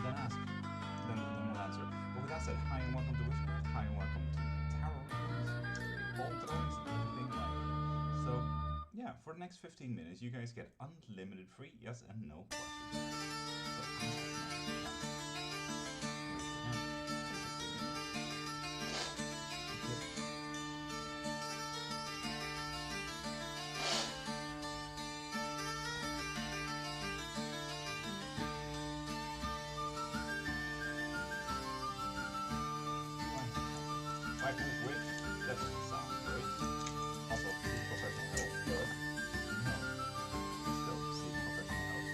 then ask. Then we'll answer. But with that said, hi and welcome to Witchcraft, hi and welcome to Tarot readings, ball drawings, anything like it. So, yeah, for the next 15 minutes, you guys get unlimited free yes and no questions. That doesn't sound great. Also, seek professional help. No. Still seek professional help.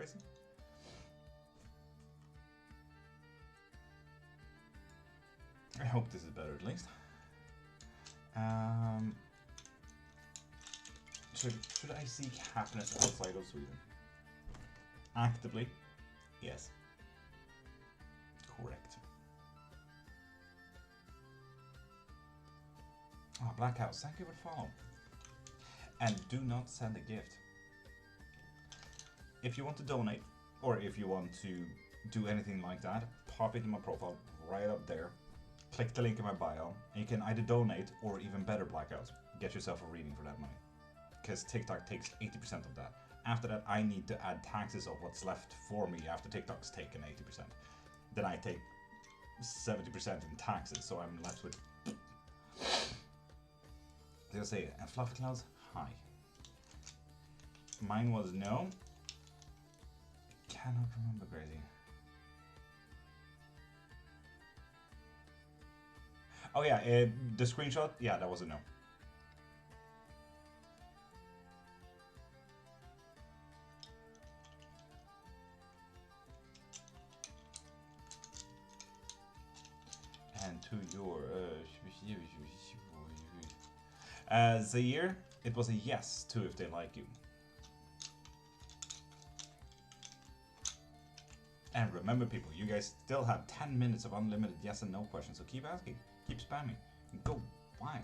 Gracie? I hope this is better at least. Should I seek happiness outside of Sweden? Actively? Yes. Correct. Ah, Black House, thank you for following. And do not send a gift. If you want to donate, or if you want to do anything like that, pop it in my profile right up there. Click the link in my bio, and you can either donate or even better, Blackouts, get yourself a reading for that money. Because TikTok takes 80% of that. After that, I need to add taxes of what's left for me after TikTok's taken 80%. Then I take 70% in taxes, so I'm left with. They'll say, and Fluffy Clouds, hi. Mine was no. Cannot remember, Gracie. Oh yeah, the screenshot, yeah, that was a no. And to your Zaire, it was a yes too if they like you. And remember, people, you guys still have 10 minutes of unlimited yes and no questions, so keep asking, keep spamming, and go wild.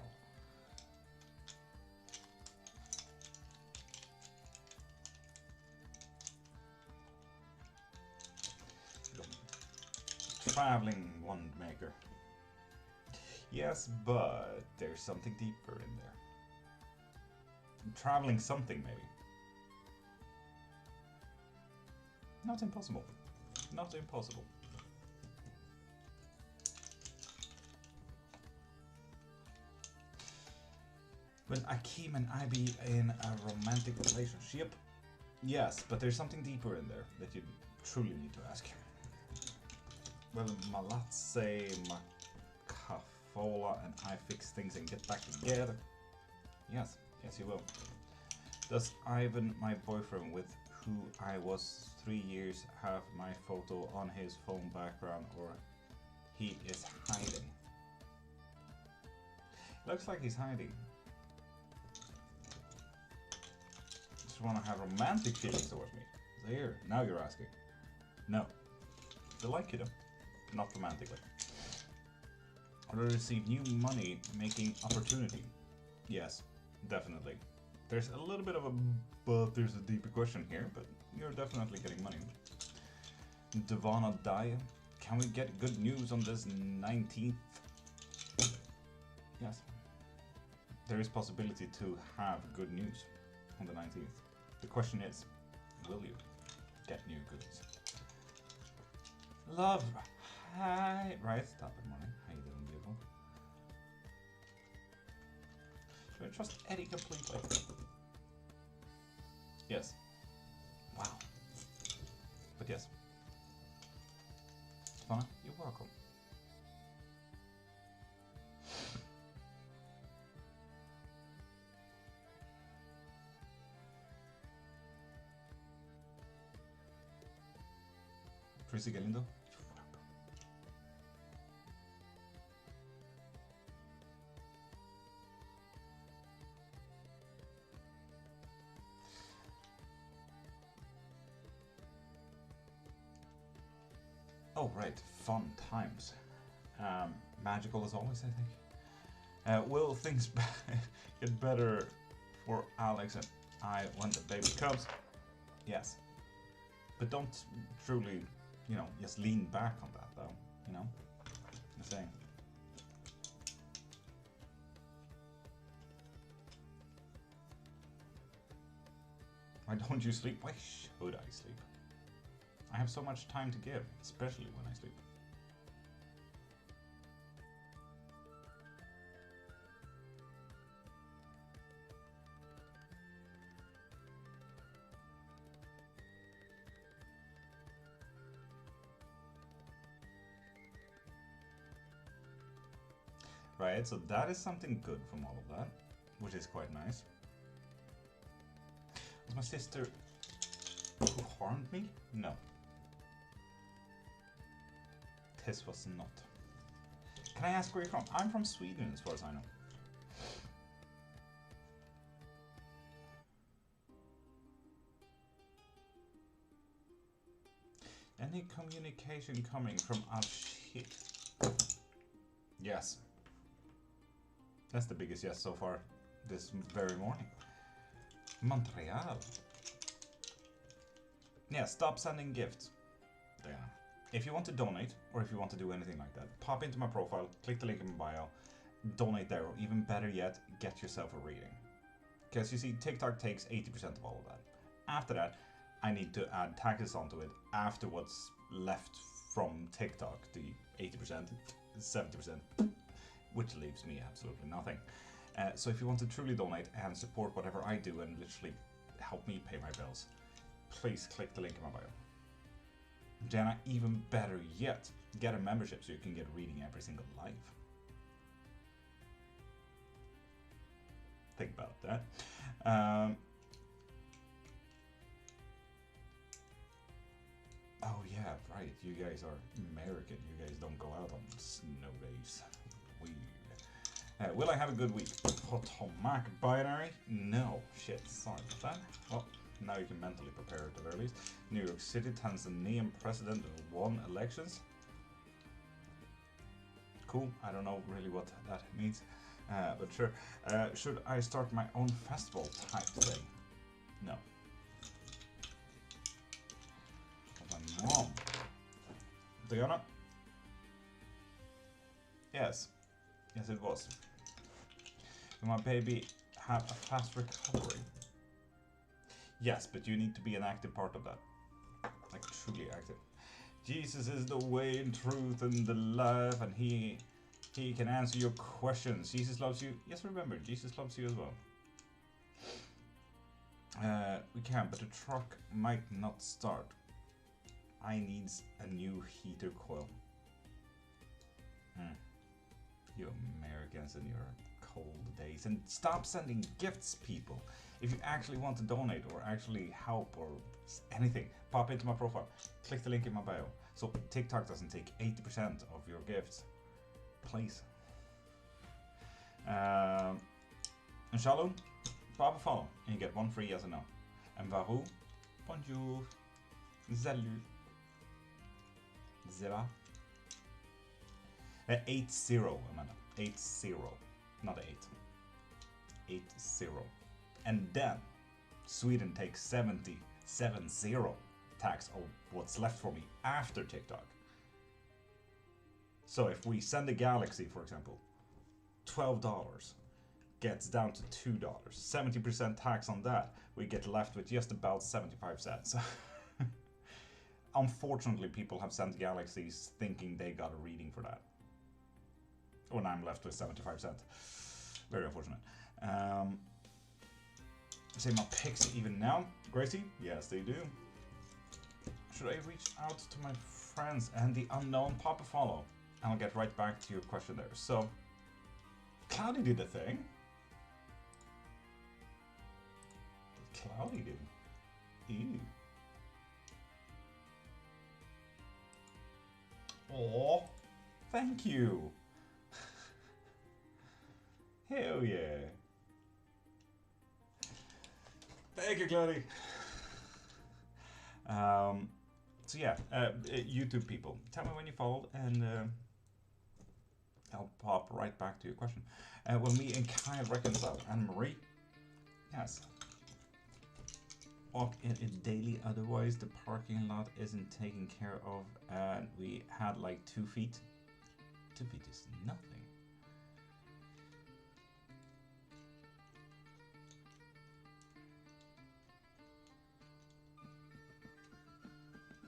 Traveling wand maker. Yes, but there's something deeper in there. Traveling something, maybe. Not impossible. Not impossible. Will Akeem and I be in a romantic relationship? Yes, but there's something deeper in there that you truly need to ask. Will Malatse, Makafola and I fix things and get back together? Yes, yes you will. Does Ivan, my boyfriend with who I was 3 years, have my photo on his phone background, or he is hiding? Looks like he's hiding. Just want to have romantic feelings towards me. So here, now you're asking. No. They like you though. Not romantically. Or receive new money making opportunity? Yes, definitely. There's a little bit of a but there's a deeper question here, but you're definitely getting money. Devana Daya, can we get good news on this 19th? Yes. There is possibility to have good news on the 19th. The question is, will you get new goods? Love, hi, right, stop it, money. How you doing, beautiful? Should I trust Eddie completely? Yes. Wow. But yes. Fana, you're welcome. Prissy Galindo. Oh, right, fun times. Magical as always, I think. Will things get better for Alex and I when the baby comes? Yes. But don't truly, you know, just lean back on that, though, you know? I'm saying. Why don't you sleep? Why should I sleep? I have so much time to give, especially when I sleep. Right, so that is something good from all of that, which is quite nice. My sister Who harmed me? No. This was not. Can I ask where you're from? I'm from Sweden, as far as I know. Any communication coming from shit? Yes. That's the biggest yes so far this very morning. Montreal. Yeah, stop sending gifts. Diana. If you want to donate, or if you want to do anything like that, pop into my profile, click the link in my bio, donate there, or even better yet, get yourself a reading. Because you see, TikTok takes 80% of all of that. After that, I need to add taxes onto it after what's left from TikTok, the 80%, 70%, which leaves me absolutely nothing. So if you want to truly donate and support whatever I do and literally help me pay my bills, please click the link in my bio. Then even better yet, get a membership so you can get a reading every single live. Think about that. Oh yeah, right. You guys are American. You guys don't go out on snow days. Weird. Will I have a good week? Potomac binary? No. Shit. Sorry about that. Well, now you can mentally prepare at the very least. New York City, Tanzanian president won elections. Cool. I don't know really what that means, but sure. Should I start my own festival type today? No. My mom. Diana? Yes. Yes, it was. Will my baby have a fast recovery? Yes, but you need to be an active part of that. Like, truly active. Jesus is the way and truth and the life, and he can answer your questions. Jesus loves you. Yes, remember, Jesus loves you as well. We can, but the truck might not start. I needs a new heater coil. You Americans and your cold days. And stop sending gifts, people. If you actually want to donate or actually help or anything, pop into my profile. Click the link in my bio. So TikTok doesn't take 80% of your gifts. Please. And Shalom, pop a follow and you get one free yes or no. And Varou, bonjour, salut, zera. 80, Amanda. 80, not 8. 80. And then Sweden takes 70 tax of what's left for me after TikTok. So if we send a galaxy, for example, $12 gets down to $2. 70% tax on that, we get left with just about 75 cents. Unfortunately, people have sent galaxies thinking they got a reading for that. When I'm left with 75 cents. Very unfortunate. Say my picks even now. Gracie? Yes, they do. Should I reach out to my friends and the unknown? Pop a follow. And I'll get right back to your question there. So, Cloudy did a thing. Cloudy did. Ew. Aw, thank you. Hell yeah. Thank you, Cloudy. So yeah, YouTube people, tell me when you followed and I'll pop right back to your question. Will me and Kyle reconcile? Anne-Marie? Yes. Walk in it daily, otherwise the parking lot isn't taken care of, and we had like 2 feet. 2 feet is nothing.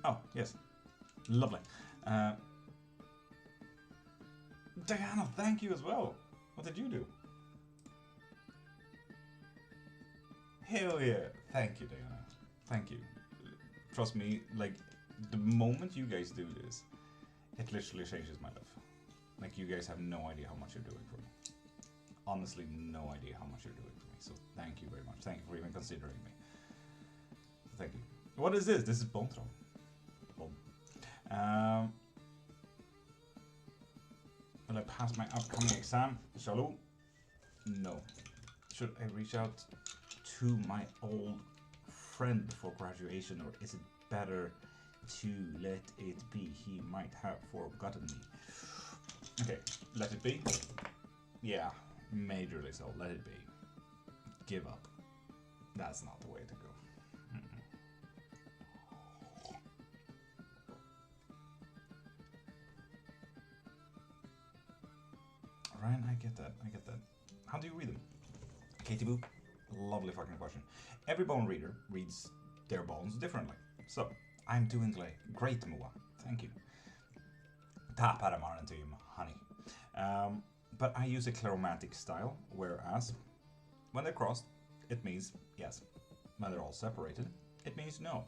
Oh, yes. Lovely. Diana, thank you as well. What did you do? Hell yeah. Thank you, Diana. Thank you. Trust me, like, the moment you guys do this, it literally changes my life. Like, you guys have no idea how much you're doing for me. Honestly, no idea how much you're doing for me. So thank you very much. Thank you for even considering me. Thank you. What is this? This is Bontron. Will I pass my upcoming exam? Shalom? No. Should I reach out to my old friend before graduation, or is it better to let it be? He might have forgotten me. Okay, let it be. Yeah, majorly so. Let it be. Give up. That's not the way to go. Ryan, I get that. How do you read them? Katie Boo, lovely fucking question. Every bone reader reads their bones differently. So, I'm doing great, Moa. Thank you. Tappar imorgon to you, honey. But I use a chromatic style, whereas when they're crossed, it means yes. When they're all separated, it means no.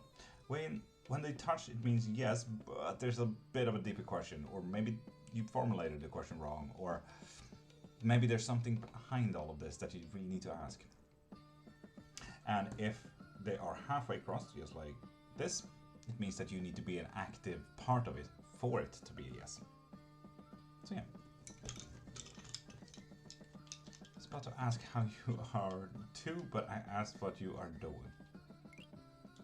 When they touch, it means yes, but there's a bit of a deeper question, or maybe you formulated the question wrong, or maybe there's something behind all of this that you really need to ask. And if they are halfway crossed, just like this, it means that you need to be an active part of it for it to be a yes. So yeah. I was about to ask how you are too, but I asked what you are doing.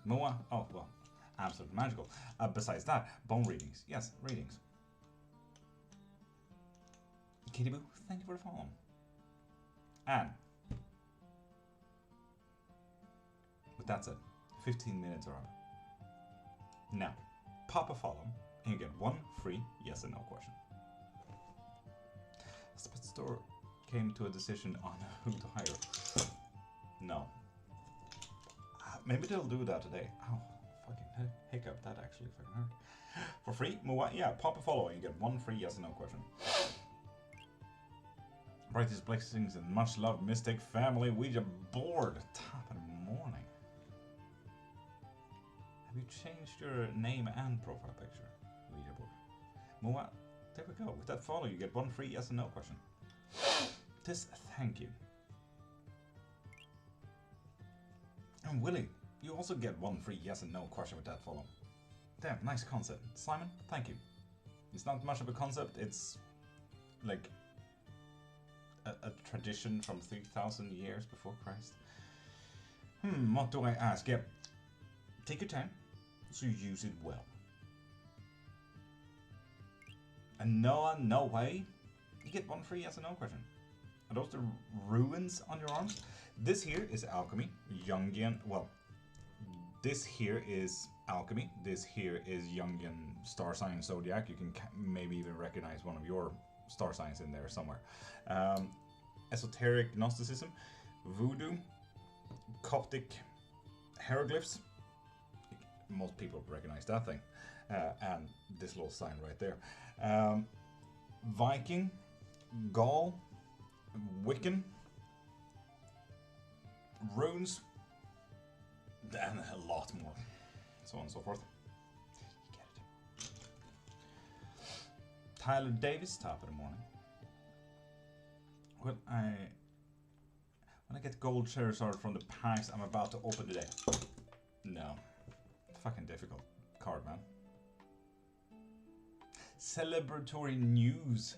Moa? Oh, well, absolutely magical. Besides that, bone readings. Yes, readings. Kitty Boo, thank you for the follow. And with that said, 15 minutes are up. Now, pop a follow and you get one free yes and no question. The store came to a decision on who to hire. No. Maybe they'll do that today. Oh, fucking hiccup. That actually fucking hurt. For free? Yeah, pop a follow and you get one free yes and no question. Brightest blessings and much love, Mystic family. Ouija board. Top of the morning. Have you changed your name and profile picture? Ouija board. Moa, there we go. With that follow, you get one free yes and no question. Thank you. And Willie, you also get one free yes and no question with that follow. Damn, nice concept. Simon, thank you. It's not much of a concept, it's like a tradition from 3,000 years before Christ. What do I ask? Yeah, take your time, so you use it well. And no way, you get one free yes and no question. Are those the ruins on your arms? This here is alchemy, Jungian, well, this here is alchemy, this here is Jungian star sign zodiac. You can maybe even recognize one of your star signs in there somewhere. Esoteric Gnosticism, Voodoo, Coptic hieroglyphs. Most people recognize that thing. And this little sign right there. Viking, Gaul, Wiccan, runes, and a lot more. So on and so forth. You get it. Tyler Davis, top of the morning. When I get gold Charizard from the packs I'm about to open today. No. Fucking difficult card, man. Celebratory news.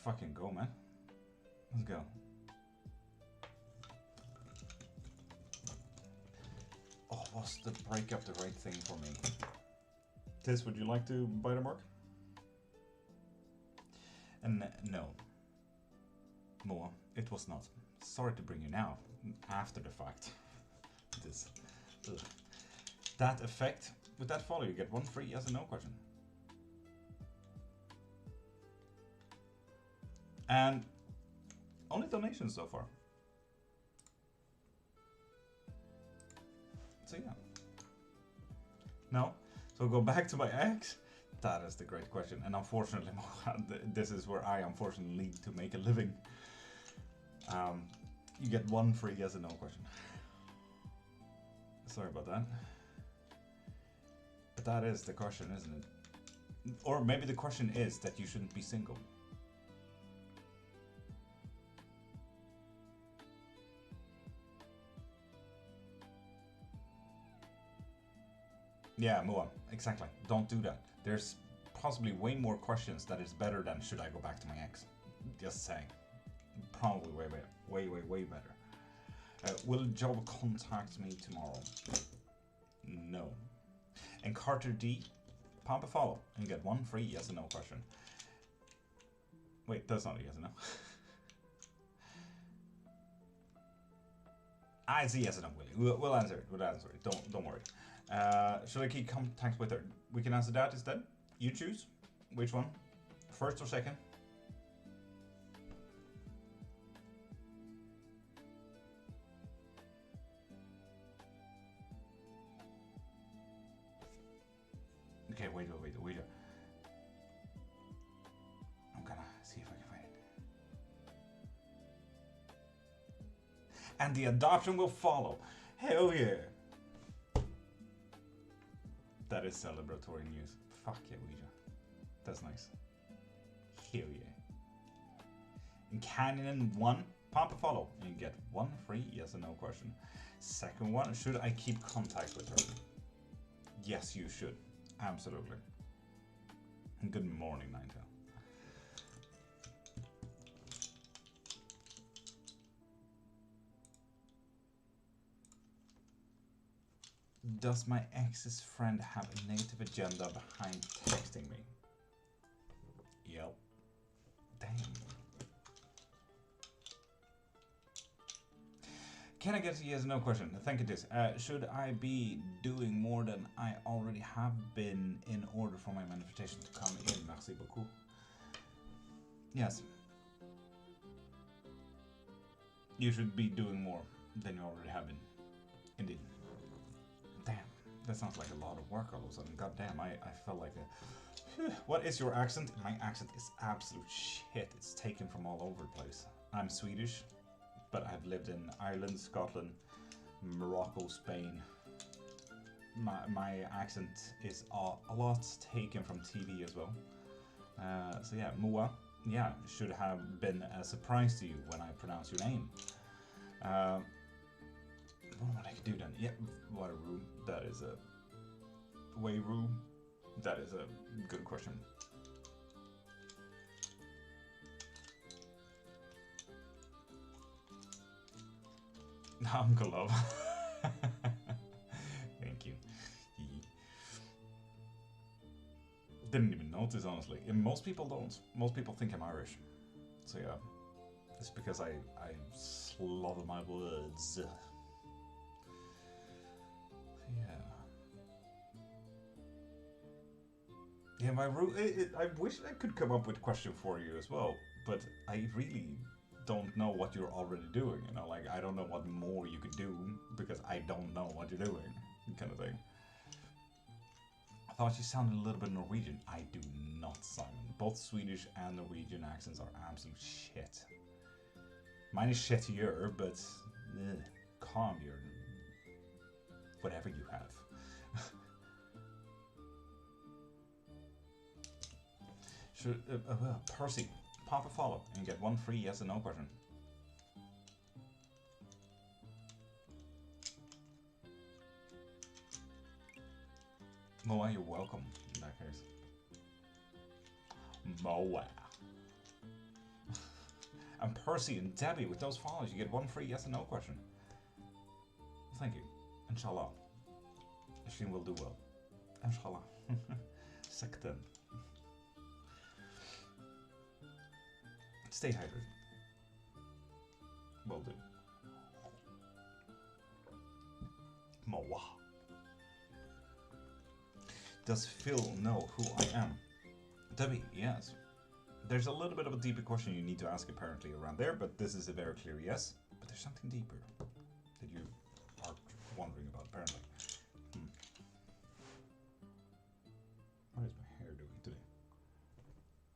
Fucking go, man. Let's go. Oh, was the breakup the right thing for me? Tis, would you like to bite a mark? And no. Moa, it was not. Sorry to bring you now, after the fact. This. Ugh. That effect, with that follow, you get one free yes and no question. And only donations so far. So yeah. No? So go back to my ex? That is the great question. And unfortunately, this is where I unfortunately need to make a living. You get one free yes and no question. Sorry about that. But that is the question, isn't it? Or maybe the question is that you shouldn't be single. Yeah, Moa, exactly. Don't do that. There's possibly way more questions that is better than should I go back to my ex. Just saying. Probably way better. Way better. Will Job contact me tomorrow? No. And Carter D, pump a follow and get one free yes or no question. Wait, that's not a yes or no. It's a yes or no, Willie. We'll answer it. We'll answer it. Don't worry. Should I keep contact with her? We can answer that instead. You choose. Which one? First or second? Okay, wait. I'm gonna see if I can find it. And the adoption will follow. Hell yeah. That is celebratory news. Fuck yeah, Ouija. That's nice. Hell yeah. In Canyon 1, pump a follow and you get one free yes or no question. Second one, should I keep contact with her? Yes, you should. Absolutely. And good morning, Ninetail. Does my ex's friend have a negative agenda behind texting me? Yep. Damn. Can I get a yes or no question? I think it is. Should I be doing more than I already have been in order for my manifestation to come in? Merci beaucoup. Yes. You should be doing more than you already have been. Indeed. Damn, that sounds like a lot of work all of a sudden. God damn, I felt like a... What is your accent? My accent is absolute shit. It's taken from all over the place. I'm Swedish, but I've lived in Ireland, Scotland, Morocco, Spain. My accent is a lot taken from TV as well. So yeah, Mua, yeah, should have been a surprise to you when I pronounce your name. What I could do then? Yeah, Wateroo. That is a... Wayroo. That is a good question. Uncle Love. Thank you. Didn't even notice, honestly. And most people don't. Most people think I'm Irish. So yeah. It's because I slaughter my words. Yeah, I wish I could come up with a question for you as well, but I really don't know what you're already doing, you know, like I don't know what more you could do because I don't know what you're doing, kind of thing. I thought you sounded a little bit Norwegian. I do not, Simon. Both Swedish and Norwegian accents are absolute shit. Mine is shittier, but calm your whatever you have. Percy, pop a follow and get one free yes or no question. Moa, you're welcome in that case. Moa. And Percy and Debbie, with those follows, you get one free yes or no question. Thank you. Inshallah. She will do well. Inshallah. Second. Stay hydrated. Will do. Moa. Does Phil know who I am? Debbie, yes. There's a little bit of a deeper question you need to ask apparently around there, but this is a very clear yes. But there's something deeper that you are wondering about apparently. What is my hair doing today?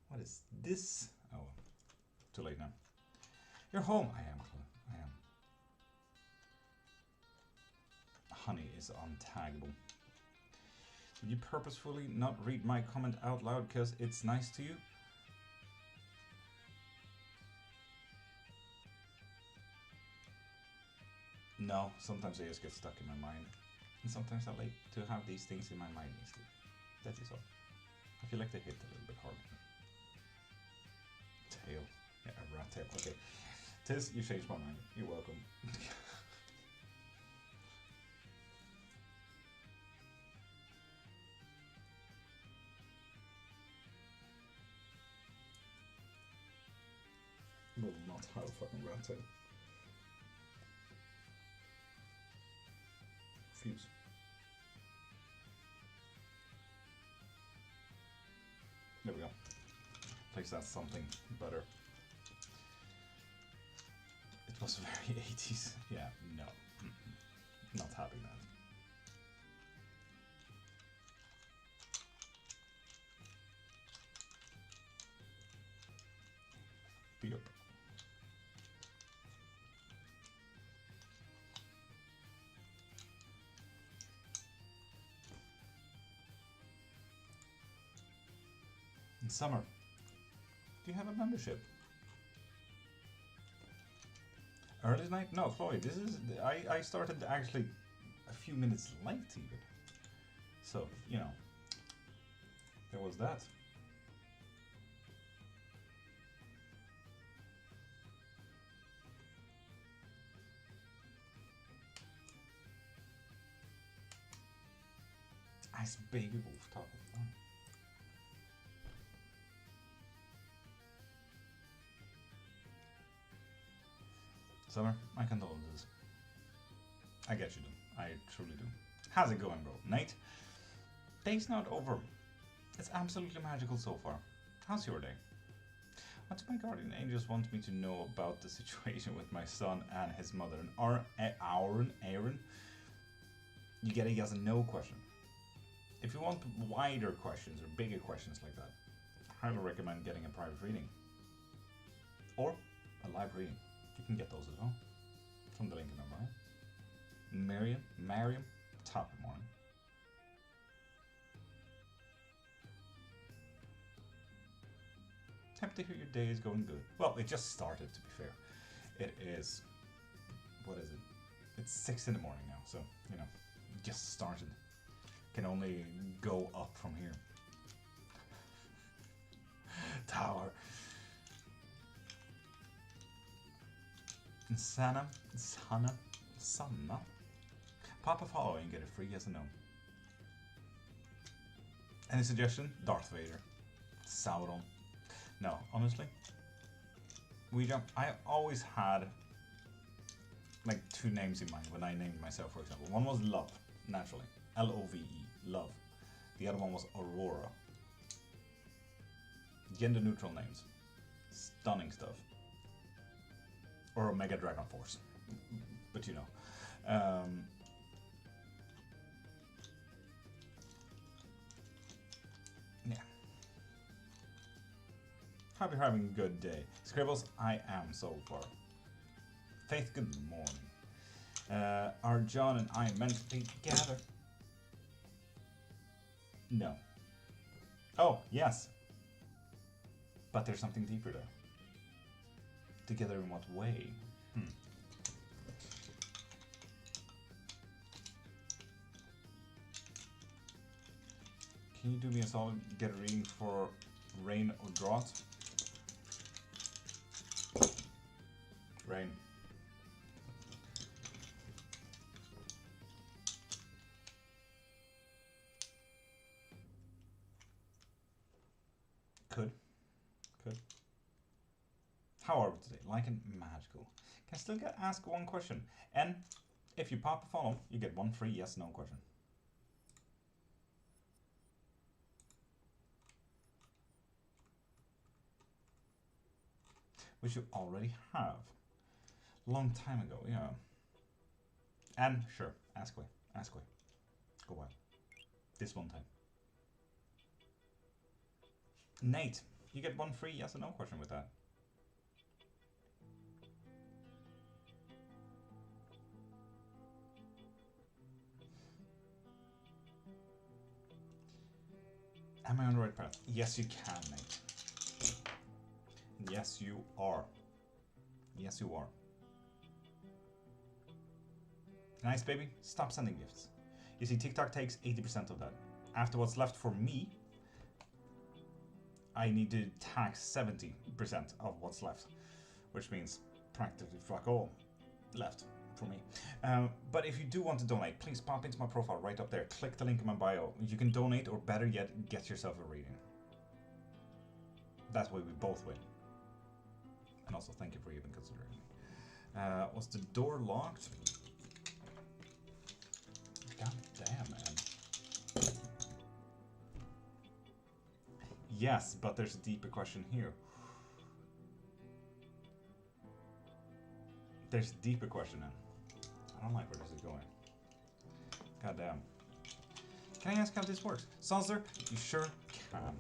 What is this? Oh, too late now. You're home. I am. Honey is untaggable. Did you purposefully not read my comment out loud because it's nice to you? No, sometimes they just get stuck in my mind. And sometimes I like to have these things in my mind instead. That is all. I feel like they hit a little bit harder. Tail. Yeah, a rat tail. Okay. Tiz, you changed my mind. You're welcome. Will not have a fucking rat tail. Fuse. There we go. Place that something better. It was very 80s. Yeah, no. Not having that. Yep. In summer, do you have a membership? Early night? No, Chloe, this is... I started actually a few minutes late even. So, you know, there was that. Ice baby wolf top of the line. Summer, my condolences. I get you, do. I truly do. How's it going, bro? Nate? Day's not over. It's absolutely magical so far. How's your day? What do my guardian angels want me to know about the situation with my son and his mother? And Aaron? You get a yes and no question. If you want wider questions or bigger questions like that, I highly recommend getting a private reading. Or a live reading. You can get those as well. From the link in the bio. Mariam, top of the morning. Happy to hear your day is going good. Well, it just started, to be fair. It is... What is it? It's 6 in the morning now, so, you know, just started. Can only go up from here. Tower. Sanna. Pop a follow and get a free yes or no. Any suggestion? Darth Vader. Sauron. No, honestly. I always had like 2 names in mind when I named myself, for example. One was Love, naturally. Love, love. The other one was Aurora. Gender neutral names. Stunning stuff. Or Omega Dragon Force. But you know. Yeah. Hope you're having a good day. Scribbles, I am so far. Faith, good morning. Are John and I meant to be together? No. Oh, yes. But there's something deeper there. Together in what way? Can you do me a solid, get a reading for rain or drought? Rain. Could. How are we today? Like and magical. Can I still ask one question? And if you pop a follow, you get 1 free yes/no question. Which you already have. Long time ago, yeah. And sure, ask away. Go wild. This one time. Nate, you get 1 free yes or no question with that. Am I on the right path? Yes, you can, Nate. Yes, you are. Yes, you are. Nice, baby. Stop sending gifts. You see, TikTok takes 80% of that. After what's left for me, I need to tax 70% of what's left, which means practically fuck all left for me. But if you do want to donate, please pop into my profile right up there. Click the link in my bio. You can donate, or better yet, get yourself a reading. That way we both win. And also thank you for even considering me. Was the door locked? God damn, man. Yes, but there's a deeper question here. There's a deeper question now. I don't like where this is going. God damn. Can I ask how this works? Saucer, you sure can.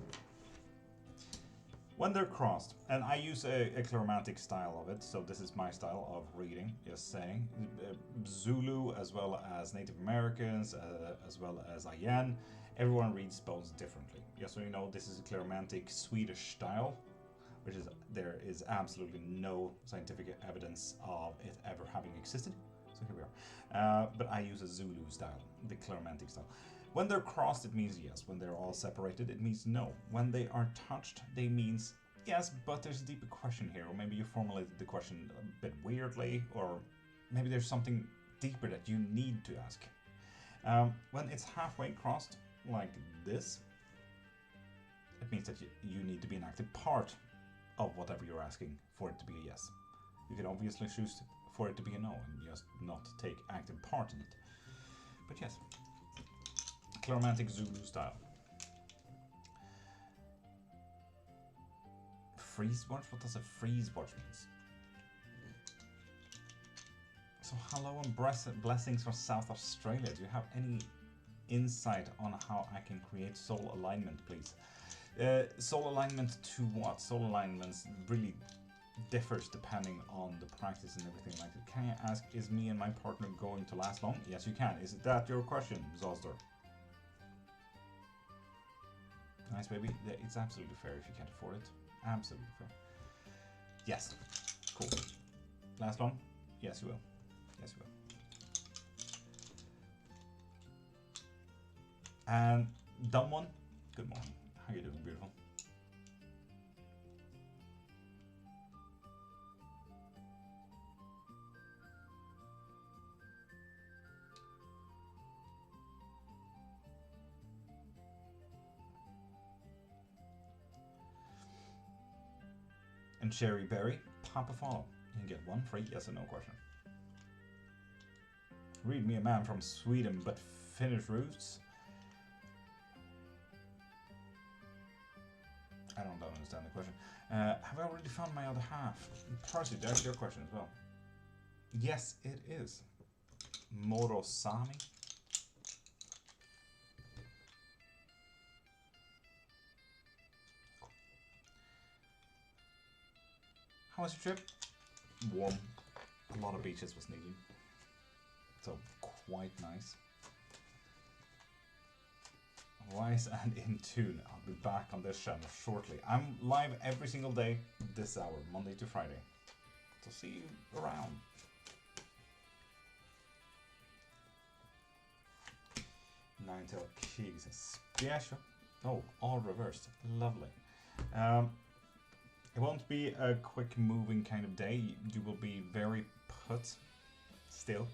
When they're crossed, and I use a chromatic style of it, so this is my style of reading, just saying. Zulu, as well as Native Americans, as well as Ayan, everyone reads bones differently. Just so you know, this is a chromatic Swedish style, which is, there is absolutely no scientific evidence of it ever having existed. So here we are. But I use a Zulu style, the chromatic style. When they're crossed, it means yes. When they're all separated, it means no. When they are touched, they means yes, but there's a deeper question here. Or maybe you formulated the question a bit weirdly, or maybe there's something deeper that you need to ask. When it's halfway crossed, like this, it means that you need to be an active part of whatever you're asking for it to be a yes. You can obviously choose for it to be a no and just not take active part in it. But yes. Chromatic Zulu style. Freeze watch? What does a freeze watch mean? So hello and blessings from South Australia. Do you have any insight on how I can create soul alignment, please? Soul alignment to what? Soul alignments really differs depending on the practice and everything like that. Can I ask, is me and my partner going to last long? Yes, you can. Is that your question, Zosdor? Nice, baby. It's absolutely fair if you can't afford it. Absolutely fair. Yes. Cool. Last long? Yes, you will. Yes, you will. And dumb one. Good morning. How you doing, beautiful? And Cherry Berry, pop a follow. You can get one free yes or no question. Read me a man from Sweden, but Finnish roots. I don't understand the question. Have I already found my other half? Percy, that's your question as well. Yes, it is. Morosami. How was your trip? Warm. A lot of beaches was needed. So quite nice. Wise and in tune. I'll be back on this channel shortly. I'm live every single day this hour, Monday to Friday. So see you around. Ninetail keys. Special. Oh, all reversed. Lovely. It won't be a quick moving kind of day. You will be very put still,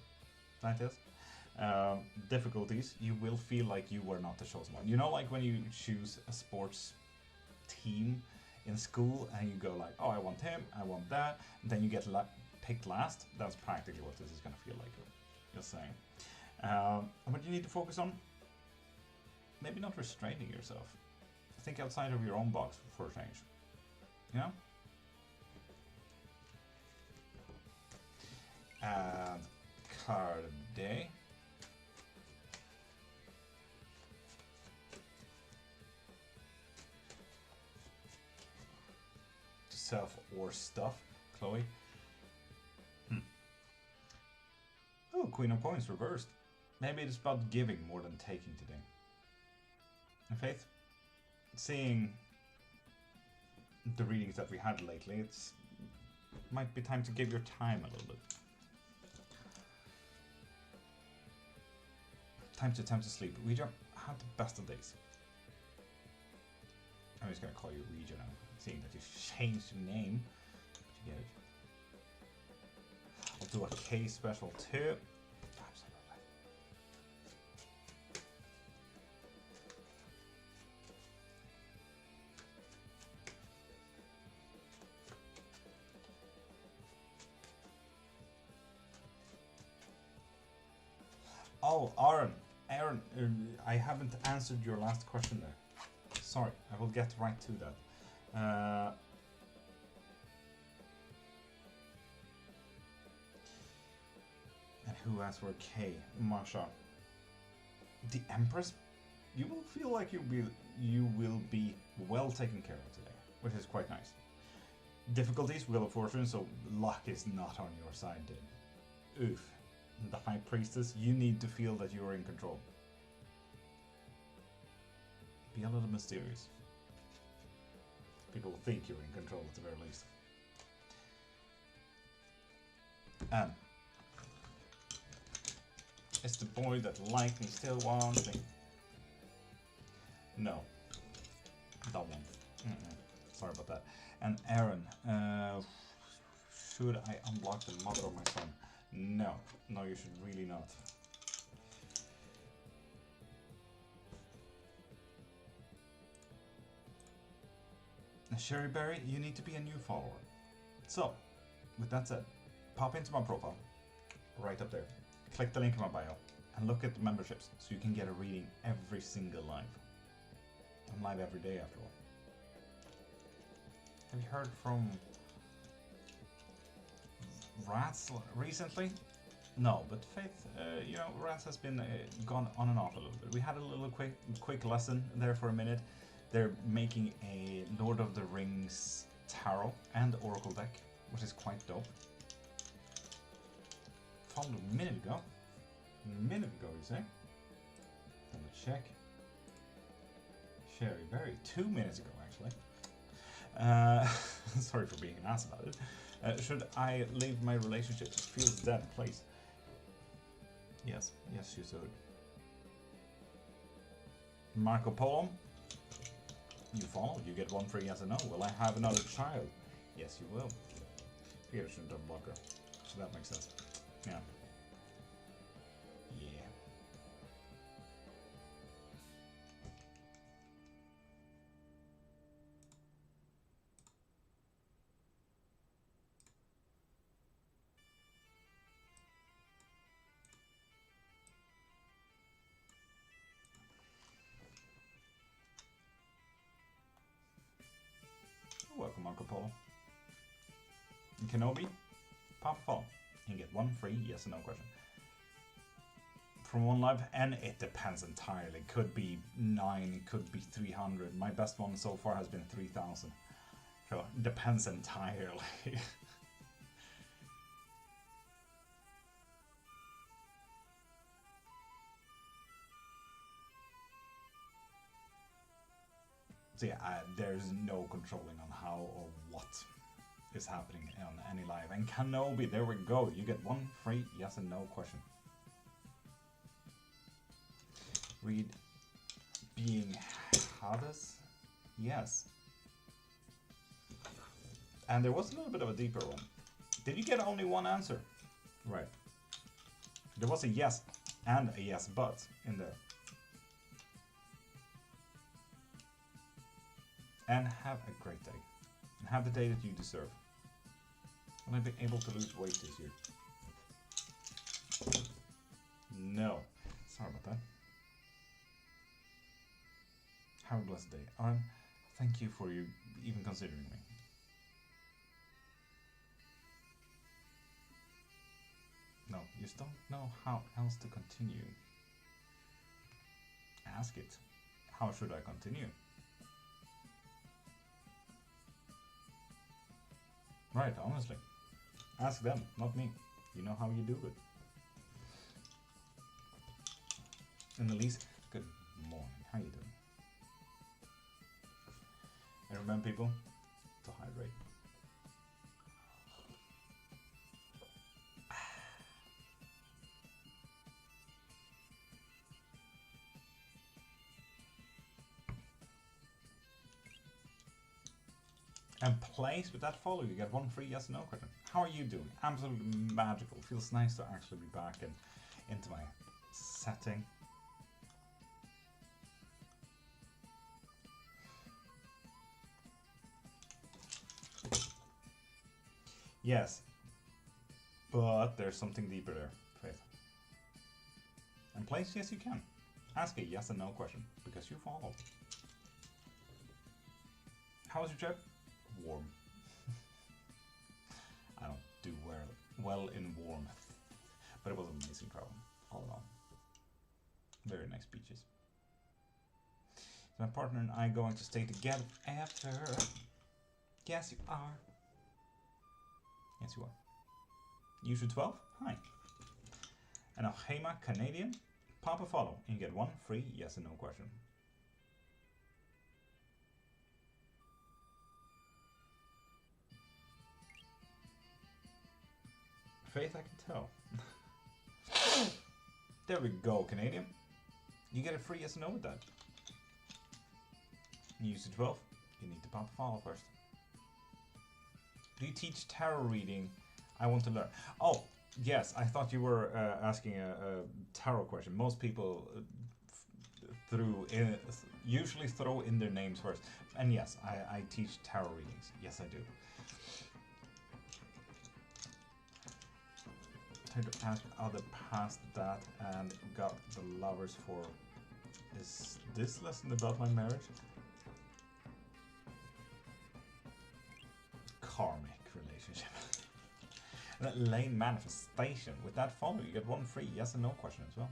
like this. Difficulties, you will feel like you were not the chosen one. You know, like when you choose a sports team in school and you go like, oh, I want him, I want that, and then you get picked last. That's practically what this is going to feel like, just saying. And what you need to focus on, maybe not restraining yourself. Think outside of your own box for a change. You know? And card day. Self or stuff, Chloe. Oh, Queen of Coins reversed. Maybe it's about giving more than taking today. And Faith, seeing the readings that we had lately, it's might be time to give your time a little bit. time to attempt to sleep. Ouija, have the best of days. I'm just gonna call you Ouija now, seeing that you changed your name. Did you get it? I'll do a K special too. Absolutely. Oh, Aaron, I haven't answered your last question there. Sorry, I will get right to that. And who asked for a K? Marsha. The Empress? You will feel like you will be well taken care of today, which is quite nice. Difficulties, Wheel of Fortune, so luck is not on your side, dude. Oof. The High Priestess, you need to feel that you are in control. Be a little mysterious. People will think you're in control at the very least. And it's the boy that liked me still wants me. No. That one. Sorry about that. And Aaron, should I unblock the mother of my son? No. No, you should really not. Sherry Berry, you need to be a new follower. So, with that said, pop into my profile, right up there. Click the link in my bio, and look at the memberships, so you can get a reading every single live. I'm live every day after all. Have you heard from Rats recently? No, but Faith, you know, Rats has been gone on and off a little bit. We had a little quick lesson there for a minute. They're making a Lord of the Rings tarot and oracle deck, which is quite dope. Found a minute ago. A minute ago, you say? Double check. Sherry Berry, 2 minutes ago, actually. Sorry for being an ass about it. Should I leave my relationship? It feels dead, please. Yes, yes, you should. Marco Polo. You follow, you get one free yes or no. Will I have another child? Yes, you will. Peter shouldn't have blocker. So that makes sense. Yeah. Yeah. Welcome, Marco Polo. And Kenobi, pop a follow and get one free yes or no question. From one live, and it depends entirely. Could be 9, it could be 300. My best one so far has been 3,000. So it depends entirely. So yeah, there's no controlling on how or what is happening on any live. And Kenobi, there we go. You get one free yes and no question. Read being Hades? Yes. And there was a little bit of a deeper one. Did you get only one answer? Right. There was a yes and a yes but in there. And have a great day. And have the day that you deserve. Will I be able to lose weight this year? No. Sorry about that. Have a blessed day. Thank you for you even considering me. No, you just don't know how else to continue. Ask it. How should I continue? Right, honestly. Ask them, not me. You know how you do it. And Elise, good morning. How you doing? And remember, people, to hydrate. And place with that follow, you get one free yes or no question. How are you doing? Absolutely magical. Feels nice to actually be back into my setting. Yes, but there's something deeper there, Faith. And place, yes you can. Ask a yes and no question, because you follow. How was your trip? Warm. I don't do well in warm, but it was an amazing travel, all in all. Very nice beaches. So my partner and I going to stay together after. Yes, you are. Yes, you are. Usual 12? Hi. And a Hema Canadian? Pop a follow and you get one free yes and no question. Faith, I can tell. There we go, Canadian. You get a free yes and no with that. Use the 12. You need to pop a follow first. Do you teach tarot reading? I want to learn. Oh, yes. I thought you were asking a tarot question. Most people usually throw in their names first. And yes, I teach tarot readings. Yes, I do. Tried to ask other past that and got the lovers for. Is this lesson about my marriage? Karmic relationship. And that lane manifestation. With that follow, you get one free yes and no question as well.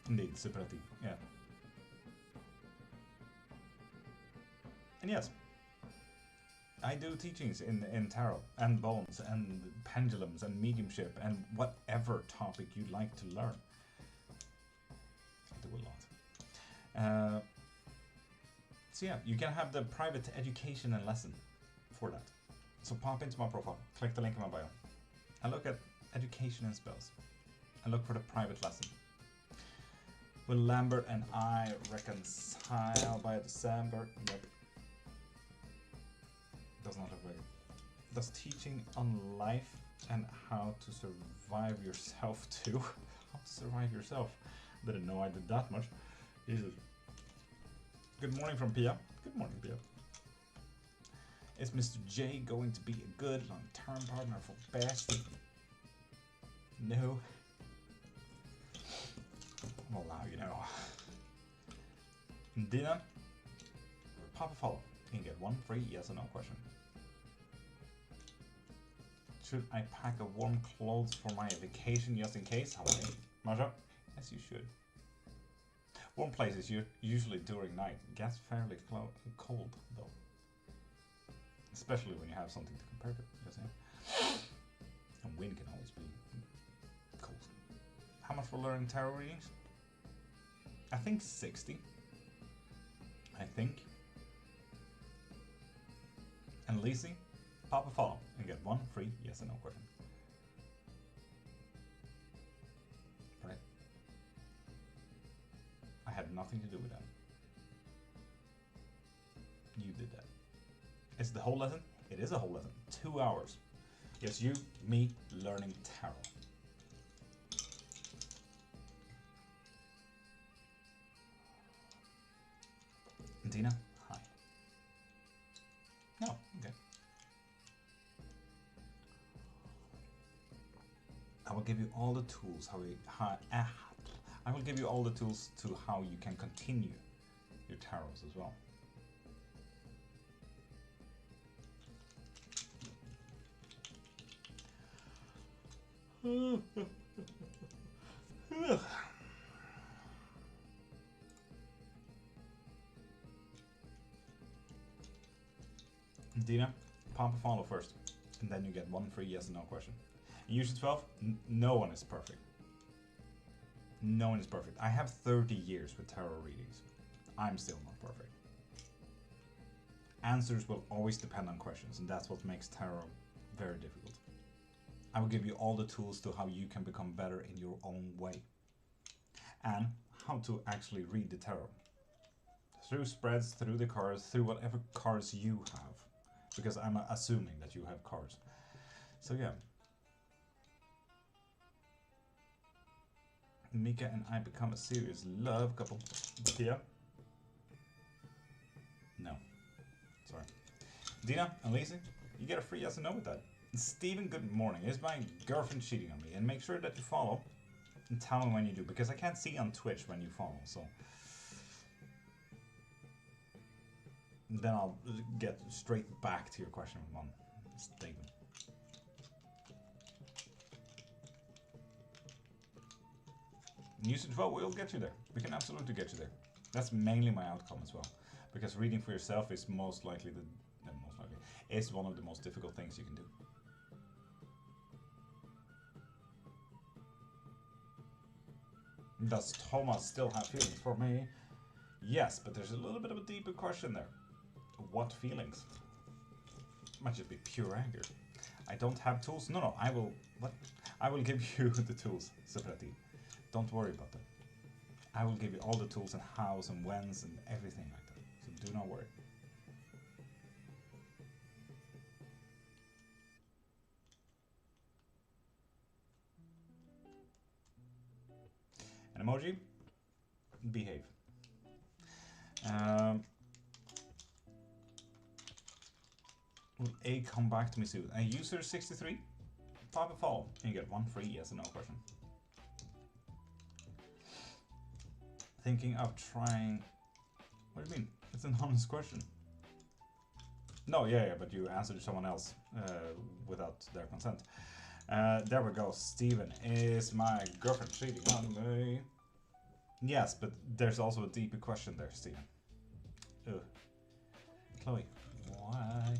Indeed, separately, yeah. And yes, I do teachings in tarot and bones and pendulums and mediumship and whatever topic you'd like to learn. I do a lot. So yeah, you can have the private education and lesson for that. So pop into my profile, click the link in my bio, and look at education and spells, and look for the private lesson. Will Lambert and I reconcile by December? Yep. Does not have a. Does teaching on life and how to survive yourself too? How to survive yourself? Didn't know I did that much. Jesus. Good morning from Pia. Good morning, Pia. Is Mr. J going to be a good long-term partner for Bestie? No. I'll allow you know. Dina, pop a follow. You can get one free yes or no question. Should I pack a warm clothes for my vacation just in case? How are you? Marsha? Yes, you should. Warm places usually during night. It gets fairly cold though. Especially when you have something to compare to, you see. And wind can always be cold. How much for learning tarot readings? I think 60. I think. And Lacey, pop a follow and get one free yes and no question. Right. I had nothing to do with that. You did that. It's the whole lesson? It is a whole lesson. 2 hours. Yes, you, me, learning tarot. Dina, hi. Oh, okay. I will give you all the tools I will give you all the tools to how you can continue your tarots as well. Dina, pop a follow first, and then you get one free yes and no question. In Usually 12, no one is perfect. No one is perfect. I have 30 years with tarot readings. I'm still not perfect. Answers will always depend on questions, and that's what makes tarot very difficult. I will give you all the tools to how you can become better in your own way. And how to actually read the tarot. through spreads, through the cards, through whatever cards you have. Because I'm assuming that you have cards. So yeah. Mika and I become a serious love couple. Yeah. No. Sorry. Dina and Lisa, you get a free yes and no with that. Stephen, good morning. Is my girlfriend cheating on me? And make sure that you follow. And tell me when you do. Because I can't see on Twitch when you follow. So then I'll get straight back to your question with one statement. Use it to vote, we'll get you there. We can absolutely get you there. That's mainly my outcome as well. Because reading for yourself is most likely is one of the most difficult things you can do. Does Thomas still have feelings for me? Yes, but there's a little bit of a deeper question there. What feelings? Might just be pure anger. I don't have tools. No, I will. What? I will give you the tools, Separati. Don't worry about that. I will give you all the tools and hows and whens and everything like that. So do not worry. An emoji? Behave. Will A come back to me soon? User 63, pop a follow and you get one free yes or no question. Thinking of trying. What do you mean? It's an honest question. No, yeah, but you answered someone else without their consent. There we go. Steven, is my girlfriend cheating on me? Yes, but there's also a deeper question there, Steven. Ugh. Chloe, why?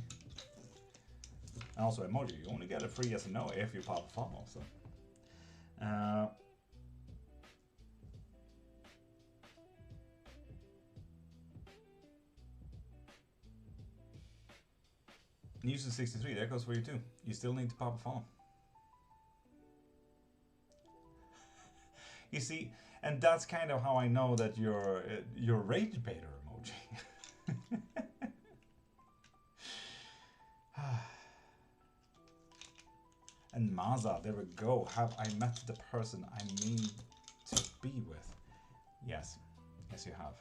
And also emoji, you only get a free yes or no if you pop a follow. So. User 63, that goes for you too. You still need to pop a follow. You see, and that's kind of how I know that you're rage baiter emoji. And Maza, there we go. Have I met the person I need to be with? Yes. Yes, you have.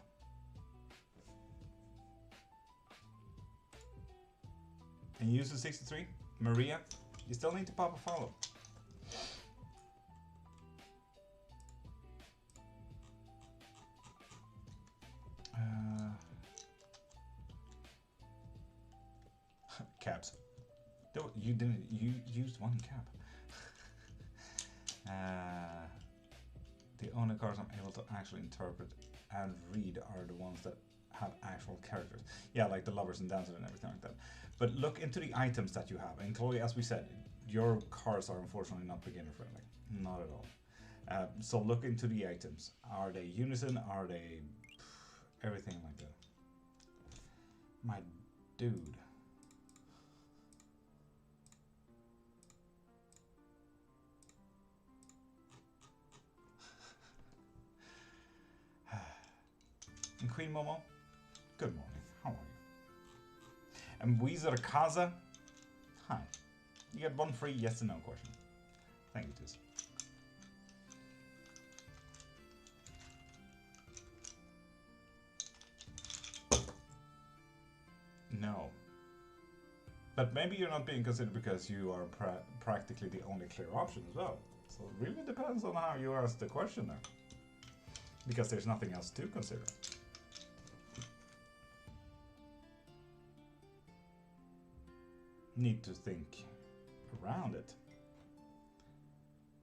And user 63, Maria, you still need to pop a follow. Caps. You didn't. You used one cap. The only cards I'm able to actually interpret and read are the ones that have actual characters. Yeah, like the lovers and dancers and everything like that. But look into the items that you have. And Chloe, as we said, your cards are unfortunately not beginner friendly. Not at all. So look into the items. Are they unison? Are they everything like that? My dude. And Queen Momo, good morning. How are you? And Weezer Kaza, hi. You get one free yes or no question. Thank you, Tiz. No. But maybe you're not being considered because you are practically the only clear option as well. So it really depends on how you ask the question there. Because there's nothing else to consider. Need to think around it.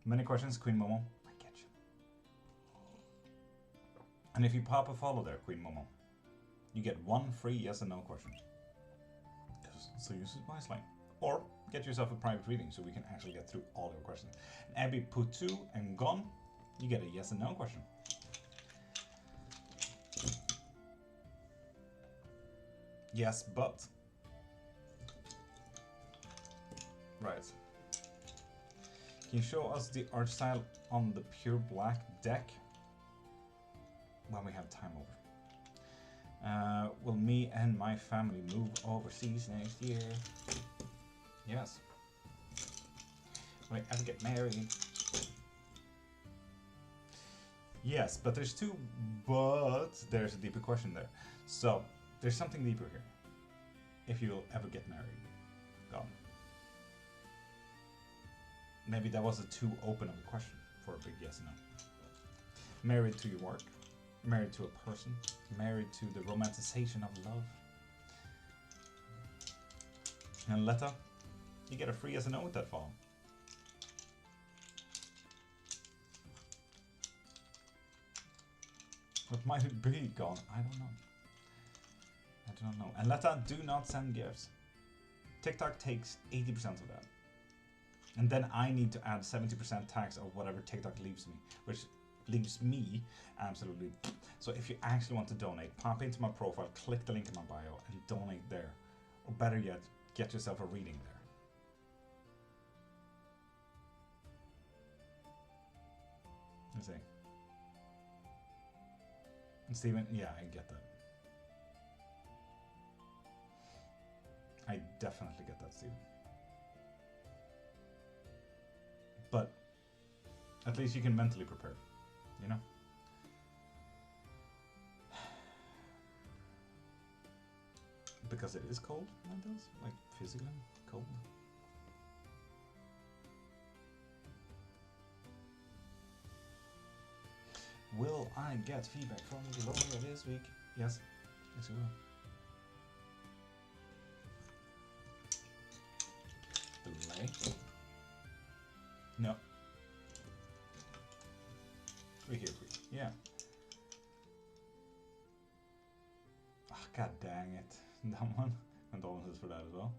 Many questions, Queen Momo. I get you. And if you pop a follow there, Queen Momo, you get one free yes and no question. So use it wisely. Or get yourself a private reading so we can actually get through all your questions. And Abby Putu and Gon, you get a yes and no question. Yes, but. Right. Can you show us the art style on the pure black deck when we have time over? Will me and my family move overseas next year? Yes. Will I ever get married? Yes, but there's two buts. There's a deeper question there. So, there's something deeper here. If you'll ever get married. Gone. Maybe that was a too open of a question for a big yes and no. Married to your work. Married to a person. Married to the romanticization of love. And Letta, you get a free yes and no with that follow. What might it be? Gone. I don't know. I do not know. And Letta, do not send gifts. TikTok takes 80% of that. And then I need to add 70% tax of whatever TikTok leaves me. Which leaves me absolutely... So if you actually want to donate, pop into my profile, click the link in my bio and donate there. Or better yet, get yourself a reading there. Let's see. And Steven, yeah, I get that. I definitely get that, Steven. But at least you can mentally prepare, you know? Because it is cold, like this, like physically cold. Will I get feedback from Gloria this week? Yes. Yes, we will. Delay. No. We're here for you. Yeah. Ah, oh, god dang it. That one. Condolences for that as well.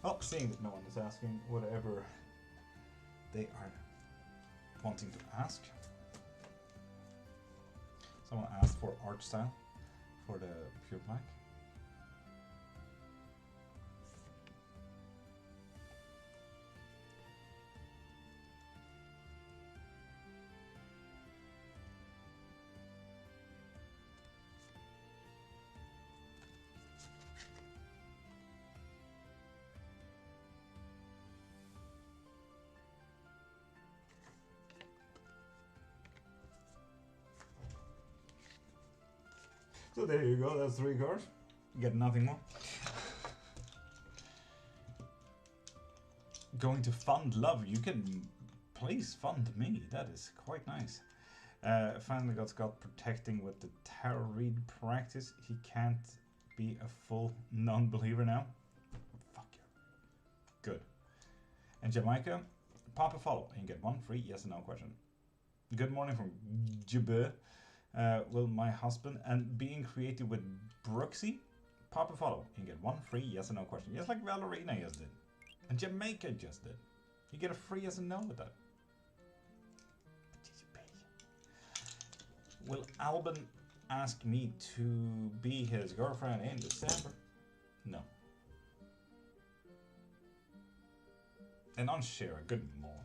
Well, seeing that no one is asking whatever they are wanting to ask. Someone asked for art style for the pure black. So there you go, that's 3 cards. You get nothing more. Going to fund love. You can please fund me. That is quite nice. Finally got Scott protecting with the tarot read practice. He can't be a full non-believer now. Fuck you. Good. And Jamaica, pop a follow and you get 1 free yes or no question. Good morning from Jibbe. Will my husband and being creative with Brooksy, pop a follow and get 1 free yes or no question. Just like Valerina just did. And Jamaica just did. You get a free yes or no with that. Will Albin ask me to be his girlfriend in December? No. And on Shira, good morning.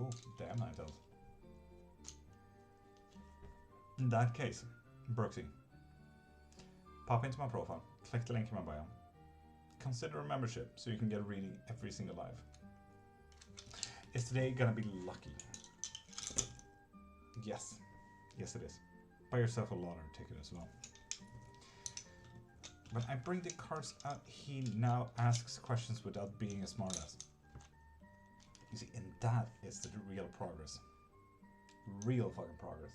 Oh, damn, I told. In that case, Brooksy, pop into my profile, click the link in my bio, consider a membership so you can get a reading every single live. Is today gonna be lucky? Yes. Yes, it is. Buy yourself a lottery ticket as well. When I bring the cards out, he now asks questions without being a smartass. You see, and that is the real progress. Real fucking progress.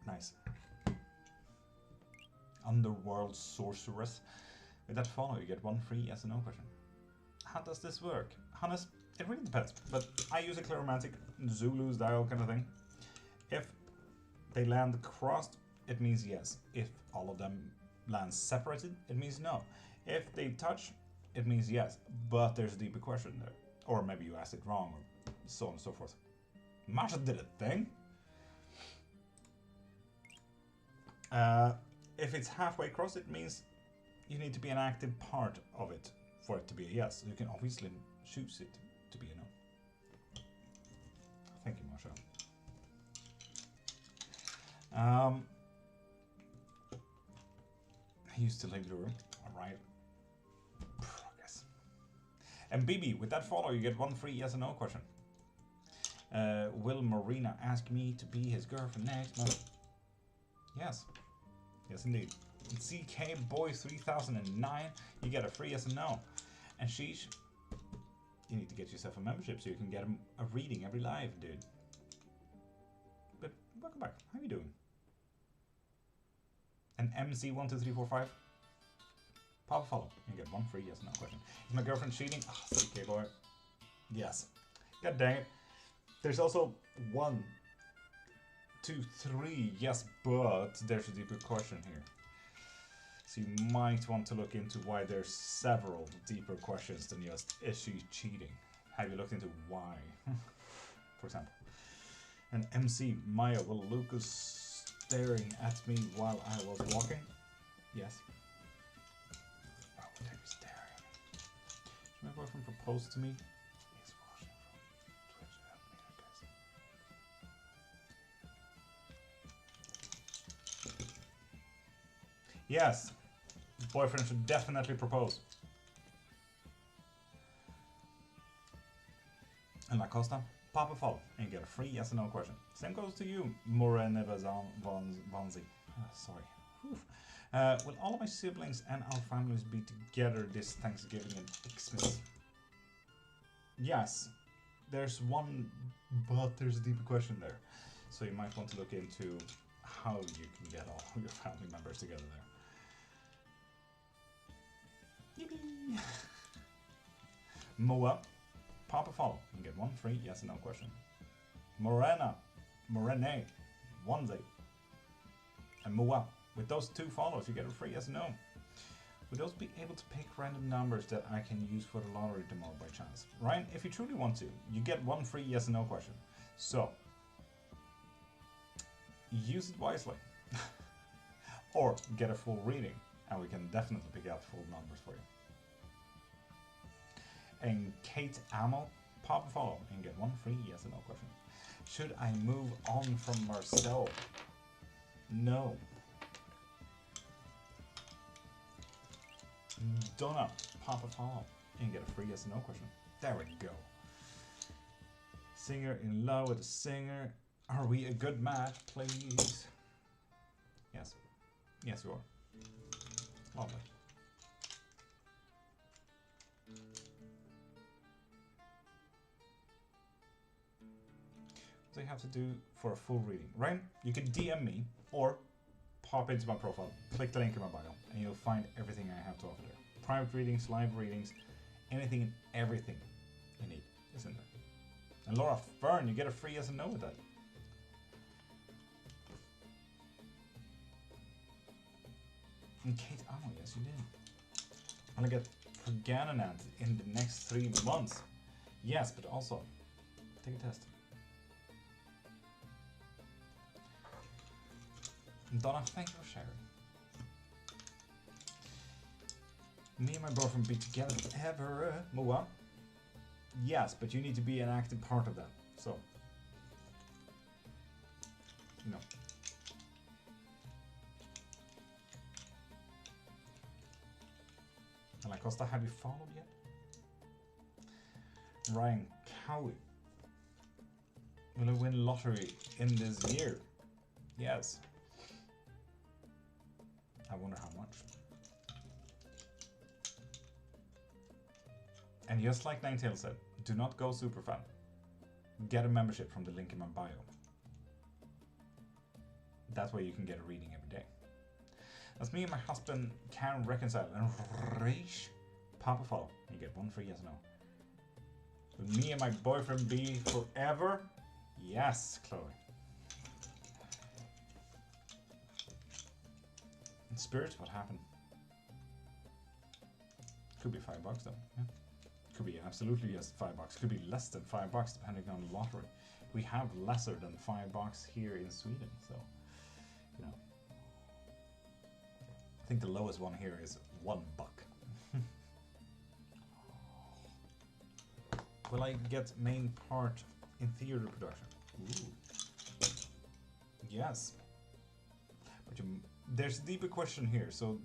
Nice. Underworld Sorceress. With that follow, you get 1 free yes or no question. How does this work? Hannes, it really depends. But I use a Claromantic Zulu style kind of thing. If they land crossed it means yes. If all of them land separated, it means no. If they touch, it means yes. But there's a deeper question there. Or maybe you asked it wrong, or so on and so forth. Masha did a thing. If it's halfway across, it means you need to be an active part of it for it to be a yes. You can obviously choose it to be a no. Thank you, Masha. He used to leave the room. Alright. Progress. And BB, with that follow, you get one free yes or no question. Will Marina ask me to be his girlfriend next month? Yes. Yes, indeed. CK Boy 3009, you get a free yes or no. And Sheesh, you need to get yourself a membership so you can get a reading every live, dude. But welcome back. How you doing? And MC12345, pop a follow. You get one free yes or no question. Is my girlfriend cheating? Ah, oh, CK Boy. Yes. God dang it. There's also 1, 2, 3. Yes, but there's a deeper question here. So you might want to look into why there's several deeper questions than just, is she cheating? Have you looked into why? For example. And MC Maya, will Lucas staring at me while I was walking? Yes. Why would they be staring? Should my boyfriend propose to me? He's watching from Twitch. Help me, guys. Yes. Boyfriend should definitely propose. And La Costa, pop a follow and get a free yes or no question. Same goes to you, Morene Vanzi. Sorry. Will all of my siblings and our families be together this Thanksgiving and Xmas? Yes. There's one, but there's a deeper question there. So you might want to look into how you can get all your family members together there. Yippee! Moa, pop a follow and get one free yes or no question. Morene, Onesie, and Moa. With those 2 follows, you get a free yes or no. Would those be able to pick random numbers that I can use for the lottery tomorrow by chance? Ryan, if you truly want to, you get one free yes or no question. So, use it wisely. Or get a full reading, and we can definitely pick out full numbers for you. And Kate Amo, pop a follow and get one free yes or no question. Should I move on from Marcel? No. Donna, pop a follow and get a free yes or no question. There we go. Singer in love with a singer. Are we a good match, please? Yes. Yes, you are. Lovely. What do you have to do for a full reading? Right? You can DM me or pop into my profile, click the link in my bio, and you'll find everything I have to offer there. Private readings, live readings, anything and everything you need is in there. And Laura Fern, you get a free yes and no with that. And Kate Amo, yes you did. And I get Perganonant in the next 3 months. Yes, but also, take a test. Donna, thank you for sharing. Me and my boyfriend be together forever. Moa? Yes, but you need to be an active part of that. So, no. And like Costa, have you followed yet? Ryan Cowie. Will I win lottery in this year? Yes. I wonder how much. And just like Ninetale said, do not go super fan. Get a membership from the link in my bio. That way you can get a reading every day. As me and my husband can reconcile and reach, pop a follow and you get one free yes or no. Will me and my boyfriend be forever? Yes, Chloe. Spirit, what happened? Could be $5 though. Yeah. Could be absolutely yes, $5. Could be less than $5 depending on the lottery. We have lesser than $5 here in Sweden, so you know. I think the lowest one here is $1. Will I get main part in theater production? Ooh. Yes. But there's a deeper question here, so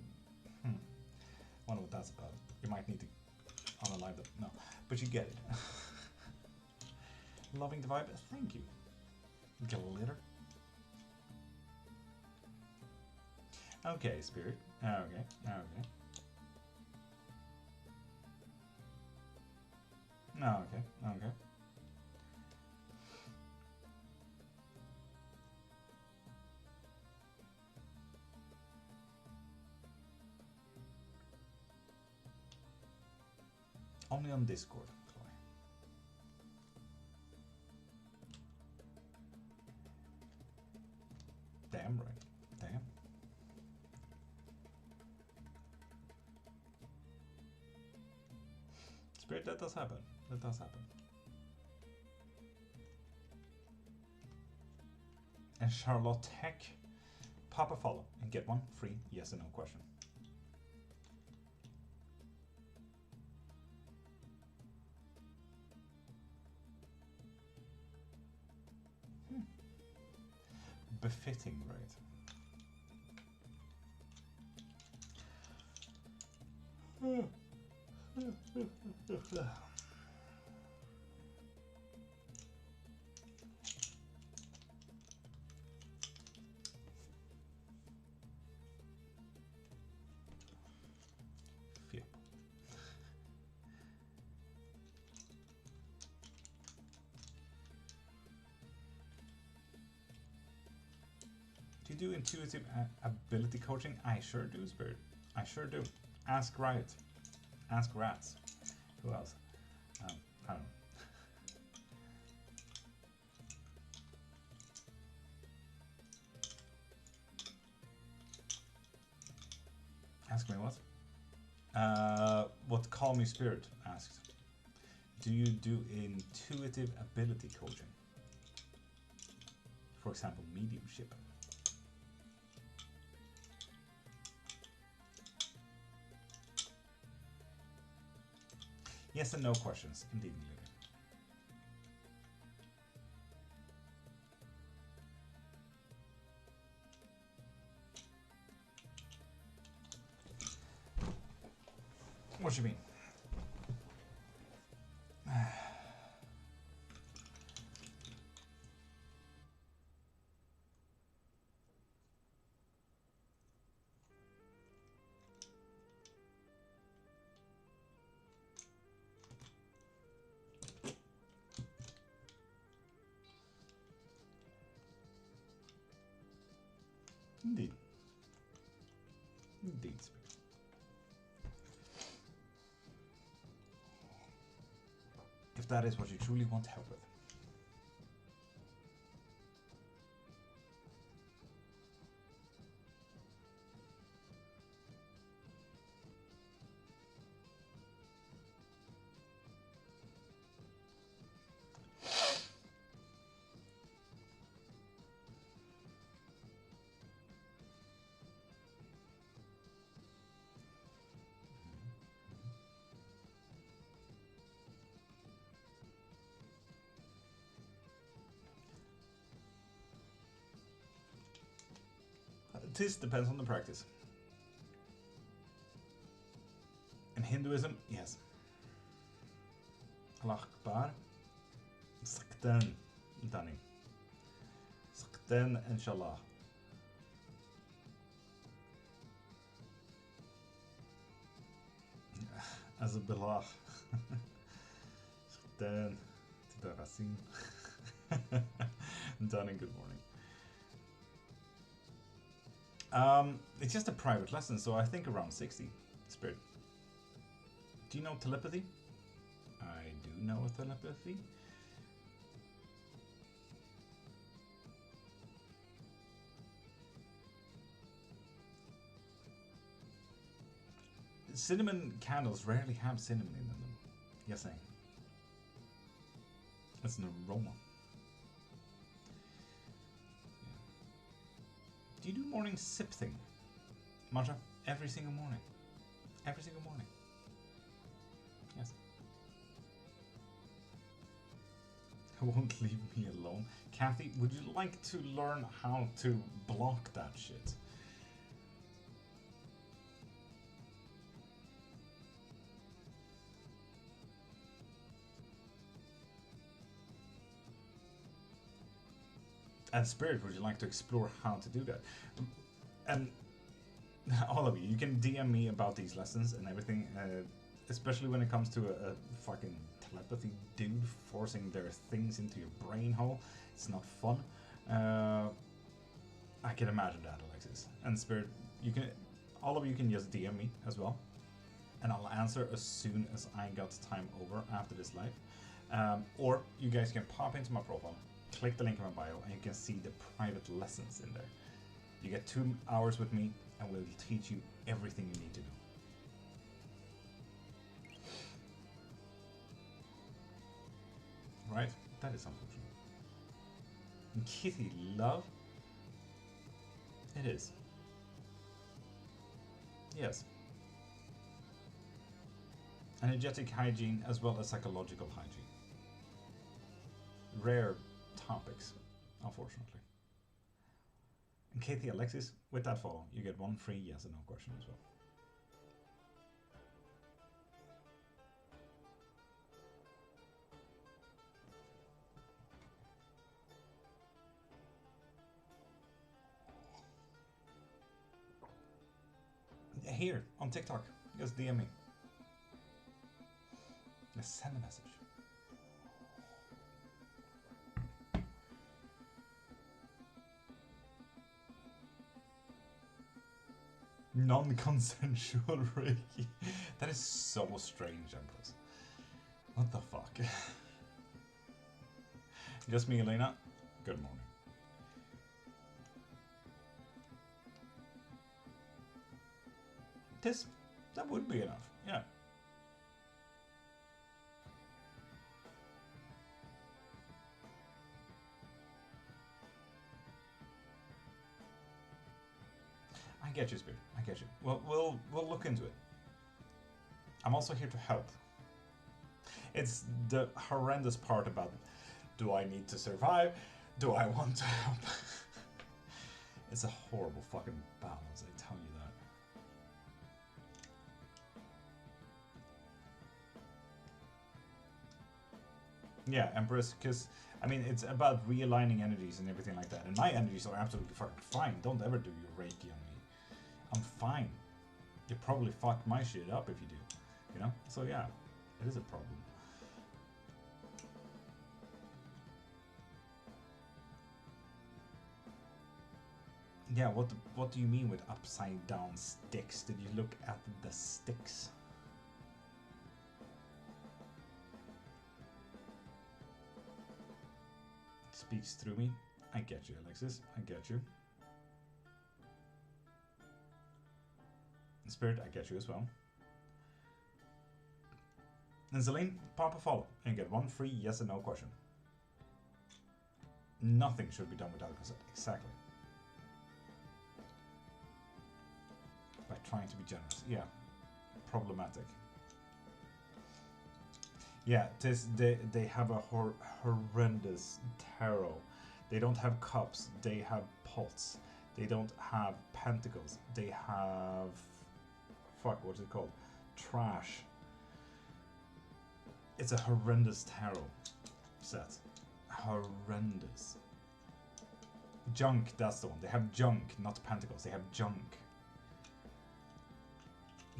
wonder what that's about. You might need to unalive them. No, but you get it. Loving the vibe. Thank you. Glitter. Okay, Spirit. Okay, okay. No, okay, okay. Only on Discord, Chloe. Damn right. Damn. Spirit, that does happen. That does happen. And Charlotte Heck, pop a follow and get one free yes or no question. Befitting, right? Do you do intuitive ability coaching? I sure do, Spirit. I sure do. Ask Riot. Ask Rats. Who else? I don't know. Ask me what? What Call Me Spirit asked. Do you do intuitive ability coaching? For example, mediumship. Yes and no questions, indeed. What do you mean? Indeed. Indeed, Spirit. If that is what you truly want help with. This depends on the practice. In Hinduism, yes. Allah Akbar. Sakten, Dani. Sakten, inshallah. As a billah. Sakten, Tidarasim. Dani, good morning. It's just a private lesson, so I think around 60, Spirit. Do you know telepathy? I do know telepathy. cinnamon candles rarely have cinnamon in them. Yes, saying. It's an aroma. Yeah. Do you do morning sip thing, Marta? Every single morning. Every single morning. Yes. Won't leave me alone. Kathy, would you like to learn how to block that shit? And Spirit, would you like to explore how to do that? And all of you, you can DM me about these lessons and everything, especially when it comes to a fucking telepathy dude forcing their things into your brain hole. It's not fun. I can imagine that, Alexis. And Spirit, you can, all of you can just DM me as well, and I'll answer as soon as I got time over after this live. Or you guys can pop into my profile, click the link in my bio, and you can see the private lessons in there. You get 2 hours with me, and we'll teach you everything you need to know. Right? That is unfortunate. And Kitty, love? It is. Yes. Energetic hygiene as well as psychological hygiene. Rare topics, unfortunately. And Katie, Alexis, with that follow, you get 1 free yes and no question as well. Here, on TikTok, just DM me. Just send a message. Non-consensual Reiki. That is so strange, Empress. What the fuck? Just me, Elena. Good morning. That would be enough, yeah. I get you, Spirit. I get you. Well, we'll look into it. I'm also here to help. It's the horrendous part about, do I need to survive? Do I want to help? It's a horrible fucking balance, I tell you that. Yeah, Empress, because, I mean, it's about realigning energies and everything like that. And my energies are absolutely fucking fine. Don't ever do your Reiki on me. I'm fine. You probably fuck my shit up if you do. You know? So yeah, it is a problem. Yeah, what do you mean with upside down sticks? Did you look at the sticks? Speaks through me. I get you, Alexis. I get you. Spirit, I get you as well. And Celine, pop a follow and get 1 free yes and no question. Nothing should be done without consent. Exactly. By trying to be generous. Yeah. Problematic. Yeah, they have a horrendous tarot. They don't have cups. They have pots. They don't have pentacles. They have... Fuck, what's it called? Trash. It's a horrendous tarot set. Horrendous. Junk, that's the one. They have junk, not pentacles. They have junk.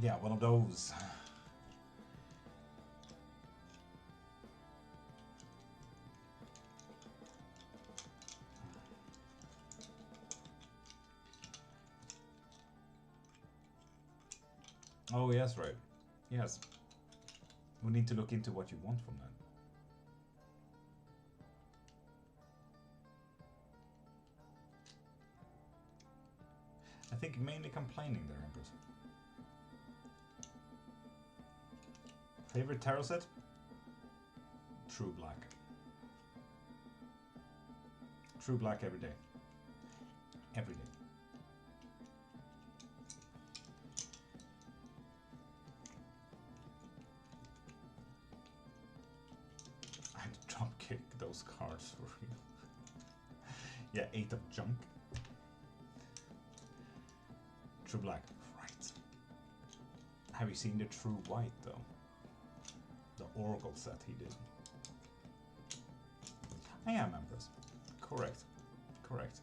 Yeah, one of those. Oh, yes, right. Yes. We need to look into what you want from that. I think mainly complaining there, Empress. Favorite tarot set? True Black. True Black every day. Every day. I'd drop kick those cards for real. Yeah, 8 of junk. True Black. Right. Have you seen the True White though? The Oracle set he did. I am Empress. Correct. Correct.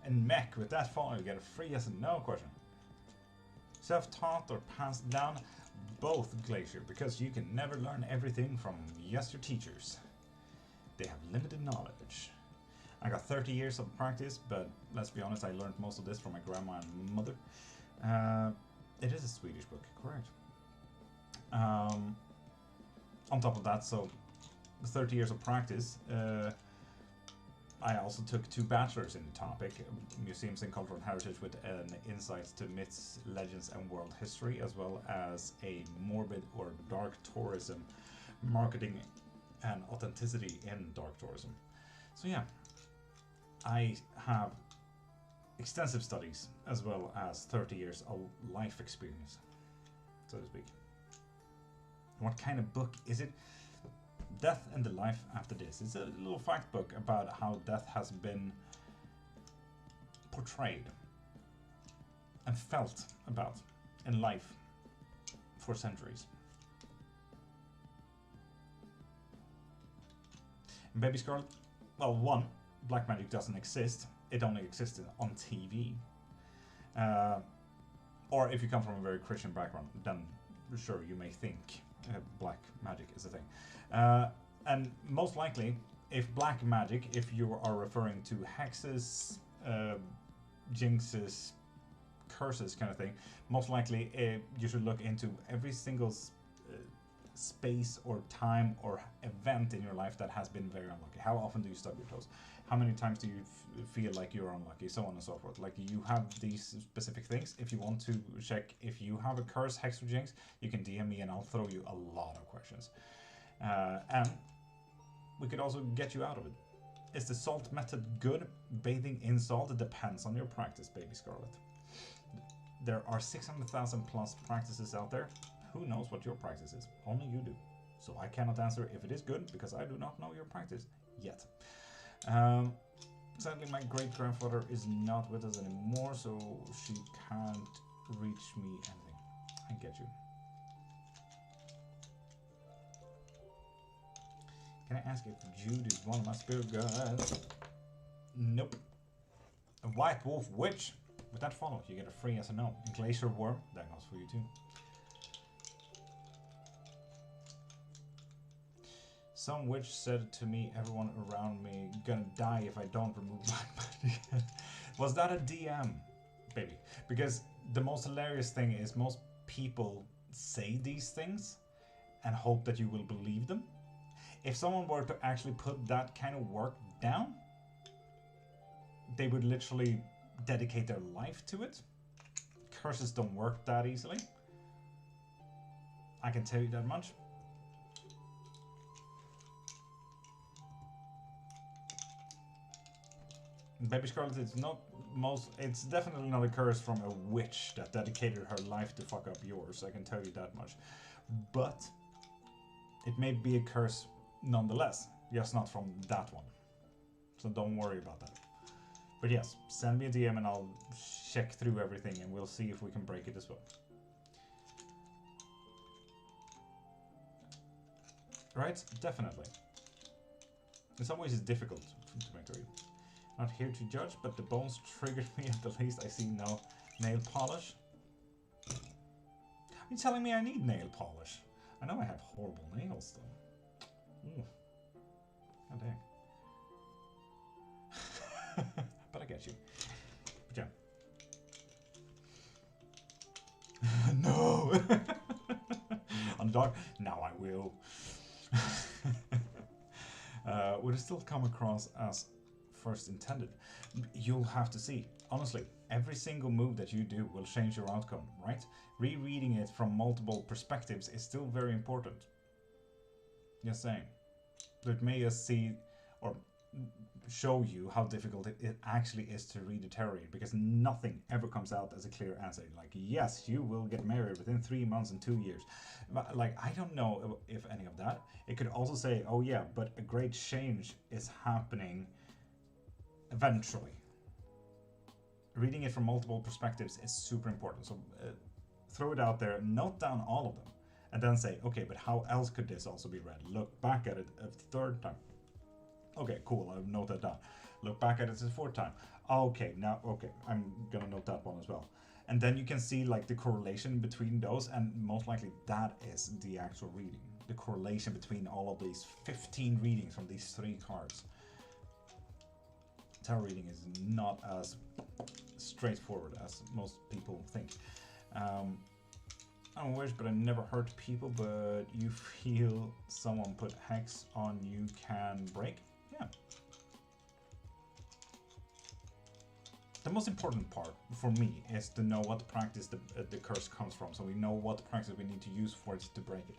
And mech, with that follow, you get a free yes and no question. Self-taught or passed down? Both, Glacier, because you can never learn everything from yes your teachers. They have limited knowledge. I got 30 years of practice, but let's be honest, I learned most of this from my grandma and mother. It is a Swedish book, correct. On top of that, so 30 years of practice, I also took 2 bachelors in the topic, Museums and Cultural Heritage with an insights to myths, legends and world history, as well as a morbid or dark tourism, marketing and authenticity in dark tourism. So yeah, I have extensive studies as well as 30 years of life experience, so to speak. What kind of book is it? Death and the Life After This. It's a little fact book about how death has been portrayed and felt about in life for centuries. And Baby Scarlet, well, one, black magic doesn't exist. It only existed on TV. Or if you come from a very Christian background, then sure, you may think black magic is a thing. And most likely, if black magic, if you are referring to hexes, jinxes, curses kind of thing, most likely you should look into every single space or time or event in your life that has been very unlucky. How often do you stub your toes? How many times do you feel like you're unlucky? So on and so forth. Like, you have these specific things. If you want to check if you have a curse, hex, or jinx, you can DM me and I'll throw you a lot of questions. And we could also get you out of it. Is the salt method good? Bathing in salt, it depends on your practice, Baby Scarlet. There are 600,000 plus practices out there. Who knows what your practice is? Only you do. So I cannot answer if it is good because I do not know your practice yet. Sadly, my great-grandfather is not with us anymore, so she can't reach me anything. I get you. Can I ask if Jude is one of my spirit guides? Nope. A white wolf witch. With that follow, you get a free yes or no. And glacier worm, that goes for you too. Some witch said to me, everyone around me gonna die if I don't remove black magic. Was that a DM, baby? Because the most hilarious thing is most people say these things and hope that you will believe them. If someone were to actually put that kind of work down, they would literally dedicate their life to it. Curses don't work that easily. I can tell you that much. Baby Scarlet, it's definitely not a curse from a witch that dedicated her life to fuck up yours, I can tell you that much. But it may be a curse nonetheless, just not from that one. So don't worry about that. But yes, send me a DM and I'll check through everything and we'll see if we can break it as well. Right? Definitely. In some ways it's difficult to make a read. Not here to judge, but the bones triggered me at the least. I see no nail polish. Are you telling me I need nail polish? I know I have horrible nails though. Ooh. God dang. But I get you. But yeah. No! On the dark? Now I will. Would it still come across as first intended? You'll have to see. Honestly, every single move that you do will change your outcome, right? Rereading it from multiple perspectives is still very important. Just saying. It may just see or show you how difficult it actually is to read a tarot reading, because nothing ever comes out as a clear answer. Like, yes, you will get married within 3 months and 2 years. But, like, I don't know if any of that. It could also say, oh yeah, but a great change is happening eventually. Reading it from multiple perspectives is super important. So throw it out there, note down all of them, and then say, okay, but how else could this also be read? Look back at it a third time. Okay, cool, I've noted that down. Look back at it a fourth time. Okay, now, okay, I'm gonna note that one as well. And then you can see like the correlation between those, and most likely that is the actual reading. The correlation between all of these 15 readings from these 3 cards. Tarot reading is not as straightforward as most people think. I wish, but I never hurt people, but you feel someone put hex on you can break? Yeah. The most important part for me is to know what practice the curse comes from, so we know what practice we need to use for it to break it.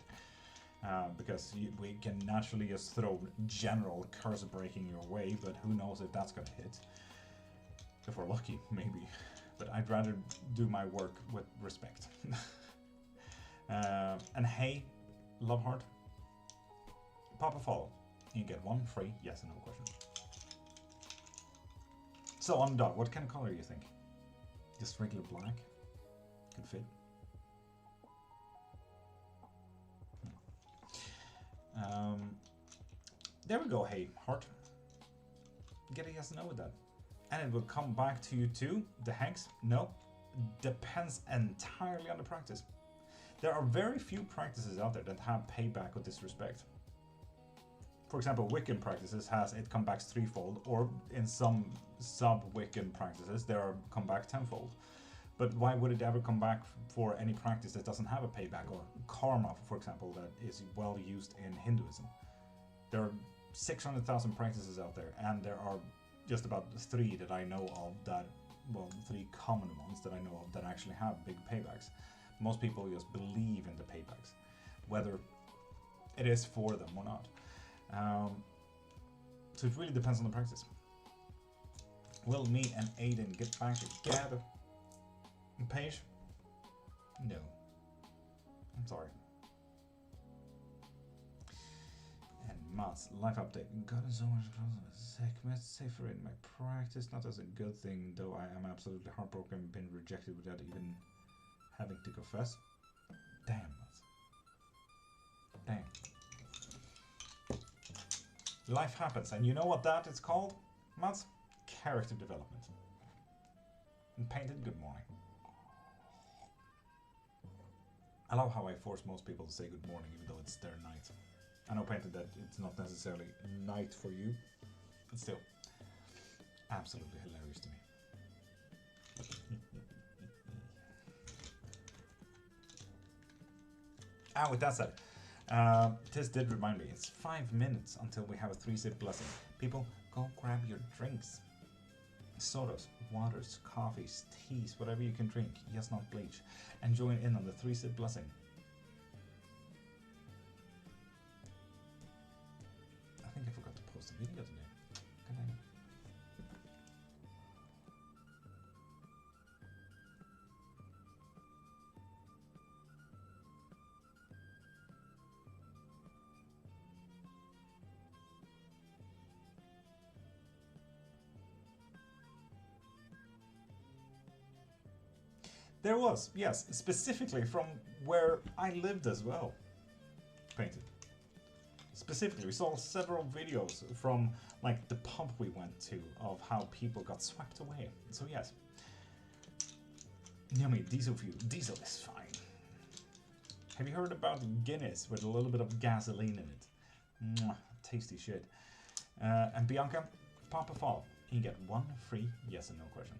Because we can naturally just throw general curse breaking your way, but who knows if that's gonna hit. If we're lucky, maybe. But I'd rather do my work with respect. And hey, love heart, pop a follow. You get 1 free, yes and no question. So on dog, what kind of color do you think? Just regular black? Could fit. There we go, hey, heart. Get a yes and no with that. And it will come back to you too. The hex? No. Depends entirely on the practice. There are very few practices out there that have payback with this respect. For example, Wiccan practices has it come back threefold, or in some sub-Wiccan practices, there are come back tenfold. But why would it ever come back for any practice that doesn't have a payback? Or karma, for example, that is well used in Hinduism. There are 600,000 practices out there, and there are just about 3 that I know of that, well, 3 common ones that I know of that actually have big paybacks. Most people just believe in the paybacks, whether it is for them or not. So it really depends on the practice. Will me and Aiden get back together? Paige? No. I'm sorry. And Mats, life update. Gotten so much closer. Safer in my practice. Not as a good thing, though I am absolutely heartbroken, been rejected without even having to confess. Damn, Mats. Damn. Life happens, and you know what that is called, Mats? Character development. And Painted, good morning. I love how I force most people to say good morning even though it's their night. I know, Painted, that it's not necessarily night for you, but still, absolutely hilarious to me. And with that said, this did remind me, it's 5 minutes until we have a 3-sip blessing. People, go grab your drinks. Sodas, waters, coffees, teas, whatever you can drink, yes, not bleach, and join in on the 3-sip blessing. I think I forgot to post a video today. Good night. There was, yes, specifically from where I lived as well. Painted. Specifically, we saw several videos from like the pub we went to of how people got swept away. So yes. Yummy, diesel fuel. Diesel is fine. Have you heard about Guinness with a little bit of gasoline in it? Mwah, tasty shit. And Bianca, pop a follow. You get one free yes and no question.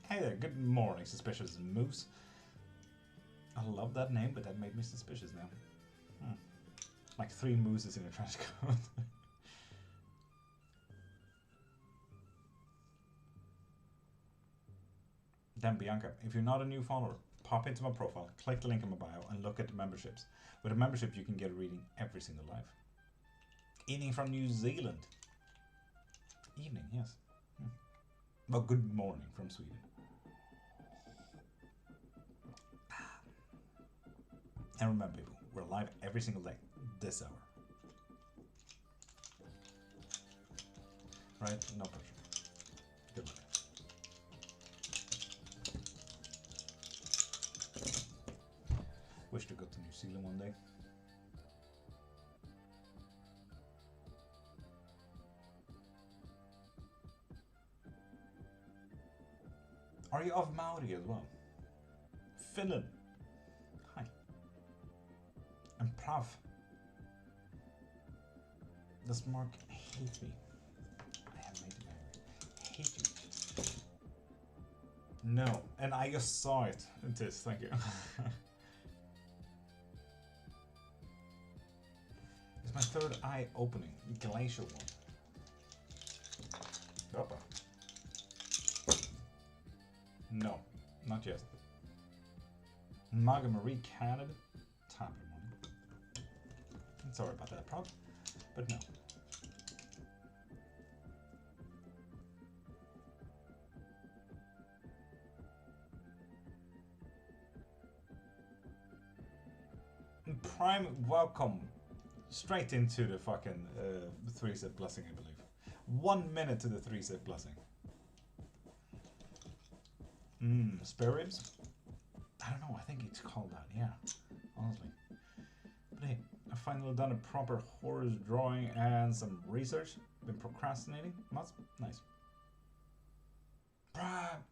Hey there, good morning, suspicious moose. I love that name, but that made me suspicious now. Like 3 mooses in a trench coat. Then Bianca, if you're not a new follower, pop into my profile, click the link in my bio, and look at the memberships. With a membership, you can get a reading every single live. Evening from New Zealand. Evening, yes. Well, good morning from Sweden. And remember, people, we're live every single day, this hour. Right? No pressure. Good luck. Wish to go to New Zealand one day. Are you of Maori as well? Finland. Hi. And Prav. Does Mark hate me? I have made him angry. Hate you. No, and I just saw it. It is, thank you. It's my third eye opening. Glacial one. Opa. No, not yet. Maga Marie Canada. Top of the morning. Sorry about that, Prav, but no. Prime, welcome. Straight into the fucking 3-set blessing, I believe. 1 minute to the 3-set blessing. Spare ribs? I don't know, I think it's called that, yeah. Honestly. But hey, I've finally done a proper horse drawing and some research. Been procrastinating. That's nice. Prime!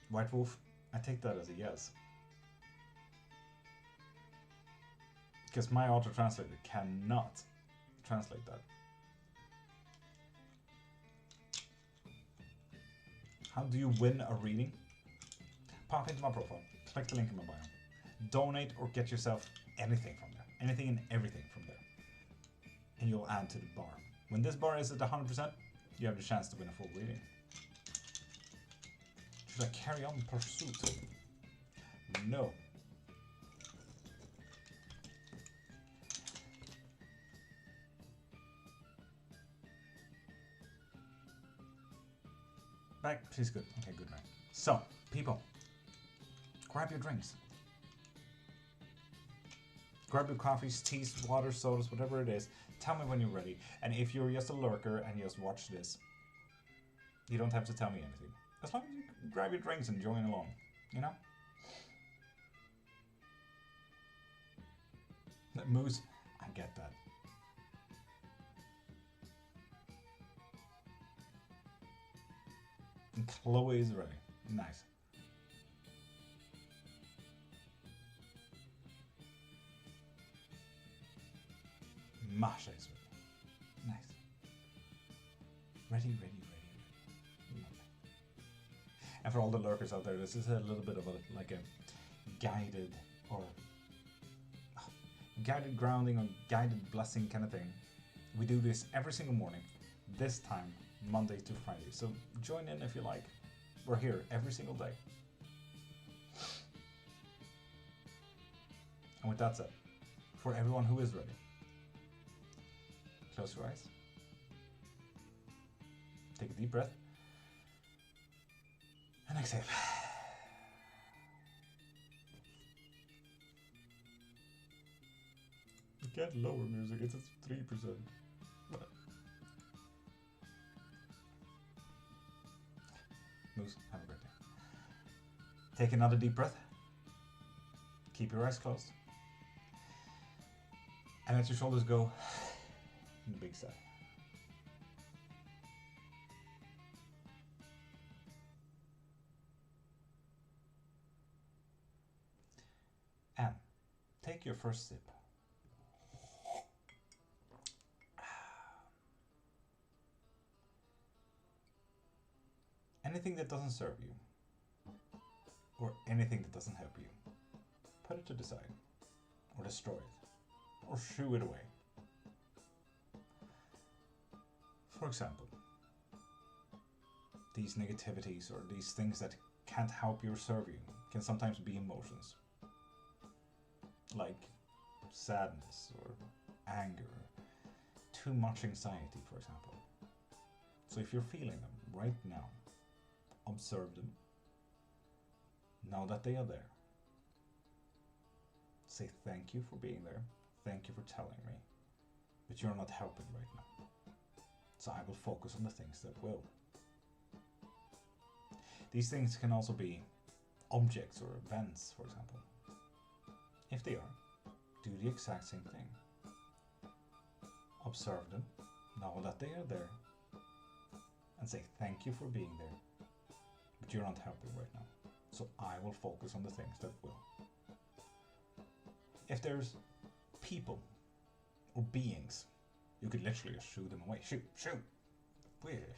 White Wolf, I take that as a yes. Because my auto-translator cannot translate that. How do you win a reading? Pop into my profile, click the link in my bio. Donate or get yourself anything from there. Anything and everything from there. And you'll add to the bar. When this bar is at 100%, you have the chance to win a full reading. Should I carry on pursuit? No. Back, please, good. Okay, good night. So, people, grab your drinks. Grab your coffees, teas, water, sodas, whatever it is. Tell me when you're ready. And if you're just a lurker and you just watch this, you don't have to tell me anything. As long as you grab your drinks and join along, you know? Moose, I get that. And Chloe is ready. Nice. Masha is ready. Nice. Ready, ready, ready. And for all the lurkers out there, this is a little bit of like a guided or guided grounding or guided blessing kind of thing. We do this every single morning, this time, Monday to Friday. So join in if you like. We're here every single day. And with that said, for everyone who is ready, close your eyes. Take a deep breath. And exhale. You can't lower music, it's at 3%. Moose, have a great day. Take another deep breath. Keep your eyes closed. And let your shoulders go in a big sigh. take your first sip. Anything that doesn't serve you, or anything that doesn't help you, put it to the side, or destroy it, or shoo it away. For example, these negativities or these things that can't help you or serve you can sometimes be emotions, like sadness or anger, too much anxiety, for example. So if you're feeling them right now, observe them. Know that they are there. Say thank you for being there. Thank you for telling me. But you're not helping right now. So I will focus on the things that will. These things can also be objects or events, for example. If they are, do the exact same thing. Observe them, know that they are there, and say thank you for being there. But you're not helping right now. So I will focus on the things that will. If there's people or beings, you could literally just shoo them away. Shoo, shoo. Weird.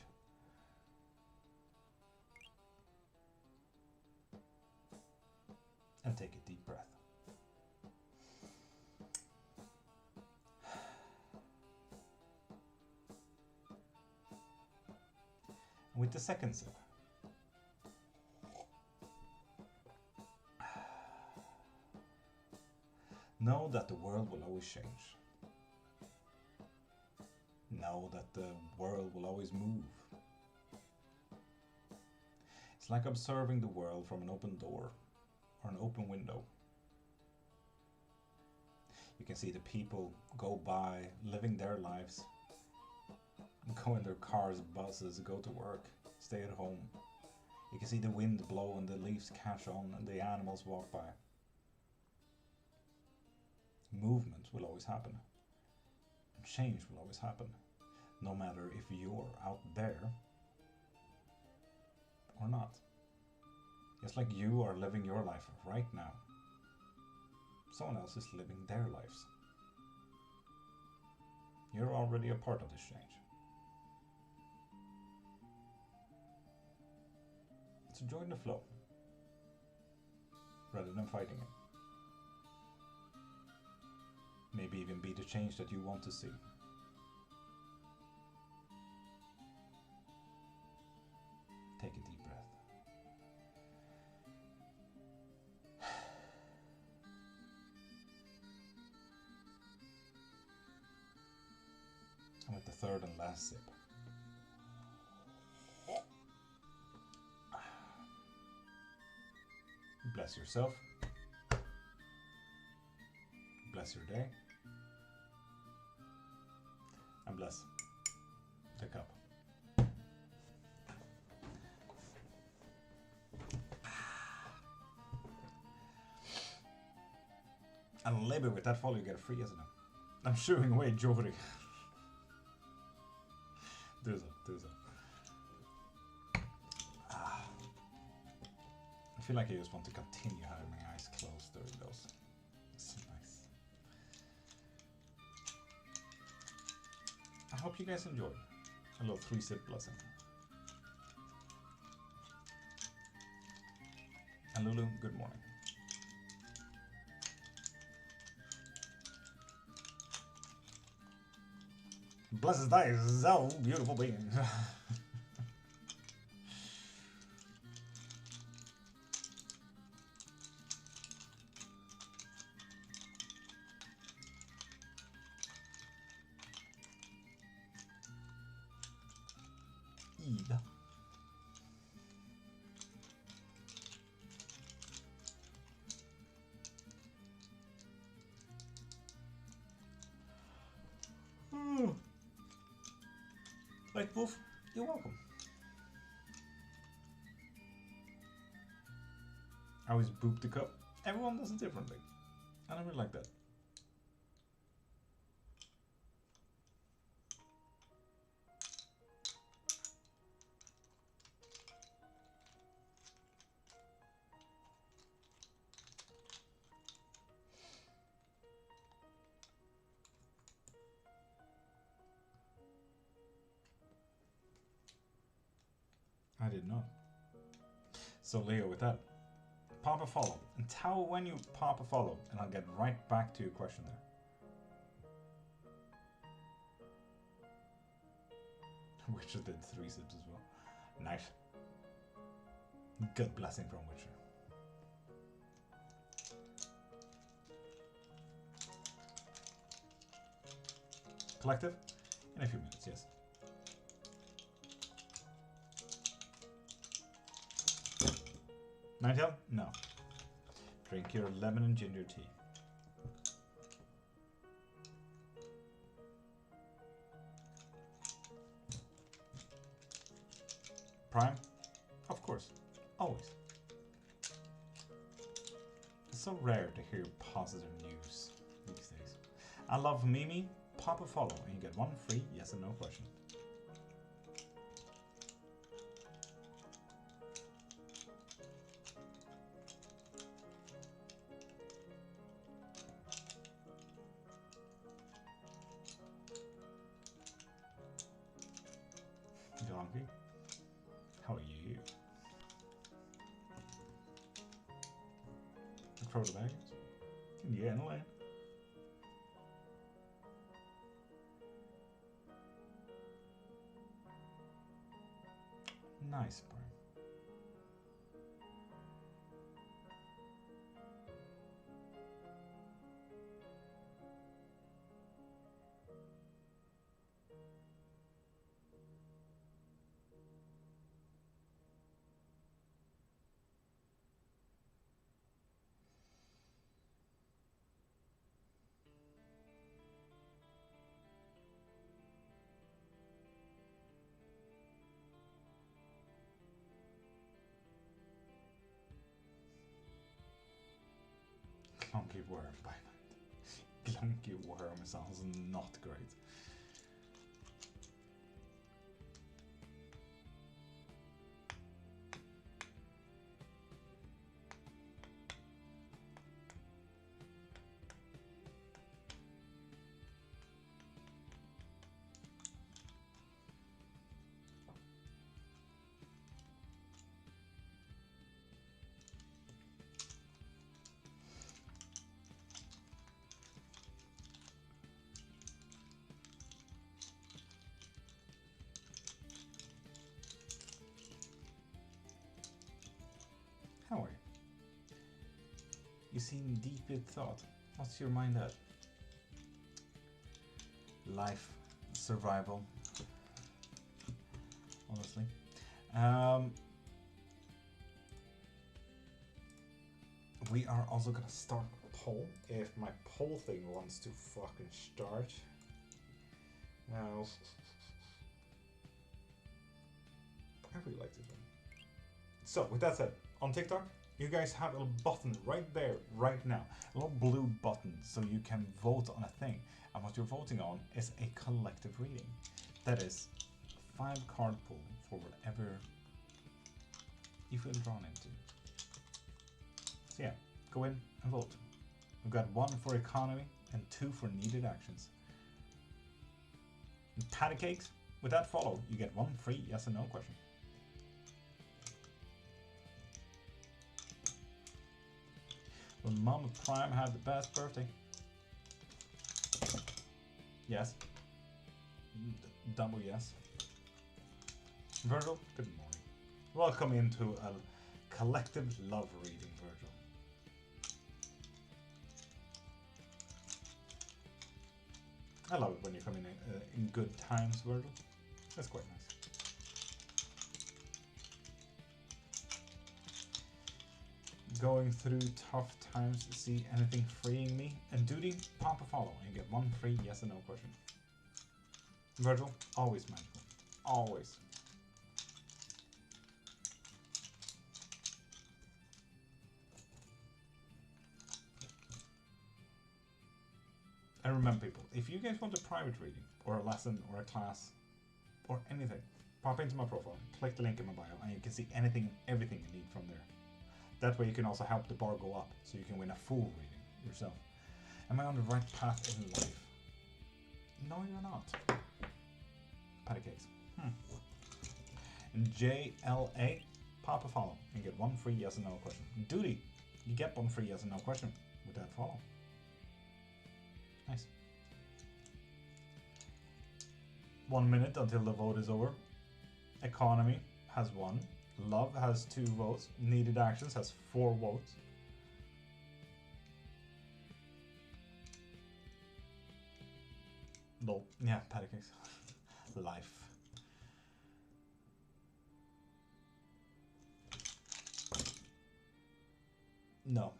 And take a deep breath. And with the second sip, know that the world will always change. Know that the world will always move. It's like observing the world from an open door or an open window. You can see the people go by, living their lives, go in their cars, buses, go to work, stay at home. You can see the wind blow and the leaves catch on and the animals walk by. Movement will always happen. And change will always happen. No matter if you're out there or not. Just like you are living your life right now, someone else is living their lives. You're already a part of this change. So join the flow, rather than fighting it. Maybe even be the change that you want to see. Take a deep breath. And with the third and last sip, bless yourself, bless your day, and bless the cup. And maybe with that follow you get a free, isn't it? I'm shooing away jewelry. do so. I feel like I just want to continue having my eyes closed during those. It's so nice. I hope you guys enjoyed a little 3-sip blessing. And Lulu, good morning. Blessed day, so beautiful being. Ida. Right, Wolf, you're welcome. I always boop the cup. Everyone does it differently. And I really like that. did not. So Leo, with that, pop a follow. And tell when you pop a follow, and I'll get right back to your question there. Witcher did 3 sips as well. Nice. Good blessing from Witcher. Collective? In a few minutes, yes. Nightingale? No. Drink your lemon and ginger tea. Prime? Of course. Always. It's so rare to hear positive news these days. I love Mimi. Pop a follow and you get 1 free yes and no question. You hungry? How are you? Crow the baggage? Yeah, no way. Nice, Brian. Clunky worm by night. Clunky worm sounds not great. How are you? You seem deep in thought. What's your mind at? Life, survival. Honestly. We are also gonna start a poll. If my poll thing wants to fucking start. Now, I really like this one. So, with that said, on TikTok, you guys have a little button right there, right now. A little blue button, so you can vote on a thing. And what you're voting on is a collective reading. That is 5-card pool for whatever you feel drawn into. So yeah, go in and vote. We've got 1 for economy and 2 for needed actions. And patty cakes, with that follow, you get 1 free yes and no question. Will Mama Prime have the best birthday? Yes. Double yes. Virgil, good morning. Welcome into a collective love reading, Virgil. I love it when you come in good times, Virgil. That's quite nice. Going through tough times, see anything freeing me? And duty, pop a follow and you get 1 free yes or no question. Virgil, always mindful. Always. And remember people, if you guys want a private reading, or a lesson, or a class, or anything, pop into my profile, click the link in my bio, and you can see anything and everything you need from there. That way you can also help the bar go up, so you can win a full reading yourself. Am I on the right path in life? No, you're not. Patty cakes. And JLA, pop a follow and get one free yes or no question. Duty, you get one free yes or no question with that follow. Nice. 1 minute until the vote is over. Economy has 1. Love has 2 votes. Needed actions has 4 votes. Lol. Yeah, patty cakes. Life. No.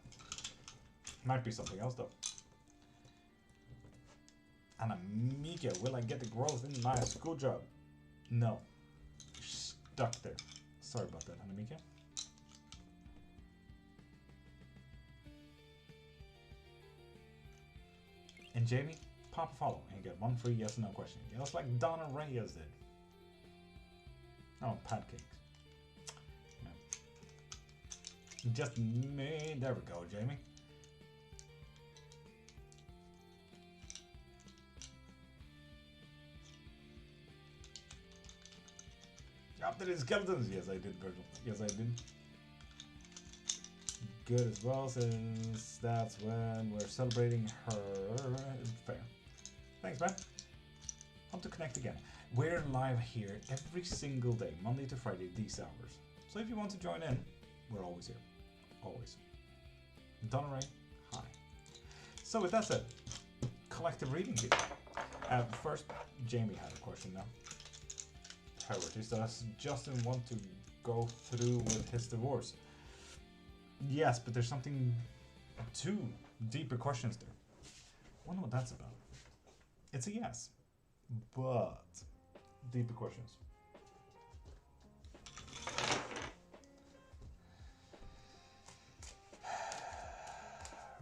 Might be something else though. And Mika, will I get the growth in my school job? No. You're stuck there. Sorry about that, Anamika. And Jamie, pop a follow and get one free yes or no question. Just like Donna Reyes did. Oh, pancakes. No. Just me. There we go, Jamie. After the skeletons, yes I did, Virgil. Yes I did. Good as well, since that's when we're celebrating her. Fair. Thanks, man. Hope to connect again. We're live here every single day, Monday to Friday, these hours. So if you want to join in, we're always here. Always. Donna Ray, hi. So with that said, collective reading here. First, Jamie had a question now. Priorities. Does Justin want to go through with his divorce? Yes, but there's something, 2 deeper questions there. I wonder what that's about. It's a yes, but deeper questions.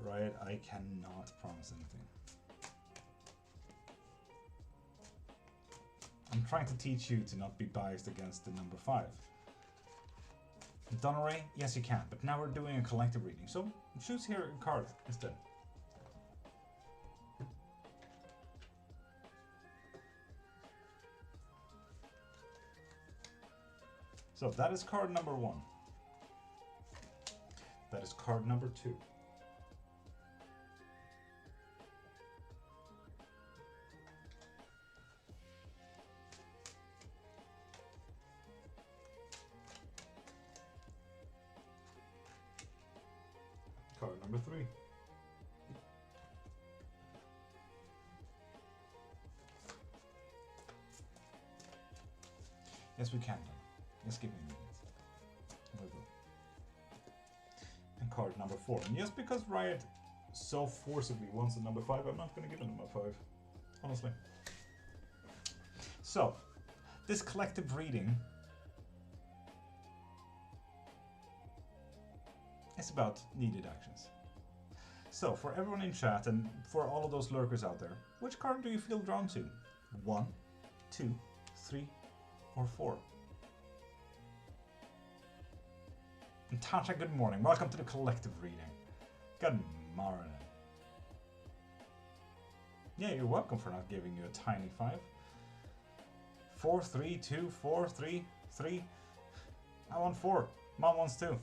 Right, I cannot promise anything. I'm trying to teach you to not be biased against the number 5. Donna Ray, yes you can, but now we're doing a collective reading, so choose here a card instead. So that is card number 1. That is card number 2. Card number 3. Yes, we can. Just give me a minute. We will. And card number 4. And just because Riot so forcibly wants a number 5, I'm not going to give a number 5. Honestly. So, this collective reading is about needed actions. So, for everyone in chat and for all of those lurkers out there, which card do you feel drawn to? 1, 2, 3, or 4? And Tasha, good morning. Welcome to the collective reading. Good morning. Yeah, you're welcome for not giving you a tiny 5. 4, 3, 2, 4, 3, 3. I want 4. Mom wants 2.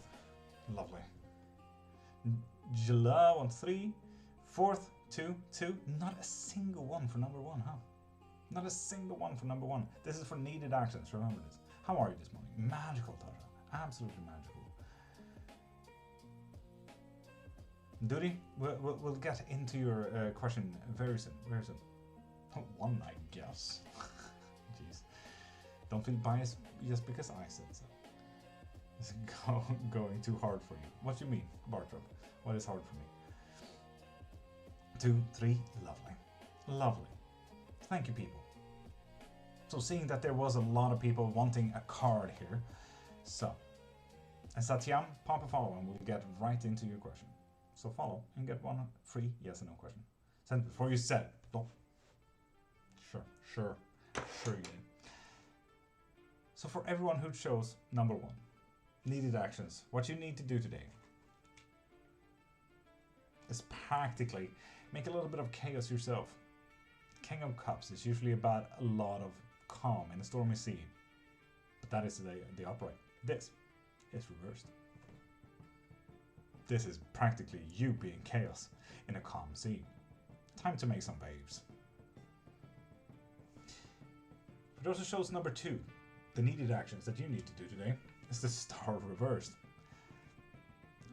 Lovely. Jala wants 3. 4th, 2, 2. Not a single one for number 1, huh? Not a single one for number 1. This is for needed actions. Remember this. How are you this morning? Magical, Tasha. Absolutely magical. Duty, we'll get into your question very soon. Very soon. 1, I guess. Jeez. Don't feel biased just because I said so. It's going too hard for you. What do you mean, Bartrop? What is hard for me? 2, 3, lovely. Lovely. Thank you, people. So seeing that there was a lot of people wanting a card here, so, and Satyam, pop a follow and we'll get right into your question. So follow and get 1 free yes or no question. Send before you said. Oh. Sure you did. So for everyone who chose number 1, needed actions, what you need to do today is practically make a little bit of chaos yourself. King of Cups is usually about a lot of calm in a stormy sea. But that is the upright. This is reversed. This is practically you being chaos in a calm sea. Time to make some waves. It also shows number 2. The needed actions that you need to do today is the star reversed.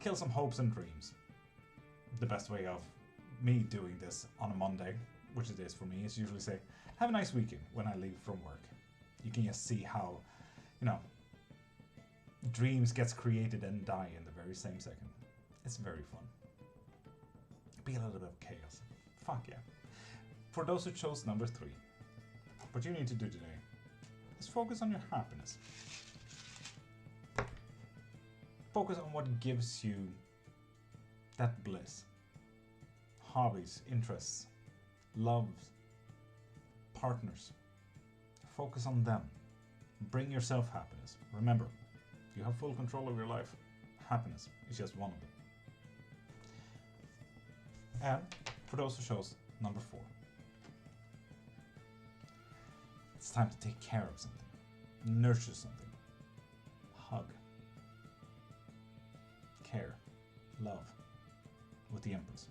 Kill some hopes and dreams. The best way of me doing this on a Monday, which it is for me, is usually say, have a nice weekend when I leave from work. You can just see how, you know, dreams gets created and die in the very same second. It's very fun. Be a little bit of chaos. Fuck yeah. For those who chose number 3, what you need to do today is focus on your happiness. Focus on what gives you that bliss. Hobbies, interests, loves, partners. Focus on them. Bring yourself happiness. Remember, you have full control of your life. Happiness is just one of them. And for those who chose number 4, it's time to take care of something, nurture something, hug, care, love with the Empress.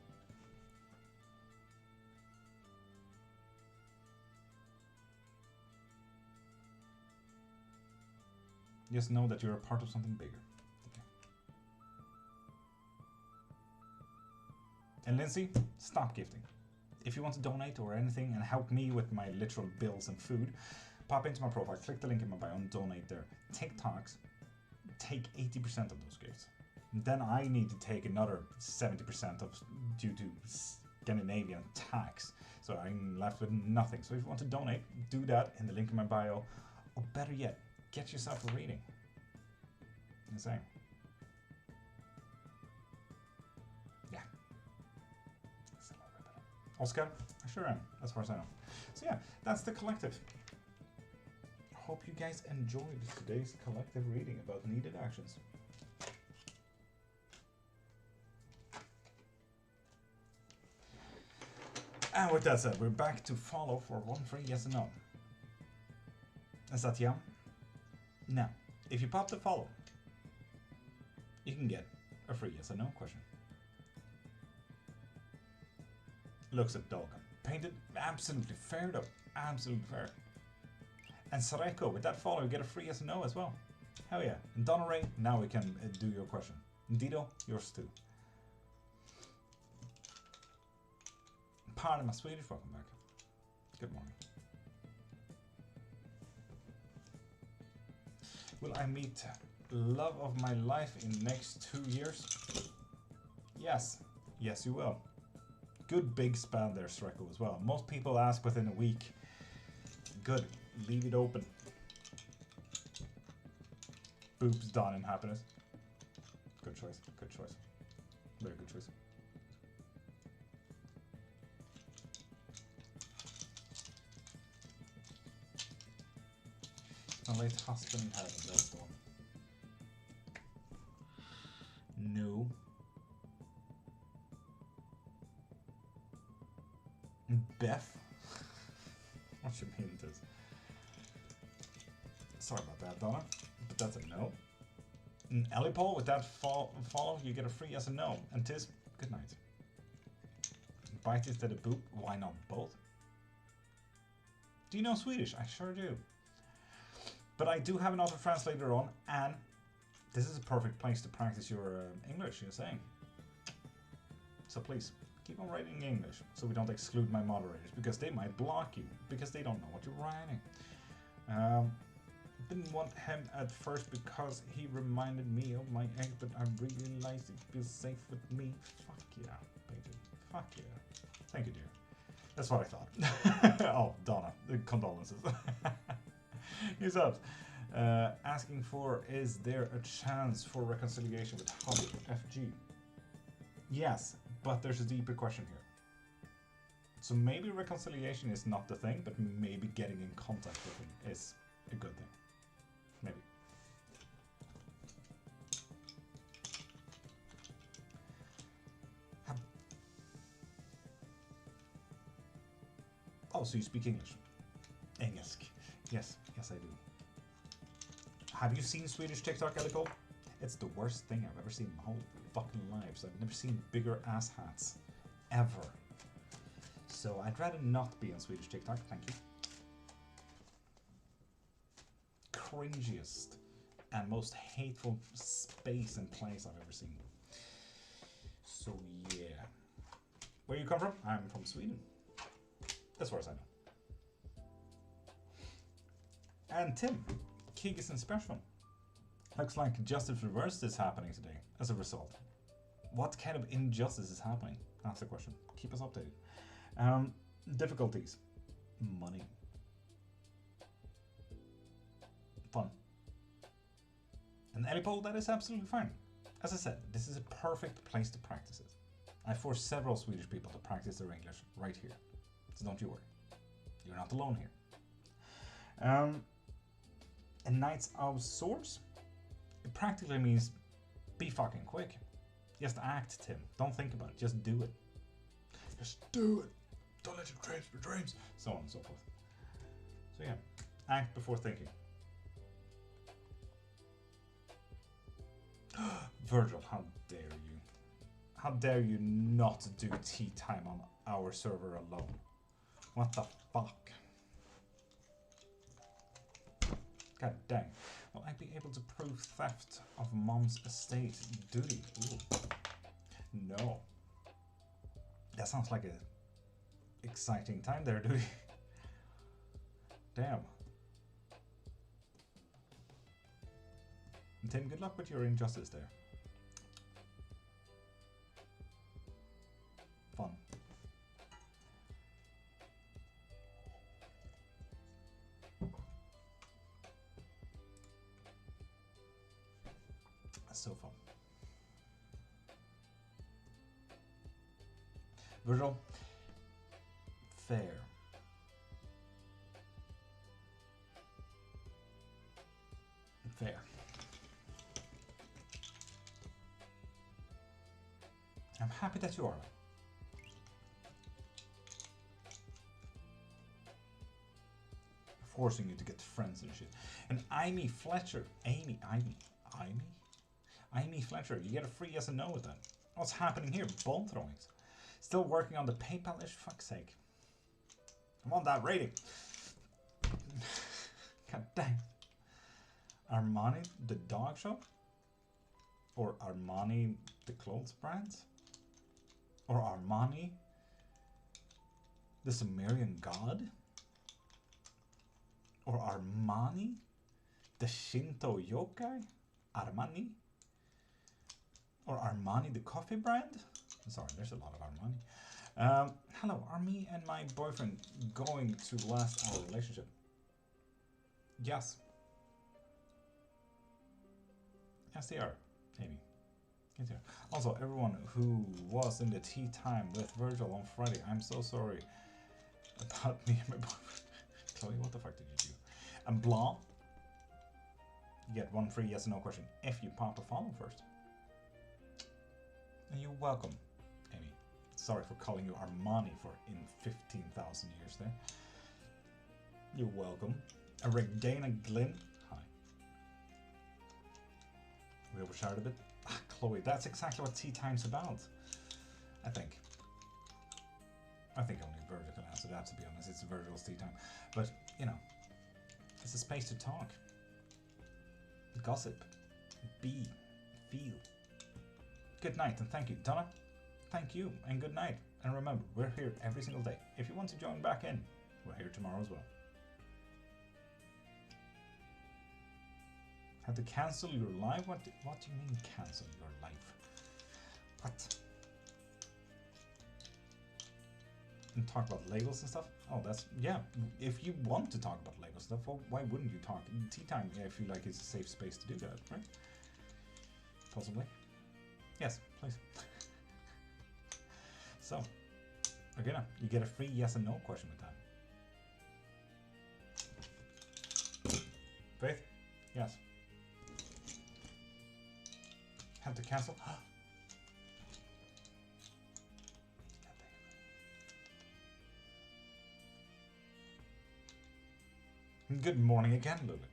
Just know that you're a part of something bigger. Okay. And Lindsay, stop gifting. If you want to donate or anything and help me with my literal bills and food, pop into my profile, click the link in my bio and donate there. TikToks take 80% of those gifts. And then I need to take another 70% of due to Scandinavian tax. So I'm left with nothing. So if you want to donate, do that in the link in my bio. Or better yet, get yourself a reading. Insane. Yeah. That's a little bit better. Oscar? I sure am, as far as I know. So yeah, that's the collective. Hope you guys enjoyed today's collective reading about needed actions. And with that said, we're back to follow for one free yes and no. Is that yeah? Now, if you pop the follow, you can get a free yes or no question. Looks at Dolgan. Painted absolutely fair though. Absolutely fair. And Sareko, with that follow, you get a free yes or no as well. Hell yeah. And Donna Ray, now we can do your question. Dido, yours too. Pardon my Swedish, welcome back. Good morning. Will I meet love of my life in next 2 years? Yes. Yes, you will. Good big span there, Sreko, as well. Most people ask within a week. Good. Leave it open. Boobs done in happiness. Good choice. Good choice. Very good choice. My late husband in heaven, that's the one. No. Beth? What you mean this? Sorry about that, Donna, but that's a no. And Elipol, with that follow, you get a free yes and no. And Tiz, good night. Bite instead of boop, why not both? Do you know Swedish? I sure do. But I do have an auto-translator on, and this is a perfect place to practice your English, you're saying. So please, keep on writing in English, so we don't exclude my moderators, because they might block you, because they don't know what you're writing. Didn't want him at first because he reminded me of my ex, but I realized it feels safe with me. Fuck yeah, baby. Fuck yeah. Thank you, dear. That's what I thought. Oh, Donna, condolences. He's up. Asking for, is there a chance for reconciliation with Hobby FG? Yes, but there's a deeper question here. So maybe reconciliation is not the thing, but maybe getting in contact with him is a good thing. Maybe. Oh, so you speak English? Engelsk. Yes, yes I do. Have you seen Swedish TikTok, Ellie? It's the worst thing I've ever seen in my whole fucking lives. I've never seen bigger ass hats. Ever. So I'd rather not be on Swedish TikTok, thank you. Cringiest and most hateful space and place I've ever seen. So yeah. Where you come from? I'm from Sweden. As far as I know. And Tim, Kigis and Special. Looks like justice reversed is happening today as a result. What kind of injustice is happening? That's the question. Keep us updated. Difficulties. Money. Fun. And Elipole, that is absolutely fine. As I said, this is a perfect place to practice it. I forced several Swedish people to practice their English right here. So don't you worry. You're not alone here. And Knights of Swords? It practically means be fucking quick. Just act, Tim. Don't think about it. Just do it. Just do it. Don't let your dreams be dreams. So on and so forth. So yeah, act before thinking. Virgil, how dare you? How dare you not do tea time on our server alone? What the fuck? God dang. Will I be able to prove theft of mom's estate duty? Ooh. No. That sounds like a exciting time there, duty. Damn. Tim, good luck with your injustice there. Fun. So fun. Virgil. Fair. Fair. I'm happy that you are. Forcing you to get friends and shit. And Amy Fletcher. Amy Fletcher, you get a free yes and no with that. What's happening here? Bone throwings. Still working on the PayPal-ish, fuck's sake. I'm on that rating. God dang. Armani, the dog shop? Or Armani, the clothes brand? Or Armani, the Sumerian god? Or Armani, the Shinto yokai? Armani? Or Armani, the coffee brand? Sorry, there's a lot of Armani. Hello, are me and my boyfriend going to last our relationship? Yes. Yes, they are, Amy. Yes, they are. Also, everyone who was in the tea time with Virgil on Friday, I'm so sorry about me and my boyfriend. Chloe, what the fuck did you do? And Blanc, you get one free yes or no question if you pop a follow first. And you're welcome, Amy. Sorry for calling you Armani for in 15,000 years there. You're welcome. And Regina Glynn, hi. We overshadowed a bit. Ah, Chloe, that's exactly what tea time's about. I think only Virgil can answer that, to be honest. It's Virgil's tea time. But, you know, it's a space to talk. Gossip. Be. Feel. Good night and thank you. Donna, thank you and good night. And remember, we're here every single day. If you want to join back in, we're here tomorrow as well. Had to cancel your live? What do you mean cancel your life? What? And talk about labels and stuff? Oh, that's, yeah. If you want to talk about label stuff, well, why wouldn't you talk? Tea time, I feel like it's a safe space to do that, right? Possibly. Yes, please. So, again, you get a free yes and no question with that. Faith? Yes. Had to cancel? Good morning again, Lily.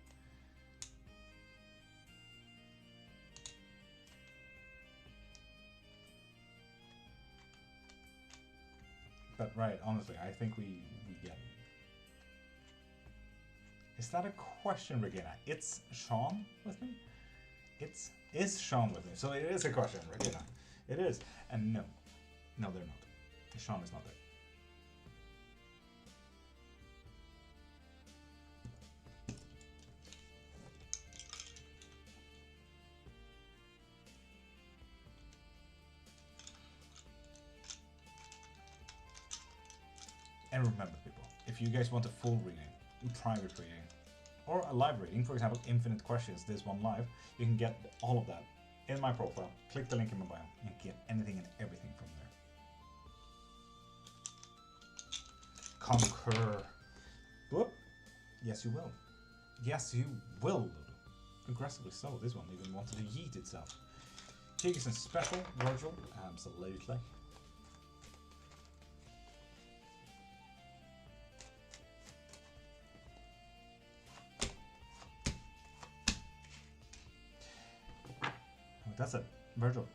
But right, honestly, I think we get it. Is that a question, Regina? It's Sean with me? Is Sean with me? So it is a question, Regina. It is. And no. No, they're not. Sean is not there. And remember, people, if you guys want a full reading, private reading, or a live reading, for example, infinite questions, this one live, you can get all of that in my profile. Click the link in my bio and get anything and everything from there. Concur. Whoop. Yes, you will. Yes, you will, Lulu. Aggressively so. This one even wanted to yeet itself. Kyrgyzstan special, Virgil. Absolutely. That's it, Virgil.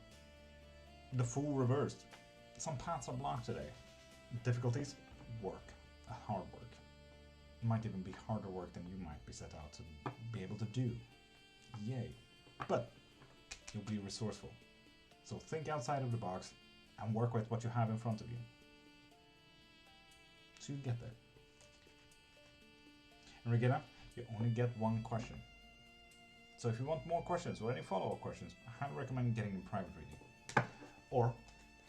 The Fool reversed. Some paths are blocked today. Difficulties? Work. Hard work. Might even be harder work than you might be set out to be able to do. Yay. But you'll be resourceful. So think outside of the box and work with what you have in front of you. So you get there. And Regina, you only get one question. So if you want more questions or any follow-up questions, I highly recommend getting a private reading or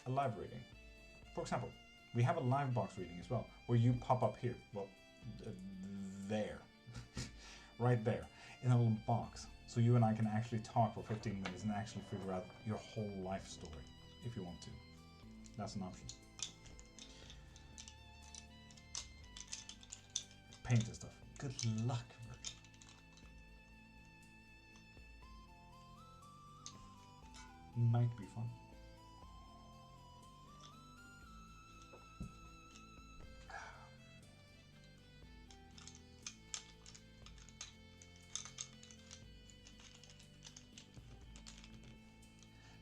a live reading. For example, we have a live box reading as well, where you pop up here, well, there, right there, in a little box. So you and I can actually talk for 15 minutes and actually figure out your whole life story, if you want to. That's an option. Paint and stuff. Good luck. Might be fun.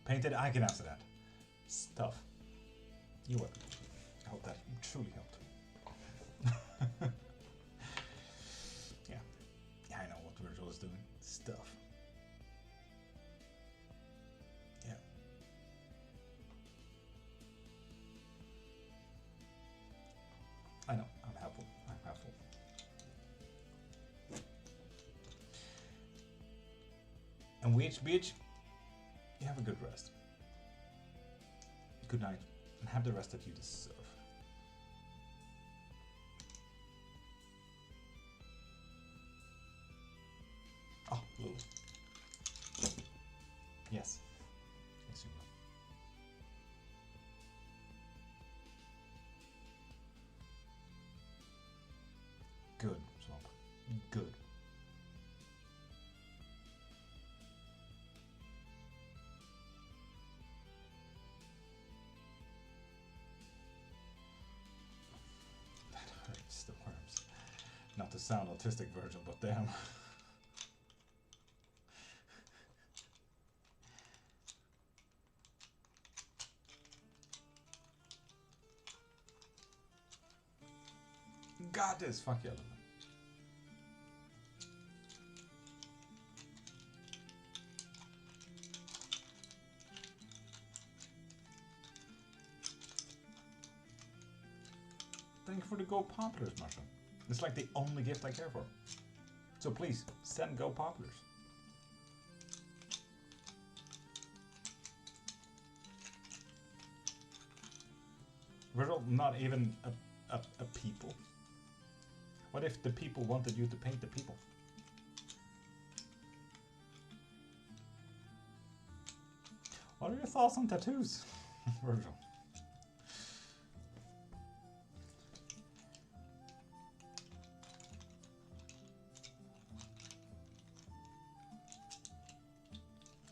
Painted, I can answer that. Stuff. You welcome. I hope that truly helped. Yeah. Yeah, I know what Virgil is doing. Stuff. I know, I'm helpful. And Witch Bitch, you have a good rest. Good night, and have the rest that you deserve. Oh, Lulu. Yes. Yes, you will. Good, Swamp. Good. That hurts the worms. Not to sound autistic, Virgil, but damn. Got this. Fuck yeah. Thank you for the Go Populars, mushroom. It's like the only gift I care for. So please, send Go Populars. Virgil, not even a people. What if the people wanted you to paint the people? What are your thoughts on tattoos, Virgil?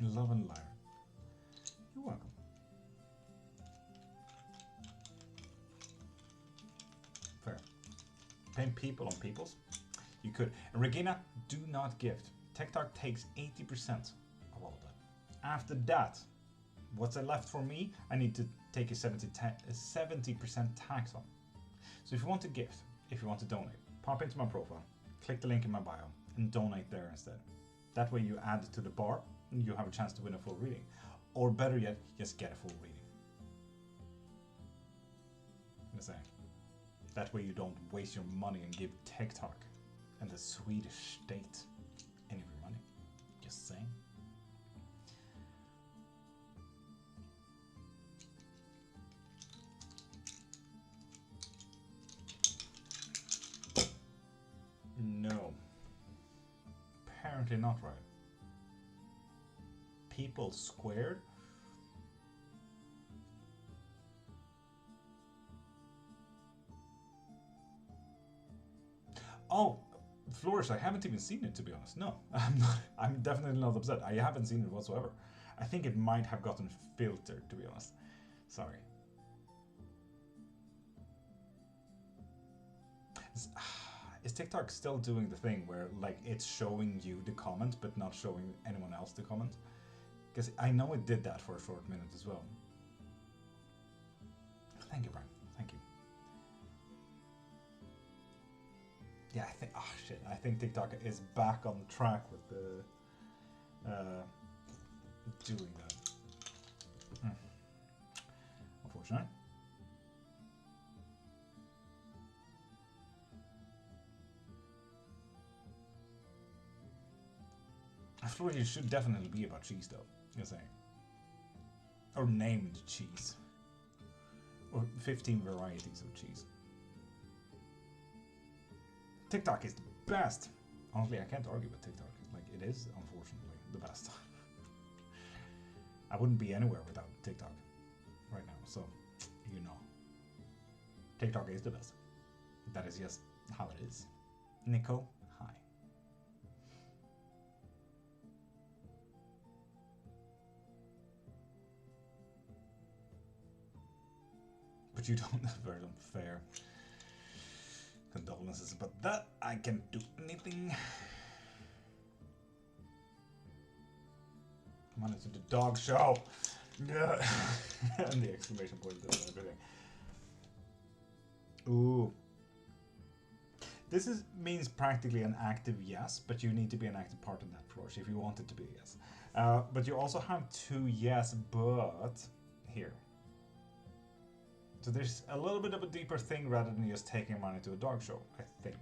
Love and liar. You're welcome. Fair. Paint people on peoples? You could. And Regina, do not gift. TikTok takes 80% of all of that. After that, what's left for me? I need to take a 70% tax on. So if you want to gift, if you want to donate, pop into my profile, click the link in my bio, and donate there instead. That way you add to the bar, and you have a chance to win a full reading. Or better yet, just get a full reading. I'm saying. That way you don't waste your money and give TikTok and the Swedish state any of your money. Just saying. No. Apparently not right. People squared? Oh, Flourish, I haven't even seen it, to be honest. No, I'm definitely not upset. I haven't seen it whatsoever. I think it might have gotten filtered, to be honest. Sorry. Is TikTok still doing the thing where like it's showing you the comment but not showing anyone else the comment? Because I know it did that for a short minute as well. Thank you, Brian. Thank you. Yeah, I think. Oh shit! I think TikTok is back on track with the doing that. Unfortunately. I feel like it should definitely be about cheese, though. You're saying, or named cheese, or 15 varieties of cheese. TikTok is the best. Honestly, I can't argue with TikTok. Like, it is, unfortunately, the best. I wouldn't be anywhere without TikTok right now, so, you know. TikTok is the best. That is just how it is. Nico, hi. But you don't, very unfair. Condolences about that. I can't do anything. Come on into the dog show. Yeah. And the exclamation point and everything. Ooh. This means practically an active yes, but you need to be an active part in that flourish if you want it to be a yes. But you also have two yes, but here. So there's a little bit of a deeper thing rather than just taking money to a dog show, I think.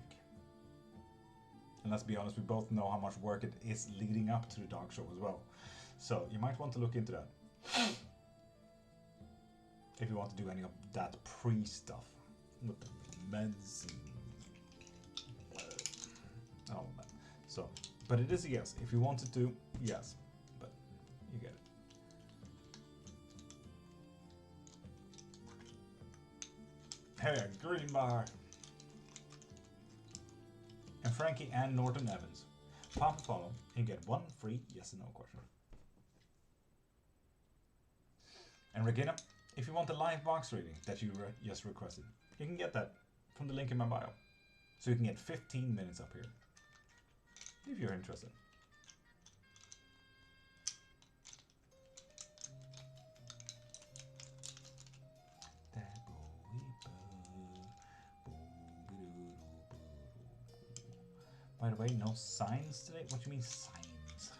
And let's be honest, we both know how much work it is leading up to the dog show as well. So you might want to look into that. If you want to do any of that pre-stuff. With the meds and all of that. So, but it is a yes. If you wanted to, yes. But you get it. Hey, green bar. And Frankie and Norton Evans. Pop a follow and get one free yes and no question. And Regina, if you want the live box reading that you just requested, you can get that from the link in my bio. So you can get 15 minutes up here. If you're interested. By the way, no signs today? What do you mean signs?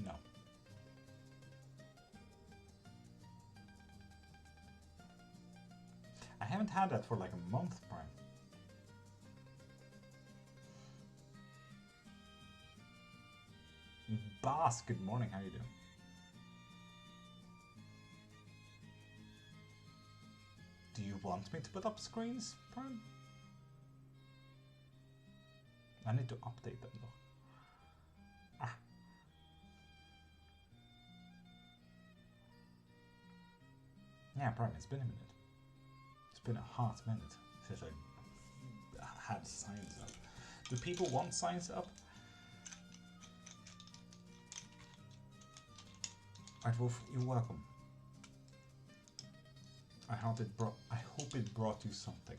No. I haven't had that for like a month, Prime. Boss, good morning, how you doing? Do you want me to put up screens, Prime? I need to update them though. Ah. Yeah, Prime, it's been a minute. It's been a hot minute since I had signs up. Do people want signs up? Alright, Wolf, you're welcome. I hope it brought you something.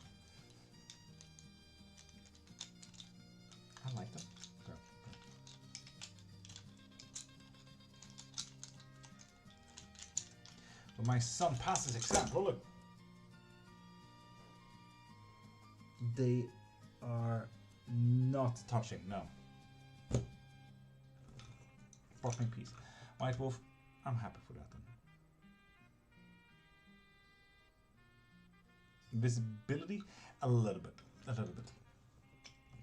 I like them. Okay. When my son passes exam, oh look. They are not touching, no. Brought me peace. White Wolf, I'm happy for that then. Visibility? A little bit.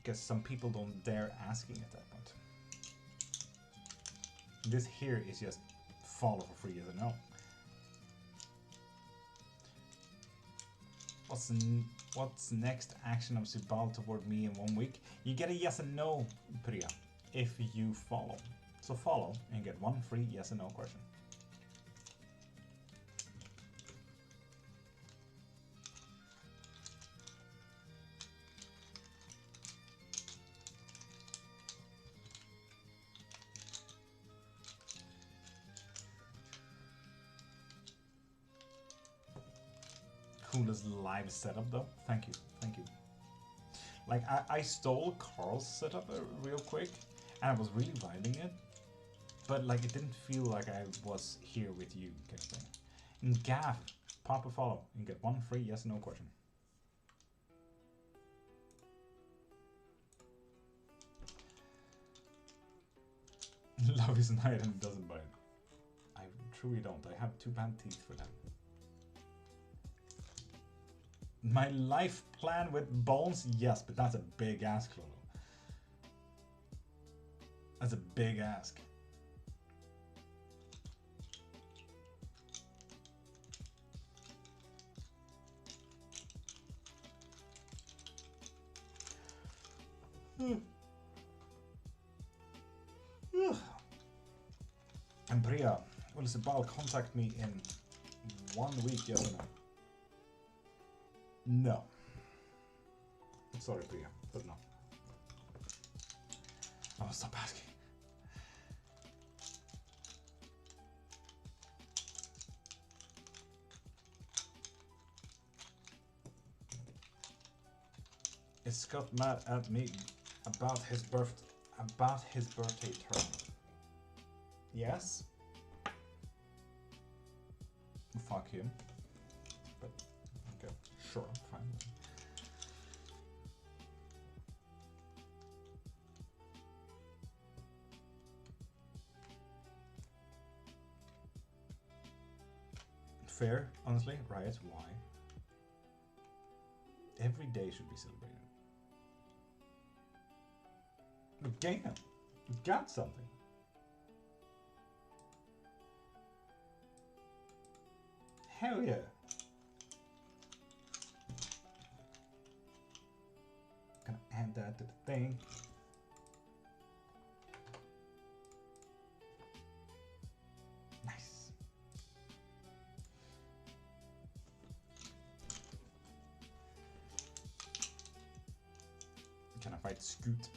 Because some people don't dare asking at that point. This here is just follow for free, yes or no. What's next action of Sibal toward me in 1 week? You get a yes and no, Priya, if you follow. So follow and get 1 free yes and no question. Coolest live setup though. Thank you. Like I stole Carl's setup real quick and I was really vibing it, but like it didn't feel like I was here with you kind of thing. And Gaff, pop a follow and get 1 free yes no question. Love is an item, doesn't bite. I truly don't. I have 2 bad teeth for that. My life plan with bones? Yes, but that's a big ask, Lolo. That's a big ask. And Priya, will Sibal contact me in 1 week, yes or no? No. Sorry, Priya, but no. Oh, stop asking. Is Scott mad at me about his birthday turn? Yes. Fuck him. But okay, sure, fine. Fair, honestly, Riot, why? Every day should be celebrated. But damn, you got something. Hell yeah. Gonna add that to the thing. Nice. Can I fight Scoot?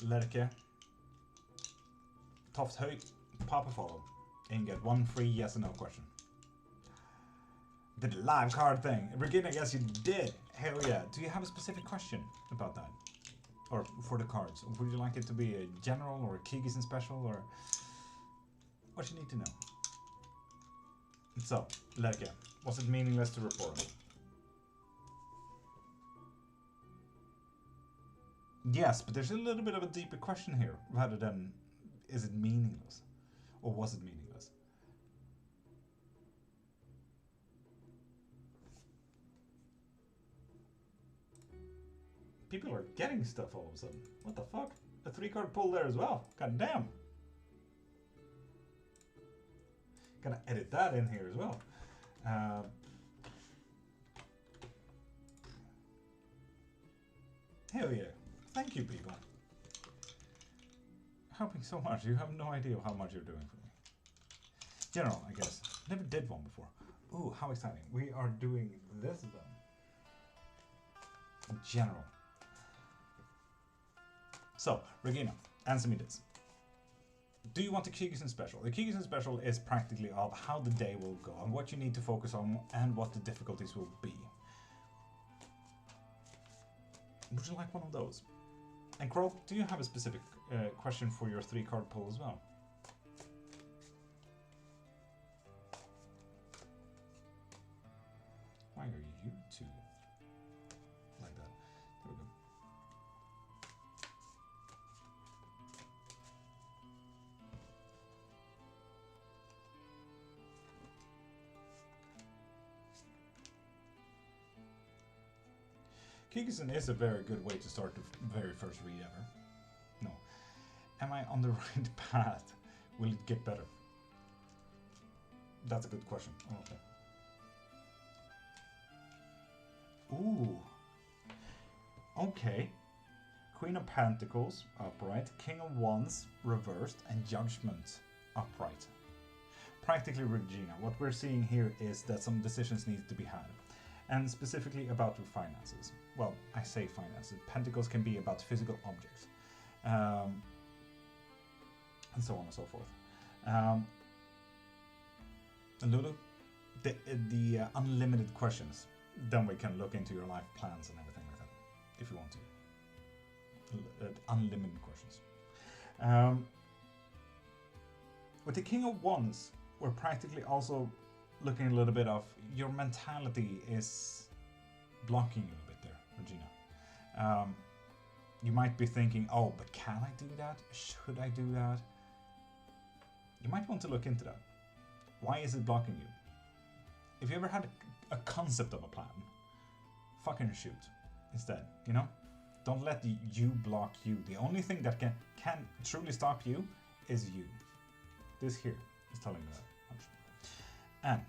Lerke. Toft Höj, pop a follow and get 1 free yes or no question. Did a live card thing. Regina, yes you did. Hell yeah. Do you have a specific question about that? Or for the cards? Would you like it to be a general or a Kyrgyzstan special or what you need to know? So, Lerke, was it meaningless to report? Yes, but there's a little bit of a deeper question here, rather than is it meaningless? Or was it meaningless? People are getting stuff all of a sudden. What the fuck? A 3-card pull there as well. God damn. Gonna edit that in here as well. Hell yeah. Thank you, people. Helping so much. You have no idea how much you're doing for me. General, I guess. Never did one before. Ooh, how exciting. We are doing this then. General. So, Regina, answer me this. Do you want the Kyrgyzstan special? The Kyrgyzstan special is practically of how the day will go and what you need to focus on and what the difficulties will be. Would you like one of those? And Crow, do you have a specific question for your 3-card pull as well? Why are you two like that? There we go. Kyrgyzstan is a very good way to start the very first read ever. No. Am I on the right path? Will it get better? That's a good question. Okay. Ooh. Okay. Queen of Pentacles upright, King of Wands reversed, and Judgment upright. Practically, Regina, what we're seeing here is that some decisions need to be had. And specifically about your finances. Well, I say finances. Pentacles can be about physical objects. And so on and so forth. Lulu, the unlimited questions. Then we can look into your life plans and everything like that. If you want to. Unlimited questions. With the King of Wands, we're practically also looking a little bit of your mentality is blocking you a bit there, Regina. You might be thinking, oh, but can I do that? Should I do that? You might want to look into that. Why is it blocking you? If you ever had a concept of a plan, fucking shoot instead, you know? Don't let you block you. The only thing that can truly stop you is you. This here is telling you that. And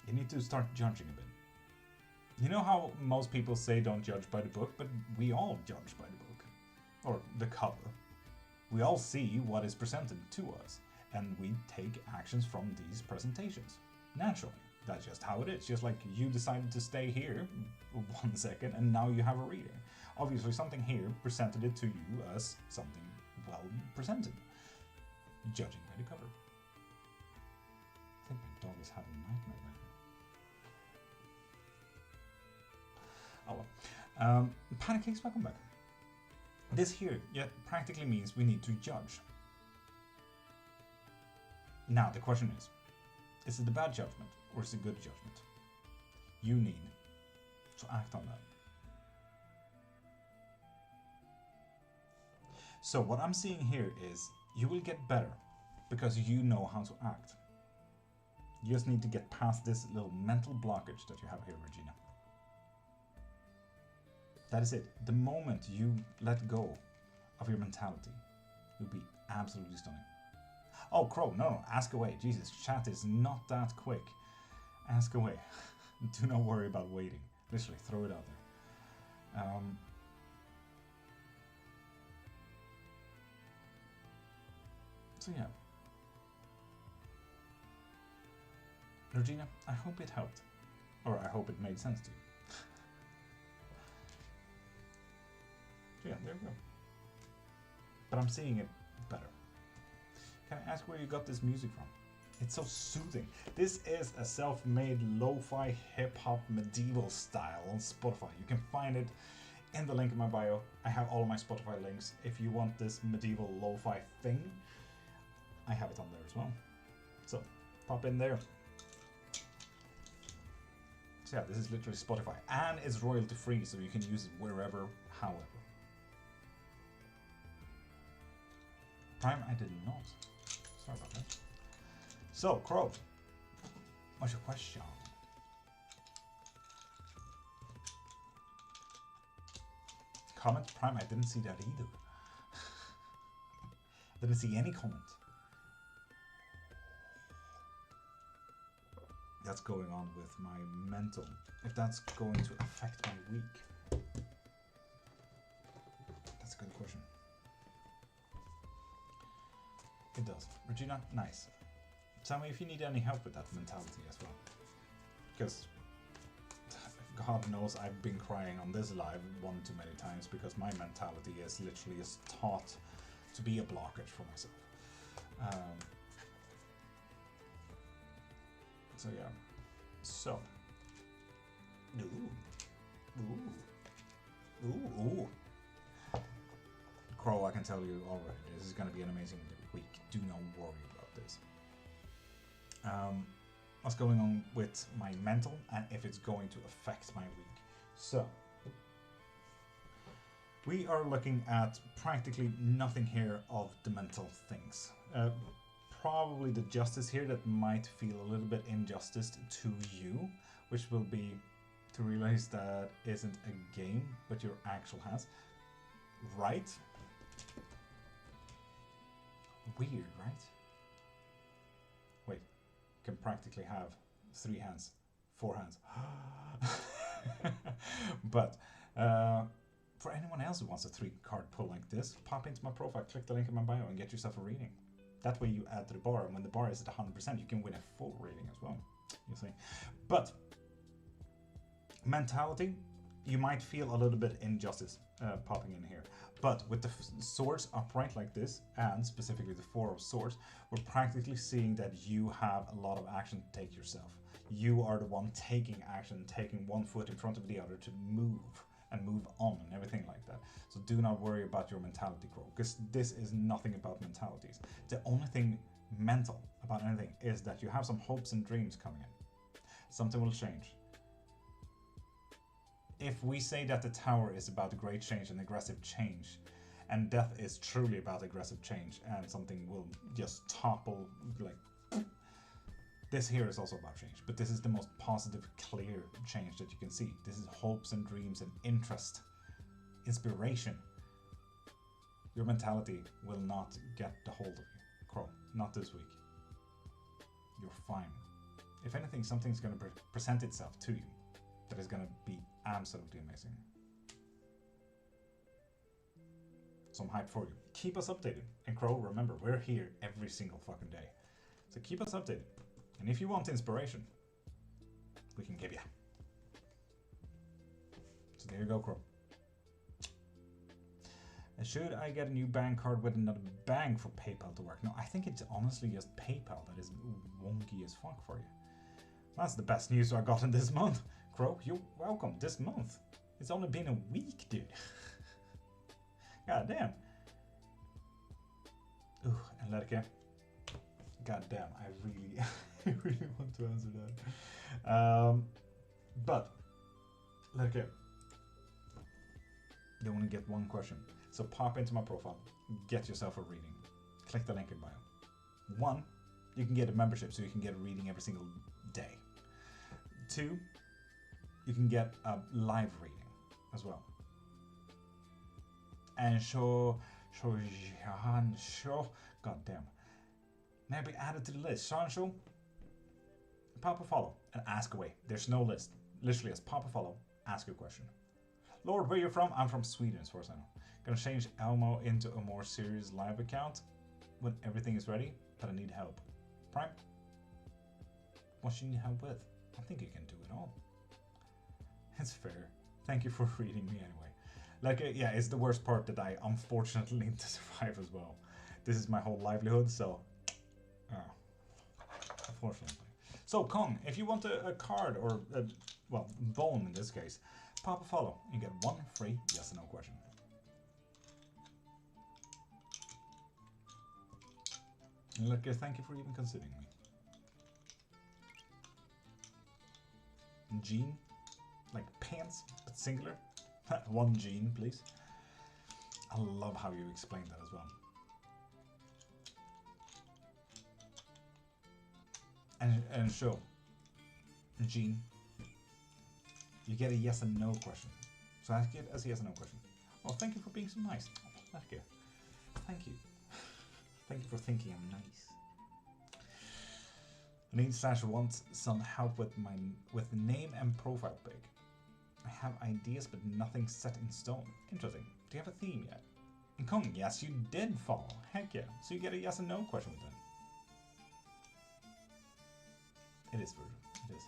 you need to start judging a bit. You know how most people say don't judge by the book, but we all judge by the book. Or the cover. We all see what is presented to us, and we take actions from these presentations. Naturally. That's just how it is. Just like you decided to stay here 1 second, and now you have a reading. Obviously something here presented it to you as something well presented. Judging by the cover. I think my dog is having a nightmare right now. Oh well. Pancakes, welcome back. This here practically means we need to judge. Now the question is it a bad judgment or is it a good judgment? You need to act on that. So what I'm seeing here is you will get better because you know how to act. You just need to get past this little mental blockage that you have here, Regina. That is it. The moment you let go of your mentality, you'll be absolutely stunning. Oh, Crow, no, ask away. Jesus, chat is not that quick. Ask away. Do not worry about waiting. Literally, throw it out there. So yeah. Regina, I hope it helped. Or I hope it made sense to you. So yeah, there we go. But I'm seeing it better. Can I ask where you got this music from? It's so soothing. This is a self-made lo-fi hip-hop medieval style on Spotify. You can find it in the link in my bio. I have all of my Spotify links. If you want this medieval lo-fi thing, I have it on there as well. So, pop in there. So yeah, this is literally Spotify. And it's royalty free, so you can use it wherever, however. Prime, I did not. Sorry about that. So, Crow, what's your question? Comment? Prime, I didn't see that either. I didn't see any comment. That's going on with my mental. If that's going to affect my week. That's a good question. It does. Regina, nice. Tell me if you need any help with that mentality as well. Because God knows I've been crying on this live one too many times because my mentality is literally taught to be a blockage for myself. So yeah. So. Ooh. Crow, I can tell you already, this is going to be an amazing week. Do not worry about this. What's going on with my mental and if it's going to affect my week. So, we are looking at practically nothing here of the mental things. Probably the justice here that might feel a little bit injustice to you, which will be to realize that isn't a game, but your actual hands. Right? Weird, right? Wait, you can practically have 3 hands, 4 hands. But for anyone else who wants a 3-card pull like this, pop into my profile, click the link in my bio and get yourself a reading. That way you add to the bar, and when the bar is at 100%, you can win a full reading as well, you see. But mentality, you might feel a little bit injustice popping in here. But with the swords upright like this, and specifically the 4 of swords, we're practically seeing that you have a lot of action to take yourself. You are the one taking action, taking one foot in front of the other to move and move on and everything like that. So do not worry about your mentality, Crow, because this is nothing about mentalities. The only thing mental about anything is that you have some hopes and dreams coming in. Something will change. If we say that the tower is about a great change and aggressive change, and death is truly about aggressive change, and something will just topple, like, this here is also about change, but this is the most positive, clear change that you can see. This is hopes and dreams and interest, inspiration. Your mentality will not get the hold of you, Crow, not this week. You're fine. If anything, something's going to present itself to you that is going to be absolutely amazing. So I'm hyped for you. Keep us updated. And Crow, remember, we're here every single fucking day. So keep us updated. And if you want inspiration, we can give you. So there you go, Crow. And should I get a new bank card with another bank for PayPal to work? No, I think it's honestly just PayPal that is wonky as fuck for you. That's the best news I got in this month. Crow, you're welcome this month. It's only been a week, dude. God damn. Ooh, and let it go. God damn, I really, I really want to answer that. But, let it go. You only get one question. So pop into my profile, get yourself a reading. Click the link in bio. 1, you can get a membership so you can get a reading every single day. 2, you can get a live reading as well. And show, god damn. Maybe add it to the list. Sancho, pop a follow and ask away. There's no list. Literally, just pop a follow, ask a question. Lord, where you from? I'm from Sweden, as far as I know. Gonna change Elmo into a more serious live account when everything is ready, but I need help. Prime, what you need help with? I think you can do it all. It's fair. Thank you for reading me anyway. Like, yeah, it's the worst part that I unfortunately need to survive as well. This is my whole livelihood, so unfortunately. So, Kong, if you want a card or, well, bone in this case, pop a follow and get 1 free yes or no question. And look, thank you for even considering me. Jean, like pants, but singular. 1 Jean, please. I love how you explained that as well. And show, Jean, you get a yes and no question. So ask it as a yes and no question. Oh, thank you for being so nice. Oh, thank you. Thank you. Thank you for thinking I'm nice. I need / want some help with the name and profile pic. I have ideas, but nothing set in stone. Interesting. Do you have a theme yet? And Kung, yes, you did follow. Heck yeah. So you get a yes and no question with that. It is Virgil. It is.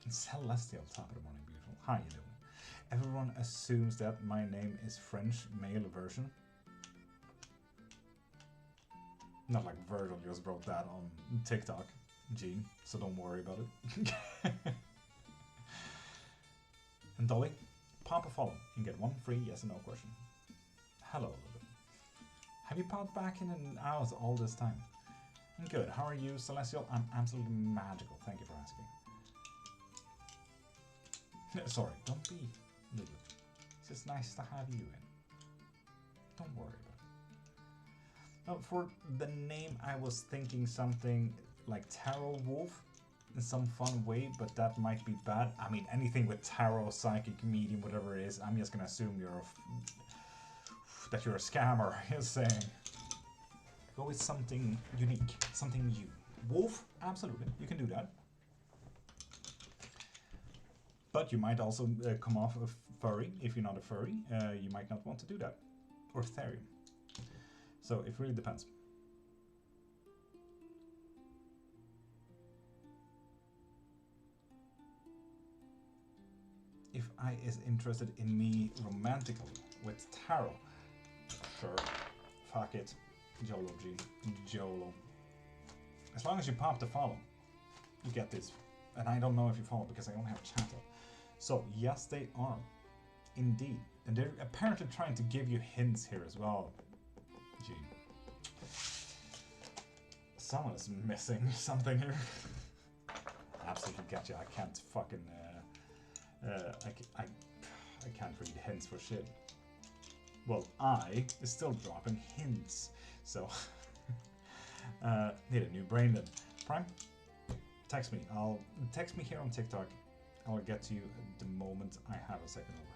Celestial, top of the morning, beautiful. How you doing? Everyone assumes that my name is French male version. Not like Virgil just wrote that on TikTok, Gene, so don't worry about it. And Dolly, pop a follow and get one free yes and no question. Hello, Lily. Have you popped back in and out all this time? I'm good. How are you, Celestial? I'm absolutely magical. Thank you for asking. Sorry, don't be Lulu. It's just nice to have you in. Don't worry about it. For the name, I was thinking something like Tarot Wolf in some fun way, but that might be bad. I mean, anything with tarot, psychic, medium, whatever it is, I'm just gonna assume that you're a scammer. Just saying. Go with something unique, something new. Wolf, absolutely, you can do that. But you might also come off a furry. If you're not a furry, you might not want to do that. Or Therium. So it really depends. If I is interested in me romantically with tarot, sure, fuck it, YOLO G, YOLO. As long as you pop the follow, you get this. And I don't know if you follow because I only have chat up. So yes, they are, indeed, and they're apparently trying to give you hints here as well. Gene, someone is missing something here. Absolutely get you. I can't fucking. I can't read hints for shit. Well, I is still dropping hints. So need a new brain then. Prime, text me. Text me here on TikTok. I'll get to you the moment I have a second over.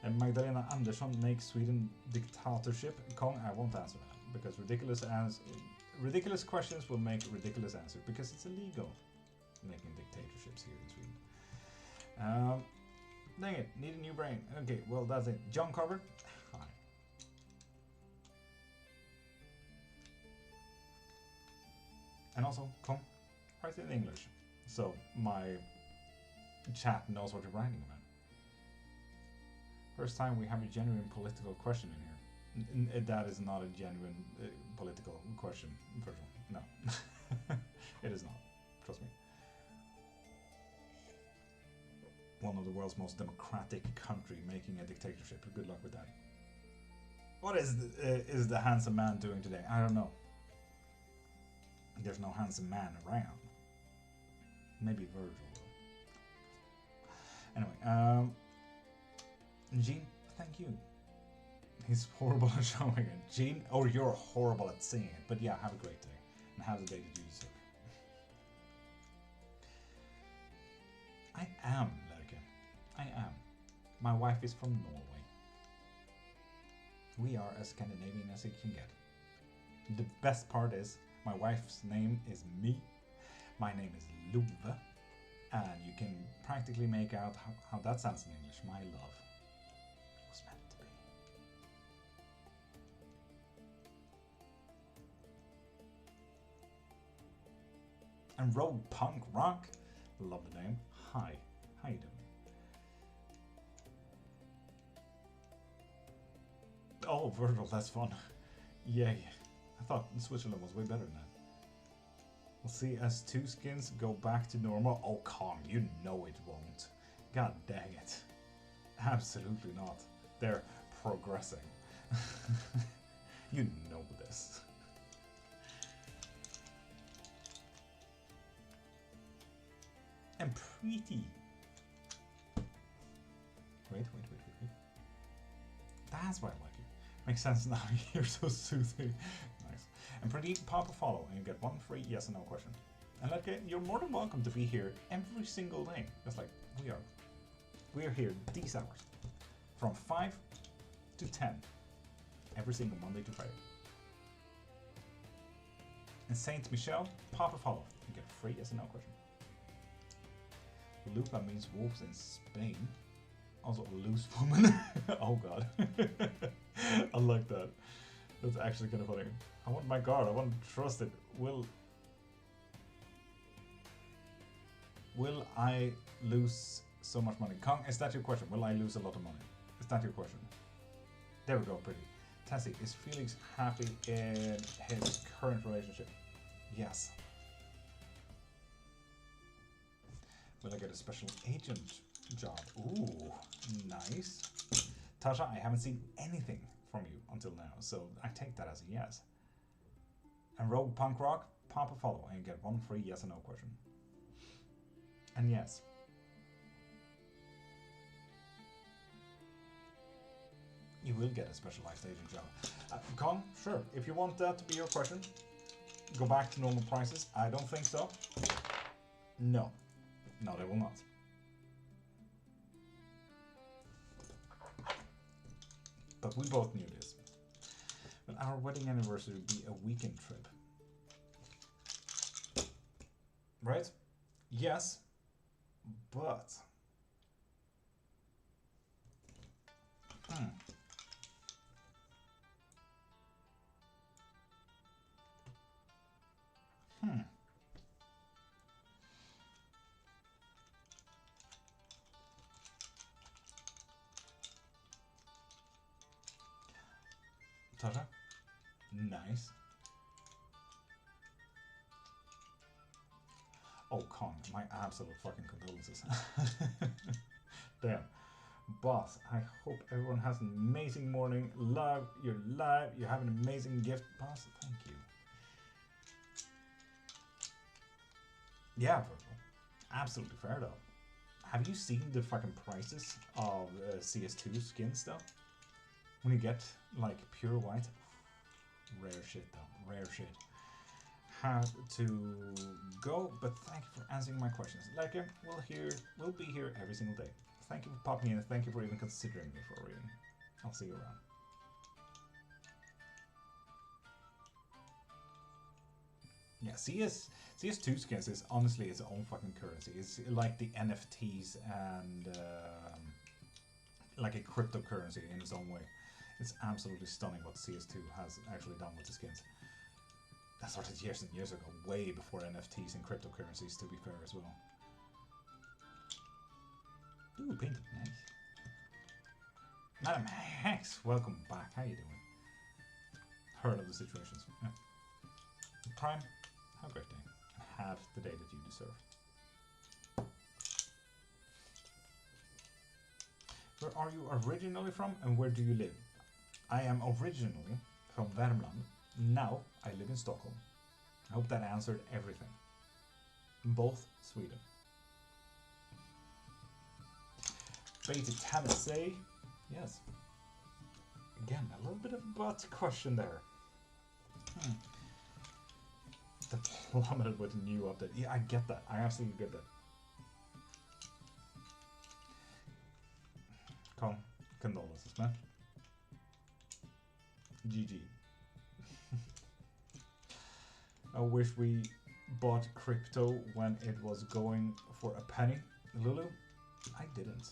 And Magdalena Andersson makes Sweden dictatorship. Kong, I won't answer that because ridiculous questions will make ridiculous answers because it's illegal making dictatorships here in Sweden. Dang it, need a new brain. Okay, well that's it. John Cover, hi. And also, Kong, write it in English, so my chat knows what you're writing about. First time we have a genuine political question in here. That is not a genuine political question, Virgil. No, it is not. Trust me. One of the world's most democratic country making a dictatorship. Good luck with that. What is the handsome man doing today? I don't know. There's no handsome man around. Maybe Virgil. Anyway, Gene, thank you. He's horrible at showing it. Gene, or you're horrible at seeing it. But yeah, have a great day. And have the day that you deserve. I am, Lerke. I am. My wife is from Norway. We are as Scandinavian as it can get. The best part is, my wife's name is Me. My name is Love. And you can practically make out how that sounds in English. My love. It was meant to be. And Rogue Punk Rock. Love the name. Hi. How you doing? Oh, Virgil, that's fun. Yay. I thought Switzerland was way better than that. We'll see as two skins go back to normal. Oh, Kong, you know it won't. God dang it. Absolutely not. They're progressing. You know this. And pretty. Wait. That's why I like you. Makes sense now. You're so soothing. Nice. And pretty, pop a follow and you get one free yes or no question. And like, you're more than welcome to be here every single day. Just like we are. We are here these hours. From 5 to 10. Every single Monday to Friday. And Saint Michelle, pop a follow. You get a free yes or no question. Luca means wolves in Spain. Also a loose woman. Oh god. I like that. That's actually kind of funny. I want my guard. I want to trust it. Will I lose so much money? Kong, is that your question? Will I lose a lot of money? Is that your question? There we go, pretty. Tessie, is Felix happy in his current relationship? Yes. Will I get a special agent job? Ooh, nice. Tasha, I haven't seen anything from you until now, so I take that as a yes. And Rogue Punk Rock, pop a follow and get one free yes or no question. And yes. You will get a specialized agent job. Con, sure, if you want that to be your question, go back to normal prices. I don't think so. No. No, they will not. But we both knew this. But our wedding anniversary would be a weekend trip. Right? Yes. But... Tasha? Nice. Oh, Con, my absolute fucking condolences. Damn. Boss, I hope everyone has an amazing morning. Love, you're live. You have an amazing gift. Boss, thank you. Yeah, Virgil. Absolutely fair, though. Have you seen the fucking prices of CS2 skins, though? When you get, like, pure white. Rare shit, though. Rare shit. Have to go, but thank you for answering my questions. Like, we'll be here every single day. Thank you for popping in, and thank you for even considering me for a reading. I'll see you around. Yeah, CS2 skins is honestly its own fucking currency. It's like the NFTs and like a cryptocurrency in its own way. It's absolutely stunning what CS2 has actually done with the skins. That started years and years ago, way before NFTs and cryptocurrencies, to be fair as well. Ooh, painting, nice. Madam Hex, welcome back. How you doing? Heard of the situations. Yeah. Prime, have a great day. Have the day that you deserve. Where are you originally from and where do you live? I am originally from Värmland. Now I live in Stockholm. I hope that answered everything. Both Sweden. Baited Tennessee. Yes. Again, a little bit of a butt question there. The plummeted with a new update. Yeah, I get that. I absolutely get that. Come, condolences, man. GG. I wish we bought crypto when it was going for a penny. Lulu, I didn't.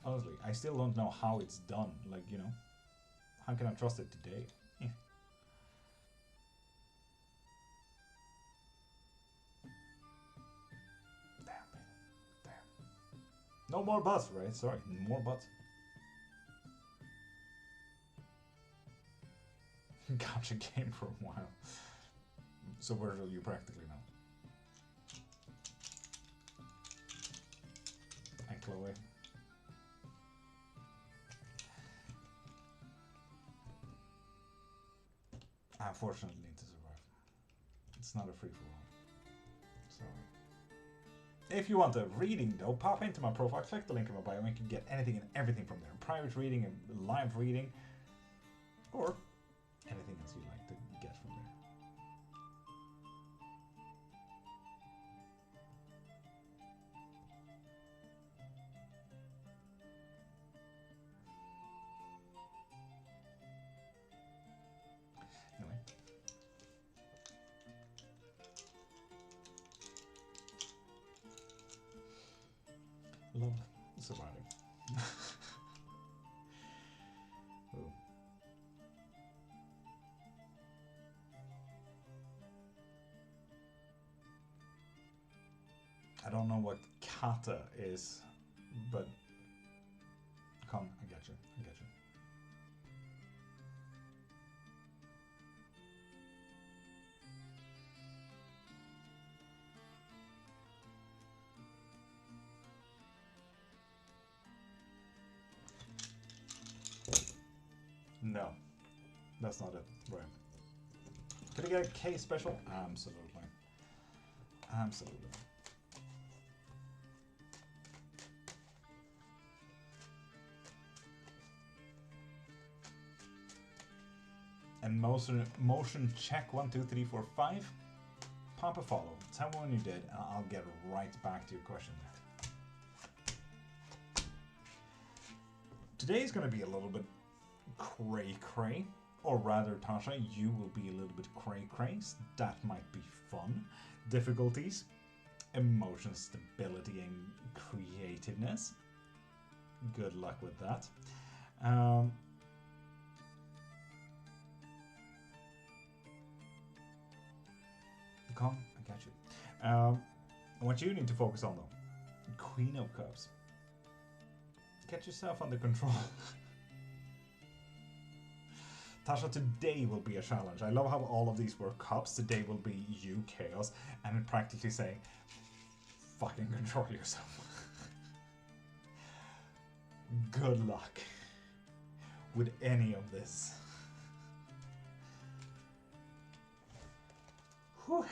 Honestly, I still don't know how it's done. Like, you know, how can I trust it today? Damn. No more butts, right? Sorry, more butts. Gotcha game for a while. So where are you practically now? And Chloe. I unfortunately need to survive. It's not a free-for-all. Sorry. If you want a reading though, pop into my profile, click the link in my bio and you can get anything and everything from there. Private reading and live reading. Or anything else you like to get from there. Anyway. surviving. Ooh. I don't know what kata is, but come, I get you. I get you. No, that's not it. Right. Could I get a K special? Absolutely. Absolutely. And motion check 1, 2, 3, 4, 5. Pop a follow. Tell me when you did, and I'll get right back to your question. Today's going to be a little bit cray-cray, or rather, Tasha, you will be a little bit cray-cray. That might be fun. Difficulties, emotion stability, and creativeness. Good luck with that. Come, I got you. What you need to focus on though, Queen of Cups. Get yourself under control. Tasha, today will be a challenge. I love how all of these were cups. Today will be you, chaos, and practically saying, fucking control yourself. Good luck with any of this. Whew.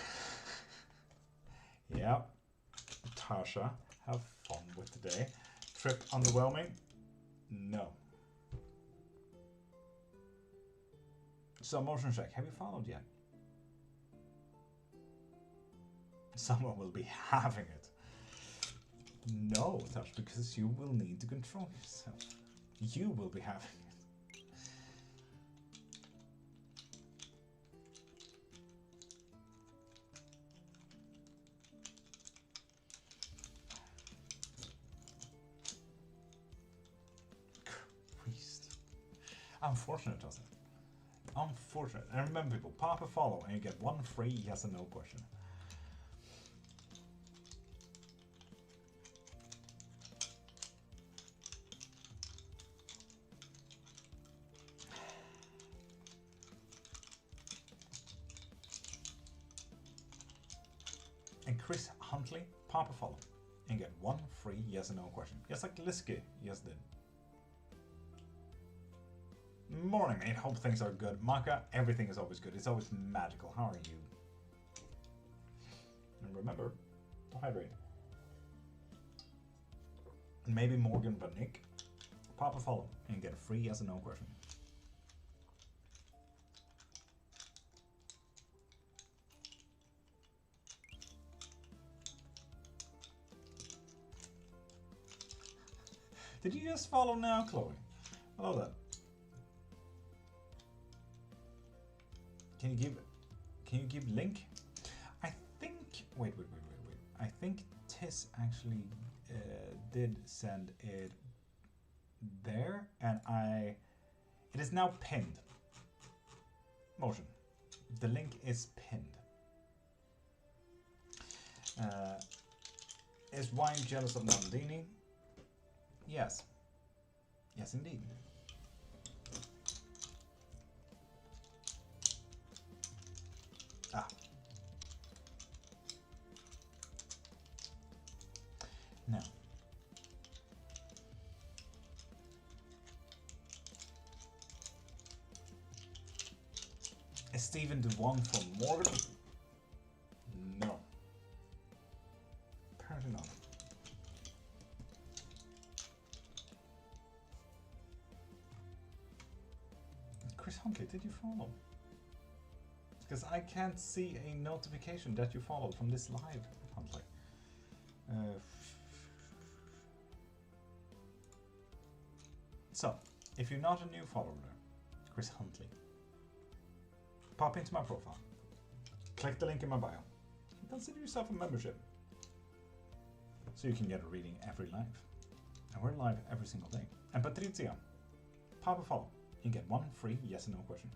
Yep. Tasha, have fun with today. Trip underwhelming? No. So motion check, have you followed yet? Someone will be having it. No, Tasha, because you will need to control yourself. You will be having it. Unfortunate, doesn't it? Unfortunate. And remember, people, pop a follow and you get one free yes and no question. And Chris Huntley, pop a follow and get one free yes and no question. Just like Liske just did. Morning, mate. Hope things are good. Maka, everything is always good. It's always magical. How are you? And remember to hydrate. And maybe Morgan Van Nick, pop a follow and get a free yes and no question. Did you just follow now, Chloe? I love that. Can you give link? I think wait. I think Tis actually did send it there, and it is now pinned. Motion. The link is pinned. Is wine jealous of Nandini? Yes. Yes, indeed. Ah. Now. Is Stephen the one from Morgan? No. Apparently not. Chris Huntley, did you follow? Because I can't see a notification that you followed from this live, Huntley. So, if you're not a new follower, Chris Huntley, pop into my profile, click the link in my bio, and consider yourself a membership, so you can get a reading every live. And we're live every single day. And Patricia, pop a follow. You get one free yes and no question.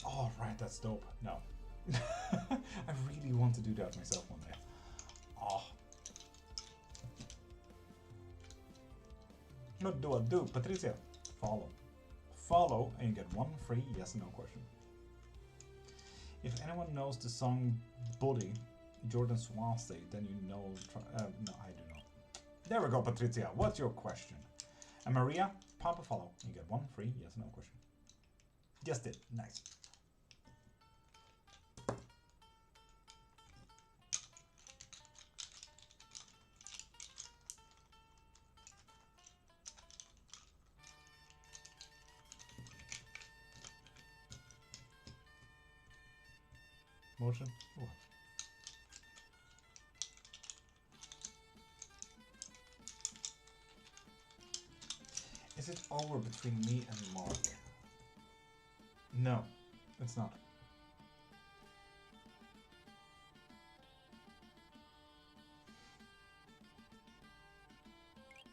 Oh, right, that's dope. No. I really want to do that myself one day. Oh. What do I do? Patricia, follow. Follow and you get one free yes and no question. If anyone knows the song Buddy, Jordan Swansea, then you know... no, I do not. There we go, Patricia. What's your question? And Maria, pop a follow. You get one free yes and no question. Just did. Nice. Motion. Ooh. Is it over between me and Mark? No, it's not.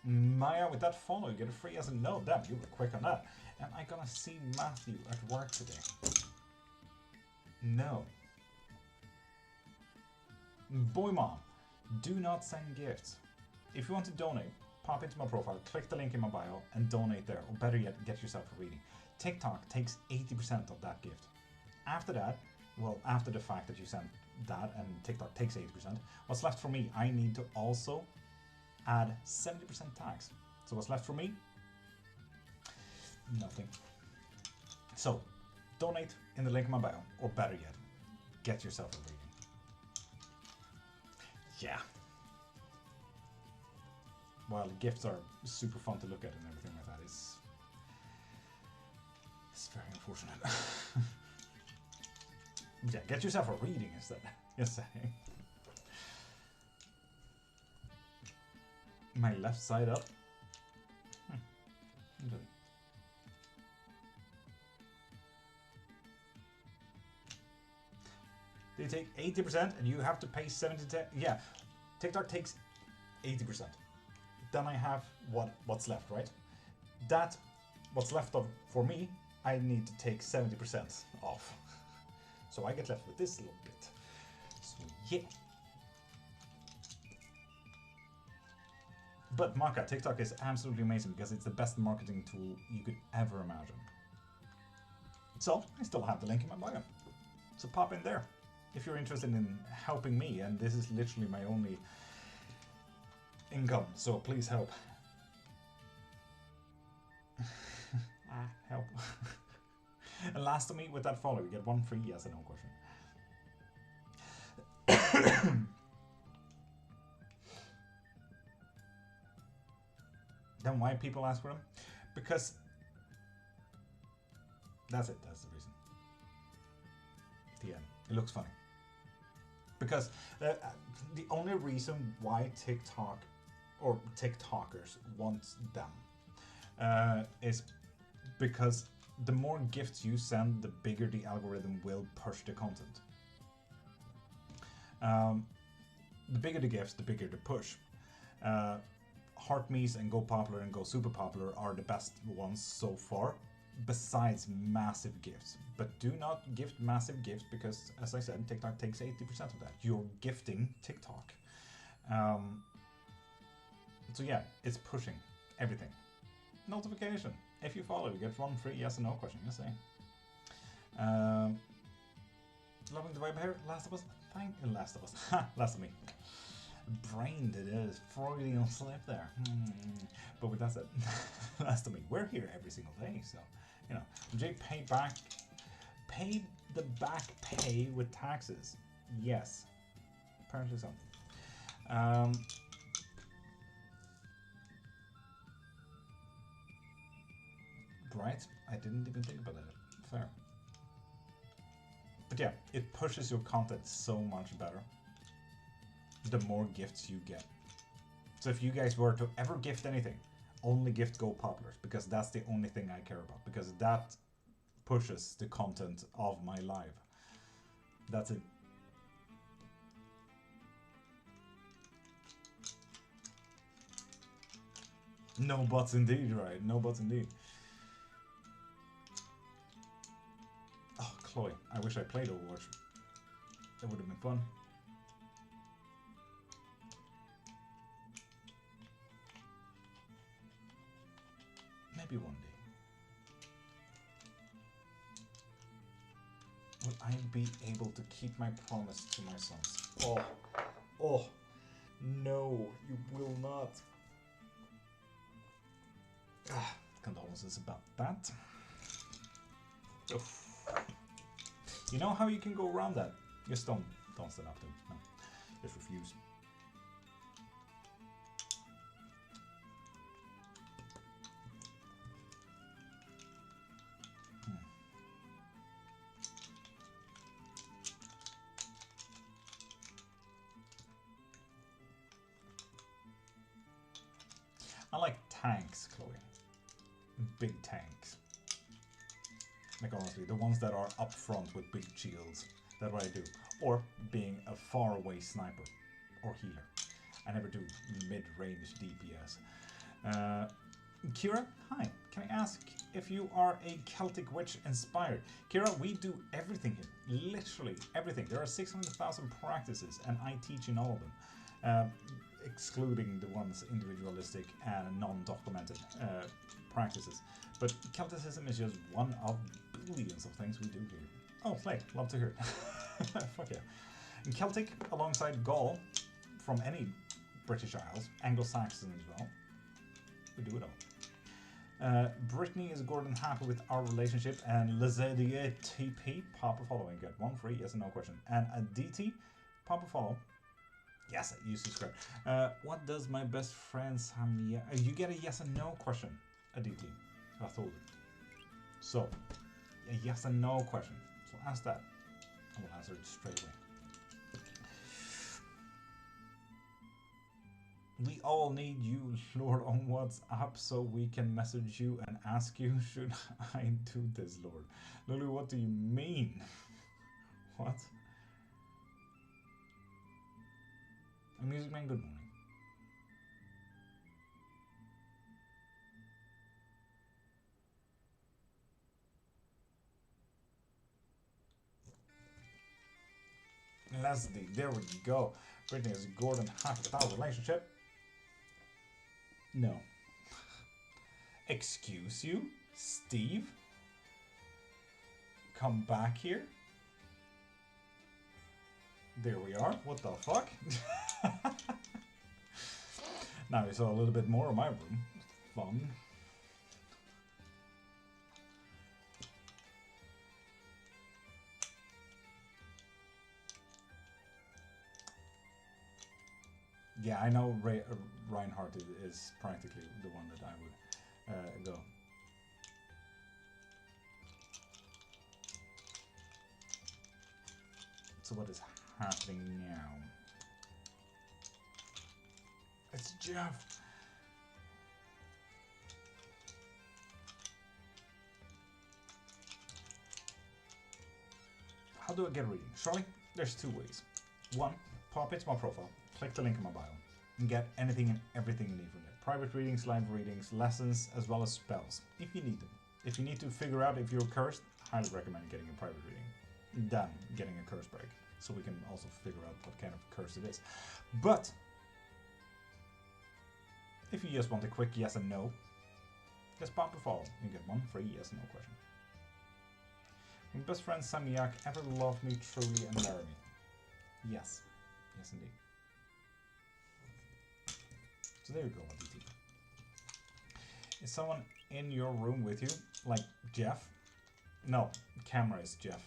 Maya, with that follow, you get a free yes and no. Damn, you were quick on that. Am I gonna see Matthew at work today? No. Boy mom, do not send gifts. If you want to donate, pop into my profile, click the link in my bio and donate there, or better yet, get yourself a reading. TikTok takes 80% of that gift. After that, well, after the fact that you sent that and TikTok takes 80%, what's left for me, I need to also add 70% tax. So what's left for me? Nothing. So, donate in the link in my bio, or better yet, get yourself a reading. Yeah. While the gifts are super fun to look at and everything like that, it's very unfortunate. Yeah, get yourself a reading instead. Just saying. My left side up. Good. They take 80% and you have to pay 70%. Yeah, TikTok takes 80%. Then I have what's left, right? That, what's left of for me, I need to take 70% off. So I get left with this little bit. So yeah. But Maka, TikTok is absolutely amazing because it's the best marketing tool you could ever imagine. So I still have the link in my bio. So pop in there if you're interested in helping me, and this is literally my only income, so please help. Help. And last to me with that follow, you get one free yes and no question. Then why people ask for them? Because that's it, that's the reason. The end. It looks funny. Because the only reason why TikTok or TikTokers want them is because the more gifts you send, the bigger the algorithm will push the content. The bigger the gifts, the bigger the push. Heart Me's and Go Popular and Go Super Popular are the best ones so far, besides massive gifts. But do not gift massive gifts because, as I said, TikTok takes 80% of that. You're gifting TikTok. So yeah, it's pushing everything. Notification. If you follow, you get one free yes or no question. Just saying. Loving the vibe here. Last of Us. Thank you, Last of Us. Last of Me. Brain did it. Freudian slip there. But with that said, Last of Me. We're here every single day, so you know. Jay paid the back pay with taxes. Yes, apparently so. Right, I didn't even think about that. Fair. But yeah, it pushes your content so much better the more gifts you get. So if you guys were to ever gift anything, only gift Go Populars, because that's the only thing I care about, because that pushes the content of my live. That's it. No buts indeed, right? No buts indeed. Oh, Chloe, I wish I played Overwatch. That would have been fun. Maybe one day. Will I be able to keep my promise to my sons? Oh, oh, no, you will not. Ah, condolences about that. Oof. You know how you can go around that? Just don't stand up to it. No, just refuse. I like tanks, Chloe. Big tanks. Like honestly, the ones that are up front with big shields. That's what I do. Or being a faraway sniper or healer. I never do mid-range DPS. Kira, hi. Can I ask if you are a Celtic witch inspired? Kira, we do everything here. Literally everything. There are 600,000 practices and I teach in all of them. Excluding the ones individualistic and non-documented practices. But Celticism is just one of billions of things we do here. Oh, Flake, love to hear it. Fuck yeah. In Celtic, alongside Gaul, from any British Isles, Anglo-Saxon as well, we do it all. Brittany is Gordon happy with our relationship, and Lazadier TP, pop a follow and get one free yes and no question. And Aditi, pop a follow. Yes, you subscribe. What does my best friend Samia... you get a yes and no question, Aditi. I told you. So, a yes and no question. So ask that. I will answer it straight away. We all need you, Lord, on WhatsApp so we can message you and ask you, should I do this, Lord? Lily, what do you mean? What? Music Man, good morning. Leslie, there we go. Brittany is Gordon happy with our relationship? No. Excuse you? Steve? Come back here? There we are. What the fuck? Now you saw a little bit more of my room. Fun. Yeah, I know Reinhardt is practically the one that I would go. So what is happening now? It's Jeff. How do I get a reading? Charlie, there's two ways. One, pop into my profile, click the link in my bio, and get anything and everything you need from there. Private readings, live readings, lessons, as well as spells, if you need them. If you need to figure out if you're cursed, highly recommend getting a private reading. Then getting a curse break, so we can also figure out what kind of curse it is. But if you just want a quick yes and no, just pop a follow. You get one free yes and no question. My best friend Samiak ever loved me truly and marry me? Yes. Yes indeed. So there you go, DT. Is someone in your room with you? Like Jeff? No, camera is Jeff.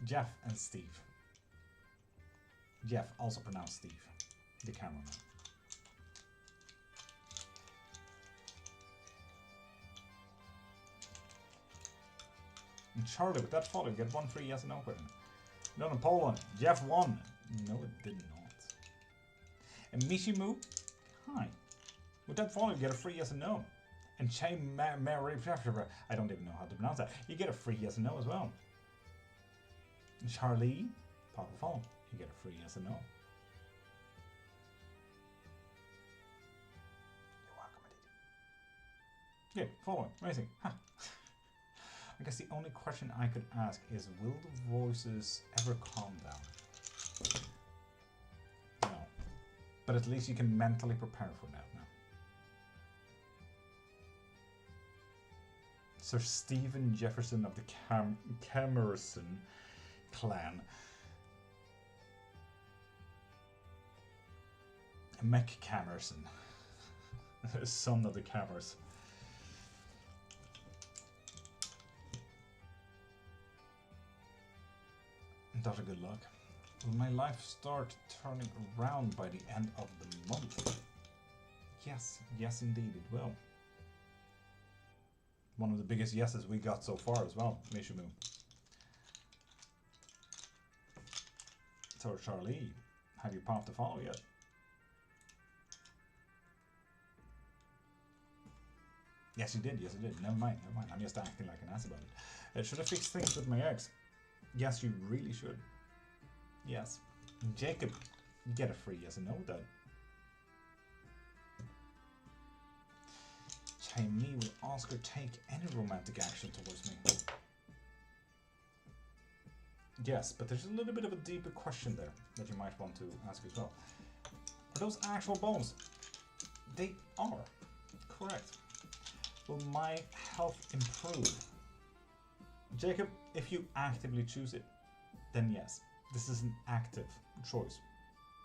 Jeff and Steve. Jeff, also pronounced Steve, the cameraman. And Charlie, with that follow, you get one free yes and no question. No, in Poland, Jeff won. No, it did not. And Mishimu, hi. With that follow, you get a free yes and no. And Mary, I don't even know how to pronounce that. You get a free yes and no as well. Charlie, pop a follow. You get a free yes and no. You're welcome, indeed. Yeah, following. Amazing. Huh. I guess the only question I could ask is, will the voices ever calm down? No. But at least you can mentally prepare for that now. Sir Stephen Jefferson of the Camerson clan. McCamerson. Son of the Camers. Dr. Good luck. Will my life start turning around by the end of the month? Yes, yes indeed it will. One of the biggest yeses we got so far as well, Mishimu. So Charlie, have you popped a follow yet? Yes you did, yes you did. Never mind, never mind. I'm just acting like an ass about it. Should I fix things with my ex? Yes, you really should. Yes. Jacob, get a free yes and no with that. Me, will Oscar take any romantic action towards me? Yes, but there's a little bit of a deeper question there that you might want to ask as well. Are those actual bones? They are. Correct. Will my health improve? Jacob, if you actively choose it, then yes. This is an active choice.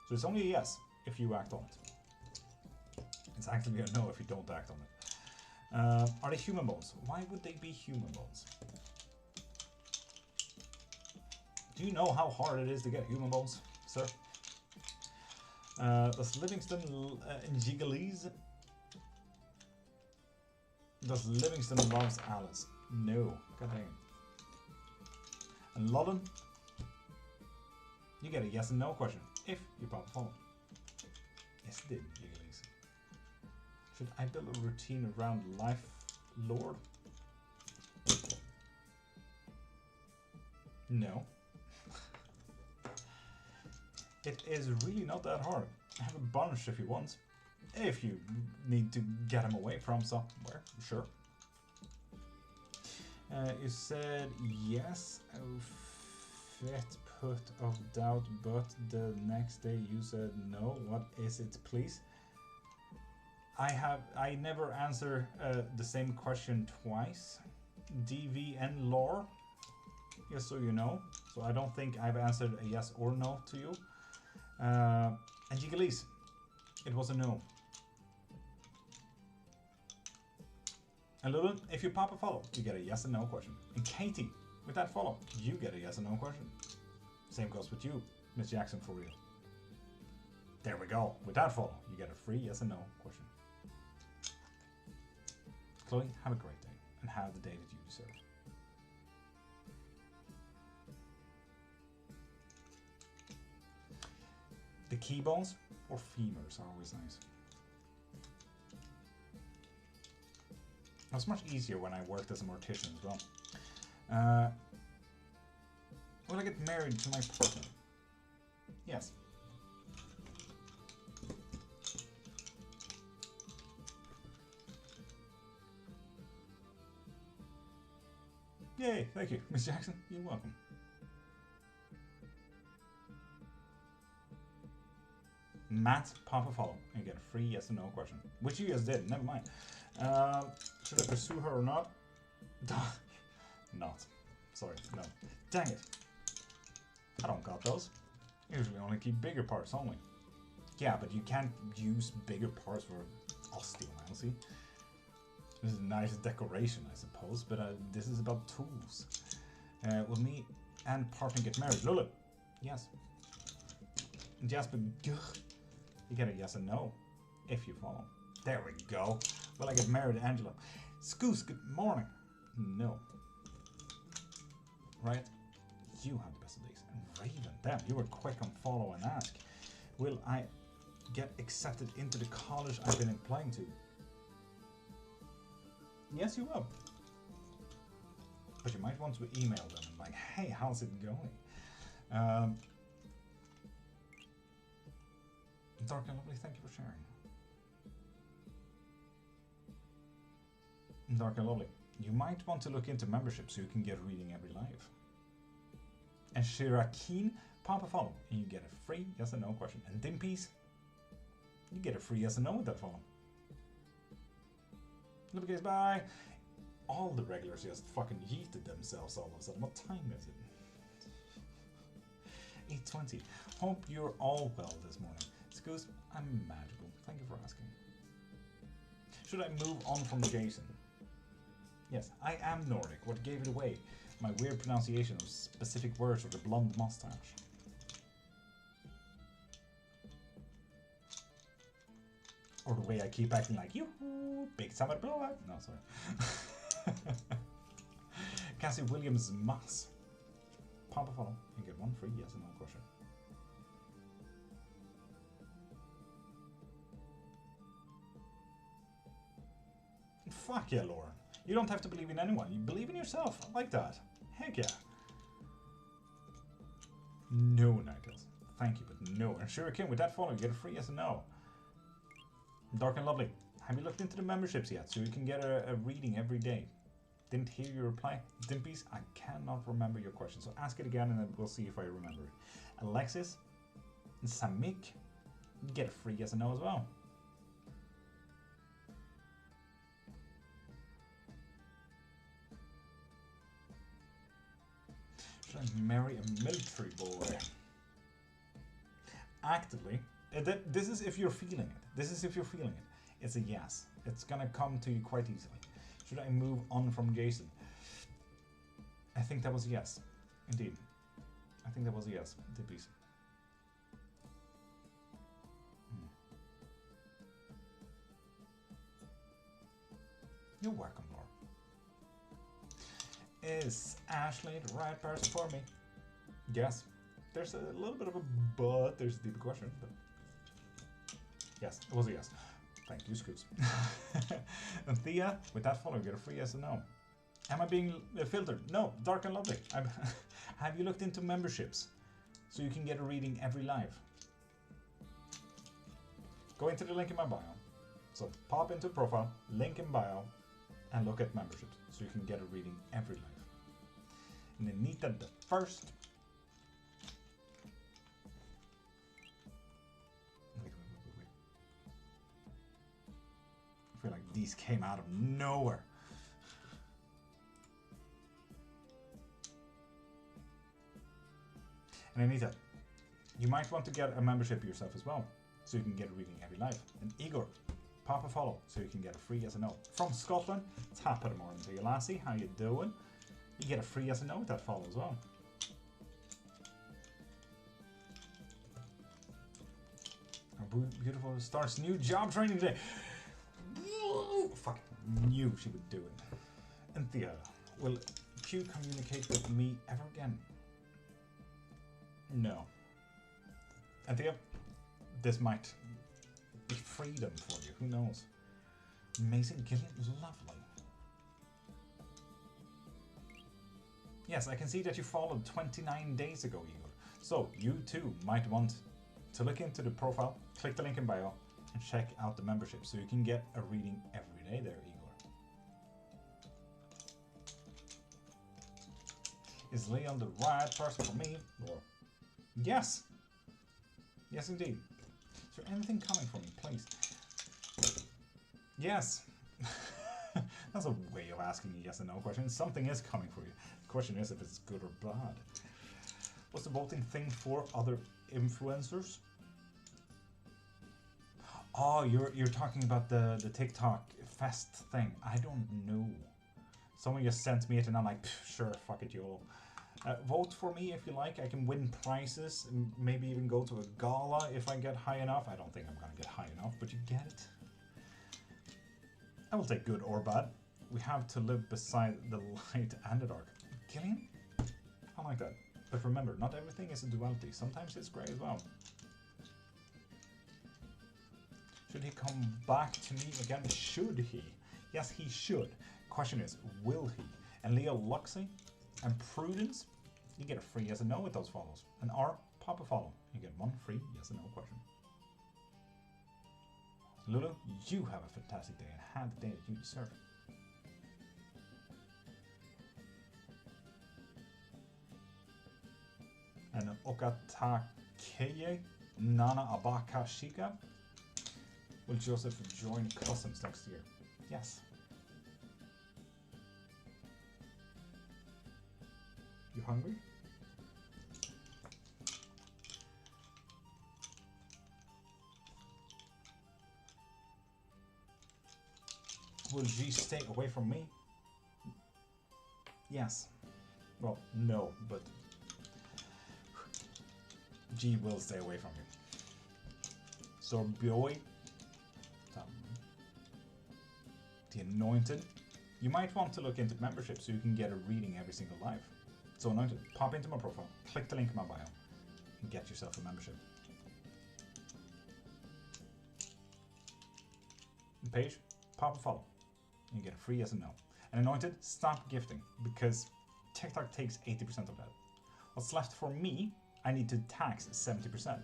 So it's only a yes if you act on it. It's actually a no if you don't act on it. Are they human bones? Why would they be human bones? Do you know how hard it is to get human bones, sir? Does Livingston in Gigalese? Does Livingston loves Alice? No. God dang it. And Loddon? You get a yes and no question if you pop a follow. Yes, it did, Gigalese. Should I build a routine around life, Lord? No. It is really not that hard. I have a bunch if you want. If you need to get them away from somewhere, sure. You said yes, fit put of doubt, but the next day you said no. What is it, please? I never answer the same question twice. DVN lore, just so you know. So I don't think I've answered a yes or no to you. And Gigalese, it was a no. And Lulun, if you pop a follow, you get a yes and no question. And Katie, with that follow, you get a yes and no question. Same goes with you, Miss Jackson, for real. There we go. With that follow, you get a free yes and no question. Chloe, have a great day, and have the day that you deserve. The key bones or femurs are always nice. It was much easier when I worked as a mortician as well. Will I get married to my partner? Yes. Yay, thank you, Miss Jackson. You're welcome. Matt, pop a follow and get a free yes or no question. Which you just did, never mind. Should I pursue her or not? Not. Sorry, no. Dang it. I don't got those. Usually only keep bigger parts only. Yeah, but you can't use bigger parts for osteomancy. This is a nice decoration, I suppose, but this is about tools. Will me and partner get married? Lulu, yes. Jasper, you get a yes and no, if you follow. There we go. Will I get married to Angela? Scoos, good morning. No. Right? You have the best of days. And Raven, damn, you were quick on follow and ask. Will I get accepted into the college I've been applying to? Yes, you will. But you might want to email them like, hey, how's it going? Dark and Lovely, thank you for sharing. Dark and Lovely, you might want to look into membership so you can get a reading every live. And Shirakeen, pop a follow and you get a free yes or no question. And Dimpies, you get a free yes or no with that follow. Love you guys, bye. All the regulars just fucking yeeted themselves all of a sudden. What time is it? 8:20. Hope you're all well this morning. Scooz, I'm magical. Thank you for asking. Should I move on from Jason? Yes, I am Nordic. What gave it away? My weird pronunciation of specific words or the blonde mustache? Or the way I keep acting like you, big summer blowout. No, sorry. Cassie Williams Mass. Pop a follow and get one free yes or no question. Fuck yeah, Lauren. You don't have to believe in anyone. You believe in yourself. I like that. Heck yeah. No, Nightles. Thank you, but no. And Shuriken, with that follow, you get a free yes or no. Dark and Lovely. Have you looked into the memberships yet? So you can get a reading every day. Didn't hear your reply. Dimpies, I cannot remember your question. So ask it again and then we'll see if I remember it. Alexis and Samik, you get a free yes or no as well. Should I marry a military boy? Actively. This is if you're feeling it. This is if you're feeling it. It's a yes. It's gonna come to you quite easily. Should I move on from Jason? I think that was a yes. Indeed. I think that was a yes. Dippies. You're welcome, Laura. Is Ashley the right person for me? Yes. There's a little bit of a but. There's a deeper question. But yes, it was a yes. Thank you, Scoots. And Thea, with that follow, you get a free yes or no. Am I being filtered? No, Dark and Lovely. Have you looked into memberships so you can get a reading every live? Go into the link in my bio. So pop into profile, link in bio, and look at memberships so you can get a reading every live. And Anita the first. Wait. I feel like these came out of nowhere. And Anita, you might want to get a membership yourself as well, so you can get a reading every live. And Igor, pop a follow, so you can get a free yes or no. From Scotland, top of the morning to you, lassie. How you doing? You get a free yes or no with that follow as well. Our beautiful starts new job training today. Fuck, knew she would do it. And Thea, will Q communicate with me ever again? No. Anthea, this might be freedom for you. Who knows? Amazing, Gillian, lovely. Yes, I can see that you followed 29 days ago, Igor. So you too might want to look into the profile, click the link in bio, and check out the membership so you can get a reading every day there, Igor. Is Leon the right person for me? Or yes. Yes, indeed. Is there anything coming for me, please? Yes. That's a way of asking a yes and no question. Something is coming for you. The question is if it's good or bad. What's the voting thing for other influencers? Oh, you're talking about the TikTok fest thing. I don't know. Someone just sent me it and I'm like, sure, fuck it, YOLO. Vote for me if you like. I can win prizes, and maybe even go to a gala if I get high enough. I don't think I'm gonna get high enough, but you get it. I will take good or bad. We have to live beside the light and the dark. Gillian? I like that. But remember, not everything is a duality. Sometimes it's grey as well. Should he come back to me again? Should he? Yes, he should. Question is, will he? And Leo Luxy and Prudence, you get a free yes and no with those follows. And R, pop a follow. You get one free yes and no question. Lulu, you have a fantastic day and have the day that you deserve. And Okatakeye Nana Abakashika. Will Joseph join Customs next year? Yes. You hungry? Will G stay away from me? Yes. Well, no, but G will stay away from you. Zorbioi. The Anointed. You might want to look into membership so you can get a reading every single live. So Anointed, pop into my profile, click the link in my bio, and get yourself a membership. Page, pop a follow. You get a free yes and no. And Anointed, stop gifting, because TikTok takes 80% of that. What's left for me, I need to tax 70%.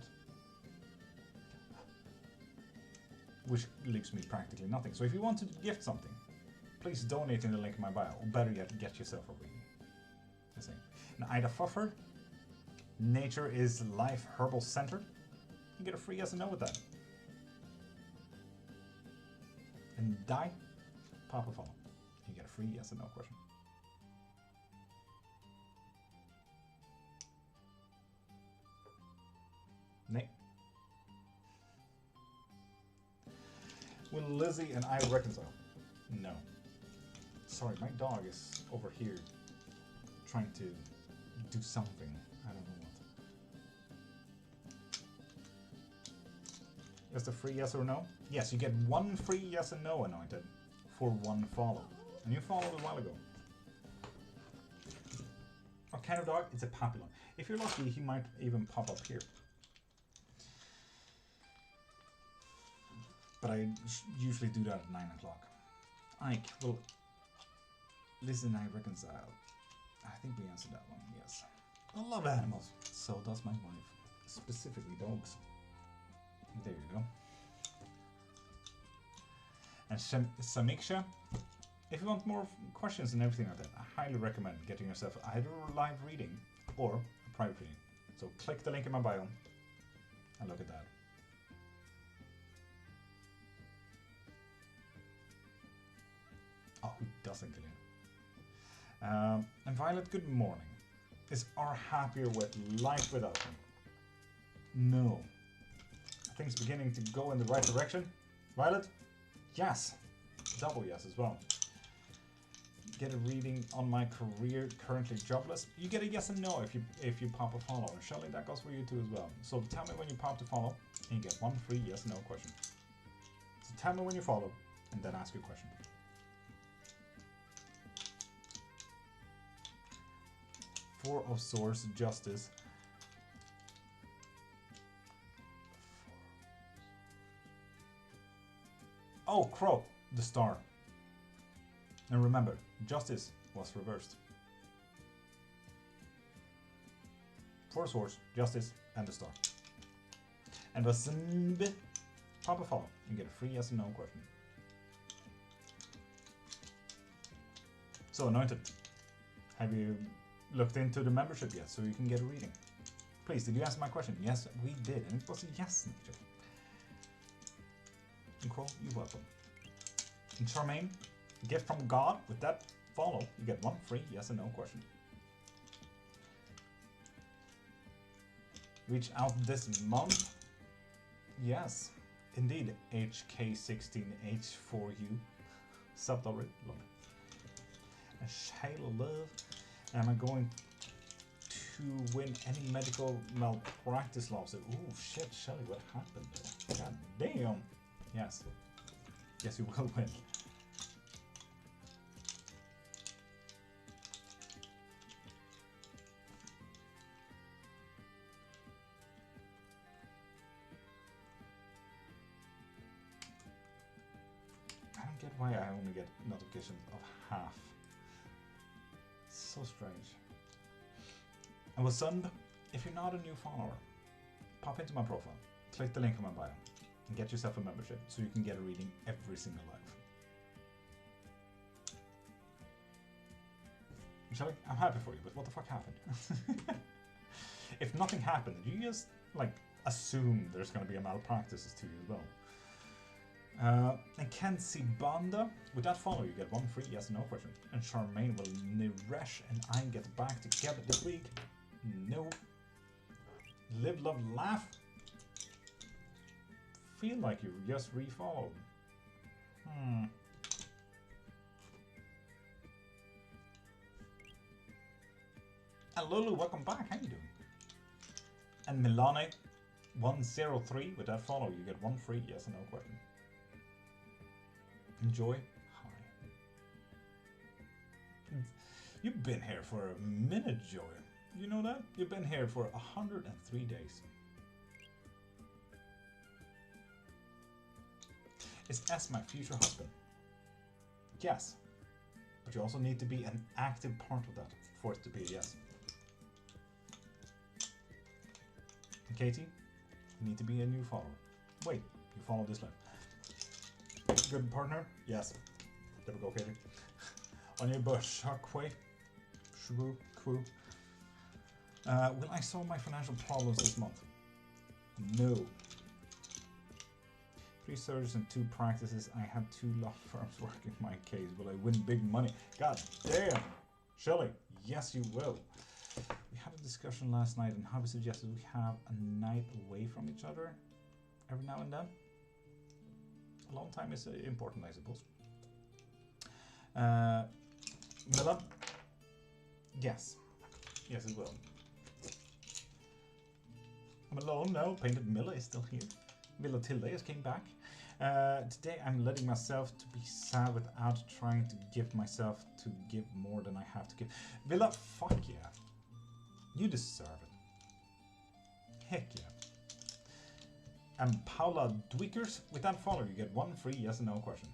Which leaves me practically nothing. So if you want to gift something, please donate in the link in my bio, or better yet, get yourself a reading. And Ida Fufford, nature is life herbal centered. You get a free yes and no with that. And Die, pop a follow. You get a free yes and no question. Nate. Will Lizzie and I reconcile? No. Sorry, my dog is over here trying to do something. I don't know what. Is the free yes or no? Yes, you get one free yes and no, Anointed, for one follow. And you followed a while ago. What kind of dog? It's a Papillon. If you're lucky, he might even pop up here. But I usually do that at 9 o'clock. Ike, well, Liz and I reconcile. I think we answered that one, yes. I love animals. So does my wife. Specifically dogs. There you go. And Samiksha, if you want more questions and everything like that, I highly recommend getting yourself either a live reading or a private reading. So click the link in my bio and look at that. Oh, who doesn't kill you? And Violet, good morning. Is R happier with life without him? No. Are things beginning to go in the right direction? Violet? Yes. Double yes as well. Get a reading on my career, currently jobless. You get a yes and no if you pop a follow. And Shelly, that goes for you too as well. So tell me when you pop the follow and you get one free yes and no question. So tell me when you follow and then ask your question. Four of Swords, Justice. Oh, Crow, the star. And remember, Justice was reversed. Four Swords, Justice, and the star. And the Zimb, pop a follow and get a free yes and no question. So Anointed, have you looked into the membership yet so you can get a reading? Please, did you answer my question? Yes, we did, and it was a yes, Nature. And Crow, you're welcome. And Charmaine, gift from God. With that follow, you get one free yes and no question. Reach out this month? Yes, indeed. HK16H4U. Subbed already. Love it. And Shayla Love. Am I going to win any medical malpractice lawsuit? Ooh, shit, Shelly, what happened there? God damn. Yes. Yes, you will win. get why I only get notifications of half. So strange. And with Sun, if you're not a new follower, pop into my profile, click the link in my bio, and get yourself a membership so you can get a reading every single live. Shelly, I'm happy for you, but what the fuck happened? If nothing happened, you just like assume there's going to be a malpractice to you as well. And Kenzie Banda, with that follow you get 1 free yes or no question. And Charmaine will Niresh and I get back together this week. No. Live, love, laugh. Feel like you just refollowed. And Lulu, welcome back. How you doing? And Milane 103, with that follow you get 1 free yes or no question. Enjoy. Hi. You've been here for a minute, Joy. You know that? You've been here for 103 days. Is S my future husband? Yes. But you also need to be an active part of that for it to be a yes. And Katie, you need to be a new follower. Wait, you follow this live. Good partner? Yes. There we go, Katie. On your bush, Shakwe. Shubu, Kwu. Will I solve my financial problems this month? No. 3 surgeries and 2 practices. I have 2 law firms working my case. Will I win big money? God damn! Shelley, yes you will. We had a discussion last night and Hubby suggested we have a night away from each other every now and then. A long time is important, I suppose. Milla? Yes. Yes, it will. I'm alone now. Painted Milla is still here. Milla Tilde just came back. Today I'm letting myself to be sad without trying to give myself to give more than I have to give. Villa, fuck yeah. You deserve it. Heck yeah. And Paula Dwickers, with that follow you get 1 free yes and no question.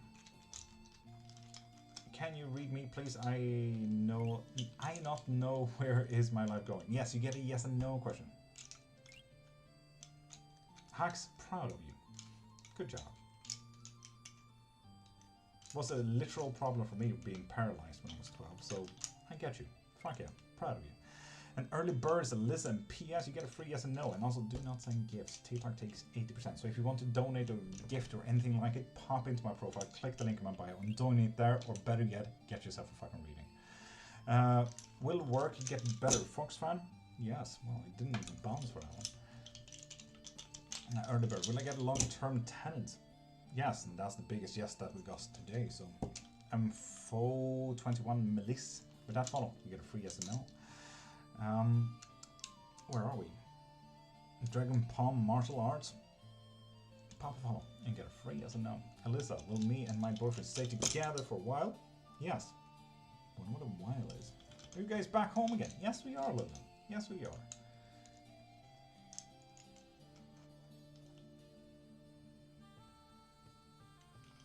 Can you read me please? I not know where is my life going. Yes, you get a yes and no question. Hacks, proud of you. Good job. Was a literal problem for me being paralyzed when I was 12, so I get you. Fuck yeah, proud of you. And early birds, Alyssa and PS, you get a free yes and no. And also do not send gifts. TikTok takes 80%. So if you want to donate a gift or anything like it, pop into my profile, click the link in my bio and donate there, or better yet, get yourself a fucking reading. Will work get better? Fox fan? Yes. Well, it didn't even bounce for that one. Early bird, will I get a long-term tenant? Yes, and that's the biggest yes that we got today. So M421 Melis, with that follow, you get a free yes and no. Where are we? Dragon Palm Martial Arts. Pop a follow and get a free yes and no. Alyssa, will me and my boyfriend stay together for a while? Yes. Wonder what a while is. Are you guys back home again? Yes, we are, Lily. Yes, we are.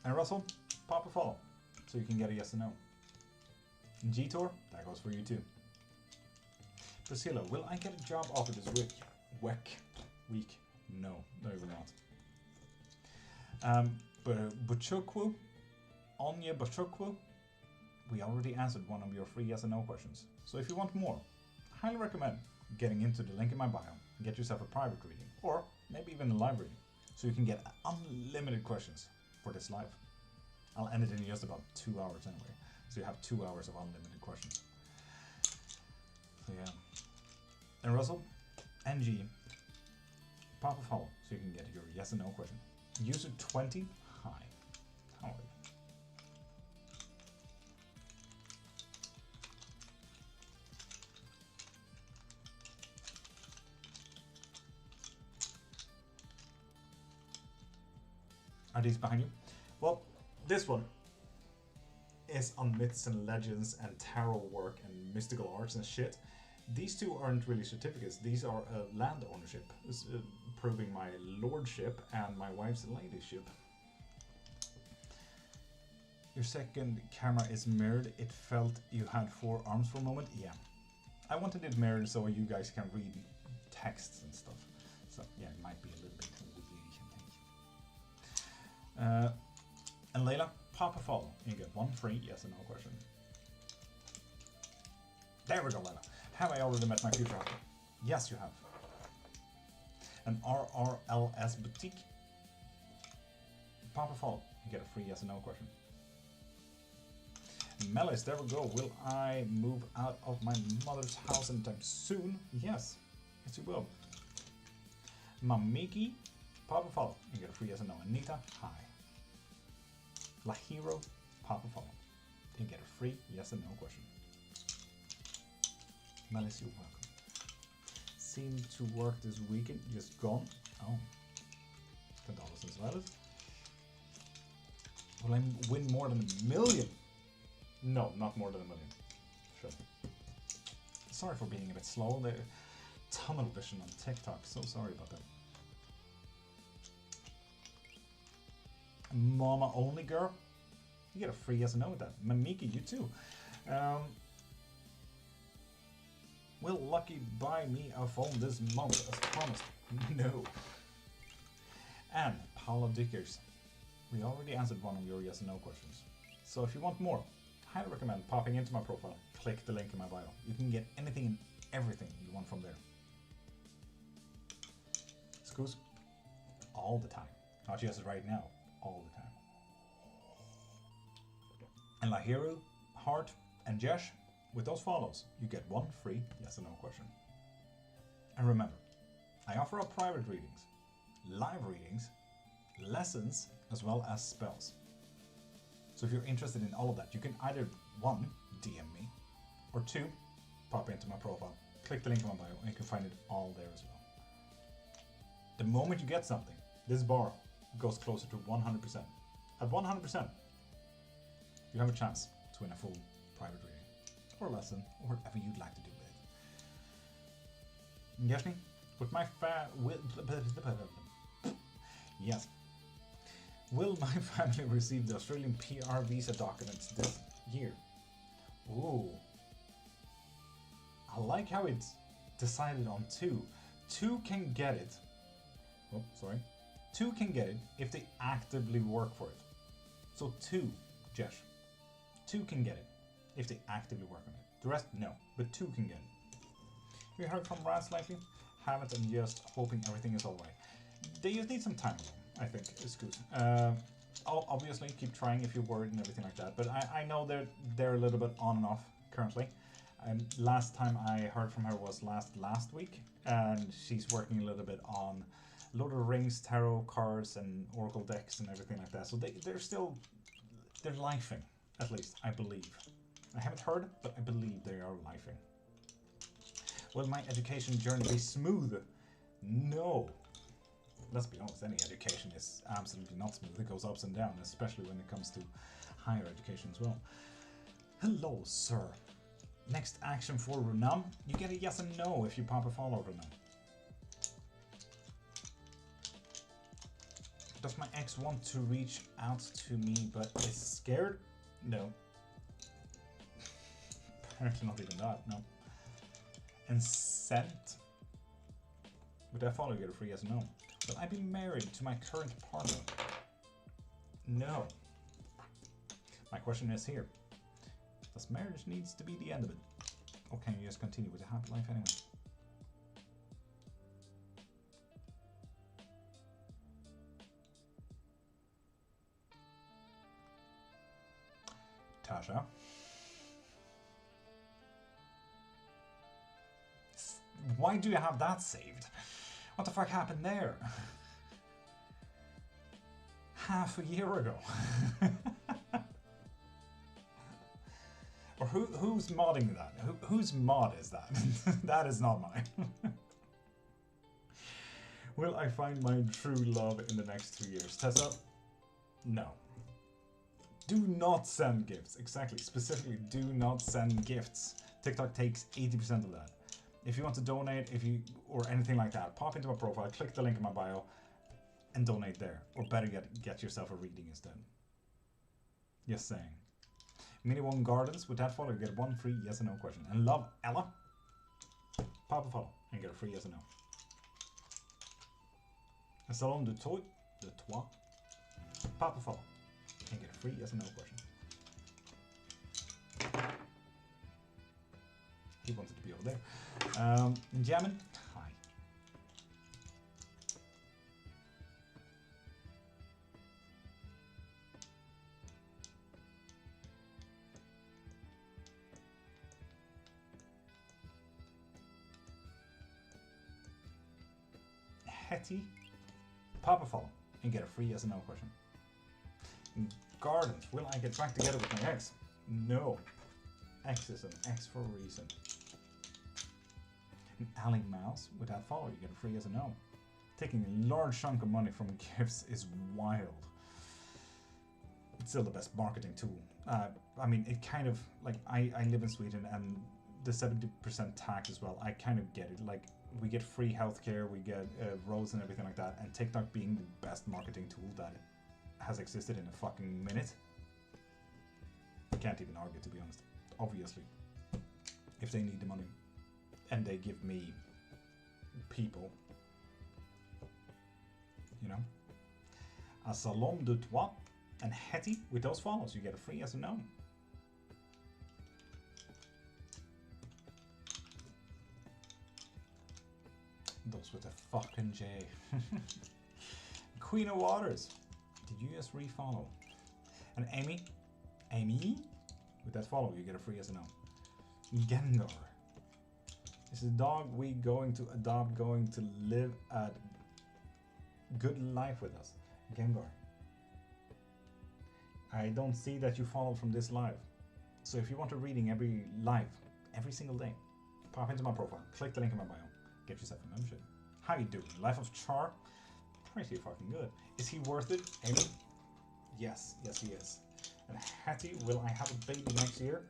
And Russell, pop a follow so you can get a yes and no. And G-Tor, that goes for you too. Priscilla, will I get a job offer this week? Week? No, you will not. Bachukwu, Anya Bachukwu, we already answered one of your free yes and no questions. So if you want more, I highly recommend getting into the link in my bio and get yourself a private reading, or maybe even a live reading, so you can get unlimited questions for this live. I'll end it in just about 2 hours anyway, so you have 2 hours of unlimited questions. So yeah. And Russell, NG, pop a follow so you can get your yes and no question. User 20, hi. How are you? Are these behind you? Well, this one is on myths and legends and tarot work and mystical arts and shit. These two aren't really certificates. These are land ownership, proving my lordship and my wife's ladyship. Your second camera is mirrored. It felt you had 4 arms for a moment. Yeah. I wanted it mirrored so you guys can read texts and stuff. So yeah, it might be a little bit weird. And Layla, pop a follow. You get 1 free yes or no question. There we go, Layla. Have I already met my future husband? Yes, you have. An RRLS boutique. Pop a follow. You get a free yes or no question. Melis, there we go. Will I move out of my mother's house anytime soon? Yes. Yes, you will. Mamiki, pop a follow. You get a free yes or no. Anita, hi. Lahiro, pop a follow. You get a free yes or no question. Melis, you're welcome. Seem to work this weekend. Just gone. Oh. $10 as well. Will I win more than $1 million? No, not more than $1 million. Sure. Sorry for being a bit slow. The tunnel vision on TikTok. So sorry about that. Mama only girl. You get a free yes or no with that. Mamiki, you too. Will Lucky buy me a phone this month as promised? No. And Paula Dickers. We already answered one of your yes and no questions. So if you want more, I highly recommend popping into my profile. Click the link in my bio. You can get anything and everything you want from there. Scoos, all the time. Not just right now, all the time. And Lahiru, Hart, and Jesh, with those follows, you get 1 free yes or no question. And remember, I offer up private readings, live readings, lessons, as well as spells. So if you're interested in all of that, you can either 1, DM me, or 2, pop into my profile, click the link in my bio, and you can find it all there as well. The moment you get something, this bar goes closer to 100%. At 100%, you have a chance to win a full private reading, or lesson, or whatever you'd like to do with it. Get me? With my yes. Will my family receive the Australian PR visa documents this year? Ooh. I like how it's decided on 2. 2 can get it. Oh, sorry. 2 can get it if they actively work for it. So 2, Jesh. 2 can get it if they actively work on it. The rest, no. But 2 can get it. Have you heard from Raz lately? Haven't, and just hoping everything is alright. They just need some time alone, I think. It's good. Obviously, keep trying if you're worried and everything like that. But I know they're a little bit on and off currently. And last time I heard from her was last week. And she's working a little bit on Lord of the Rings, tarot cards, and oracle decks and everything like that. So they're lifing, at least, I believe. I haven't heard, but I believe they are lifing. Will my education journey be smooth? No. Let's be honest, any education is absolutely not smooth. It goes ups and downs, especially when it comes to higher education as well. Hello, sir. Next action for Runam. You get a yes and no if you pop a follow, Runam. Does my ex want to reach out to me but is scared? No. Apparently not even that, no. And sent. Would I follow you get a free yes or no? Will I be married to my current partner? No. My question is here. Does marriage needs to be the end of it? Or can you just continue with a happy life anyway? Tasha? Why do you have that saved? What the fuck happened there? Half a year ago. Or who's modding that? Whose mod is that? That is not mine. Will I find my true love in the next 2 years? Tessa? No. Do not send gifts. Exactly. Specifically, do not send gifts. TikTok takes 80% of that. If you want to donate, or anything like that, pop into my profile, click the link in my bio, and donate there. Or better yet, get yourself a reading instead. Just saying. Mini one gardens. With that follow, you get one free yes or no question. And love Ella. Pop a follow and get a free yes or no. And Salon de Toit. De Toi. Pop a follow and get a free yes or no question. He wanted to be over there. Jamin. Hi. Hetty. Pop a follow and get a free yes or no question. Gardens. Will I get back together with my ex? No. X is an X for a reason. An alley mouse. With that follow, you get a free yes or no. Taking a large chunk of money from gifts is wild. It's still the best marketing tool. I mean, it kind of, like, I live in Sweden and the 70% tax as well, I kind of get it. Like, we get free healthcare, we get roads and everything like that, and TikTok being the best marketing tool that has existed in a fucking minute. I can't even argue, to be honest. Obviously, if they need the money and they give me people, you know. A Salon de Toi and Hetty. With those follows, you get a free yes or no. Those with a fucking J. Queen of Waters. Did you just refollow? And Amy. Amy. With that follow, you get a free yes or no. Gengar. Is the dog we going to adopt going to live a good life with us? Gengar. I don't see that you followed from this live. So if you want a reading every single day, pop into my profile, click the link in my bio, get yourself a membership. How you doing? Life of Char? Pretty fucking good. Is he worth it, Amy? Yes, yes he is. And Hattie, will I have a baby next year?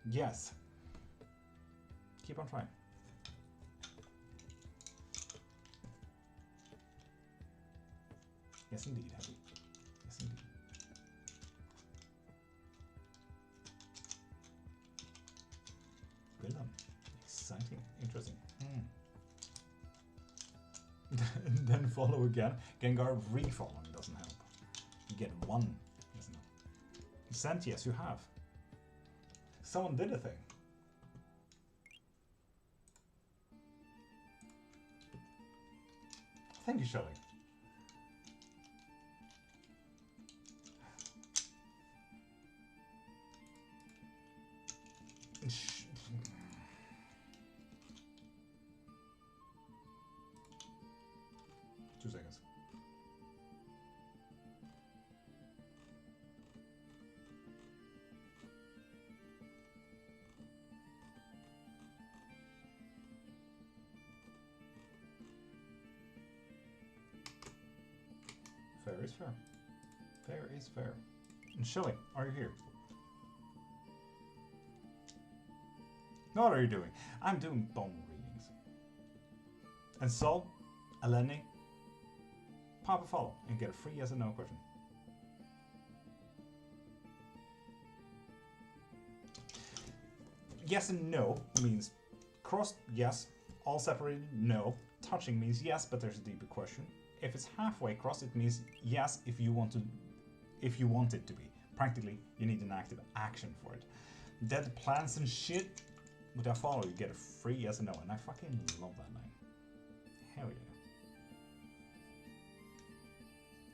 Yes. Keep on trying. Yes indeed, Hattie. Yes indeed. Well done. Exciting. Interesting. Then follow again. Gengar refollowing doesn't help. You get one. Isn't it? Sent, yes, you have. Someone did a thing. Thank you, Shelley. Two seconds. Fair is fair. Fair is fair. And Shelley, are you here? Now what are you doing? I'm doing bone readings. And Sol, Eleni, pop a follow and get a free yes or no question. Yes and no means crossed, yes. All separated, no. Touching means yes, but there's a deeper question. If it's halfway crossed, it means yes if you want it to be. Practically, you need an active action for it. Dead plants and shit. With that follow, you get a free yes or no, and I fucking love that line. Hell yeah.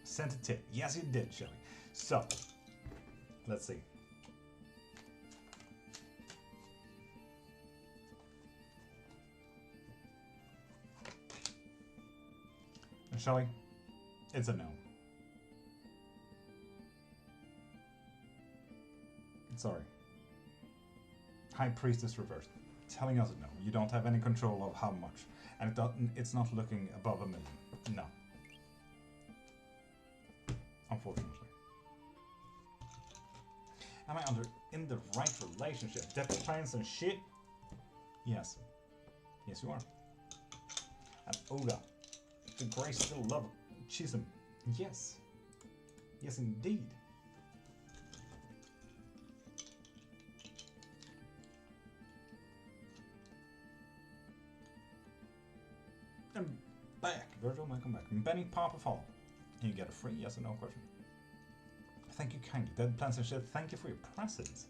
Sent a tip. Yes, you did, Shelly. So, let's see. And Shelly, it's a no. Sorry. High Priestess reversed, telling us no. You don't have any control of how much, and it's not looking above 1 million. No. Unfortunately. Am I in the right relationship? Dead plans and shit? Yes. Yes, you are. And Oga. The grace still love. Chisholm. Yes. Yes, indeed. And back. Virgil, welcome back. Benny, Papa follow. And you get a free yes or no question. Thank you kindly. Dead Plants and Shit, thank you for your presents.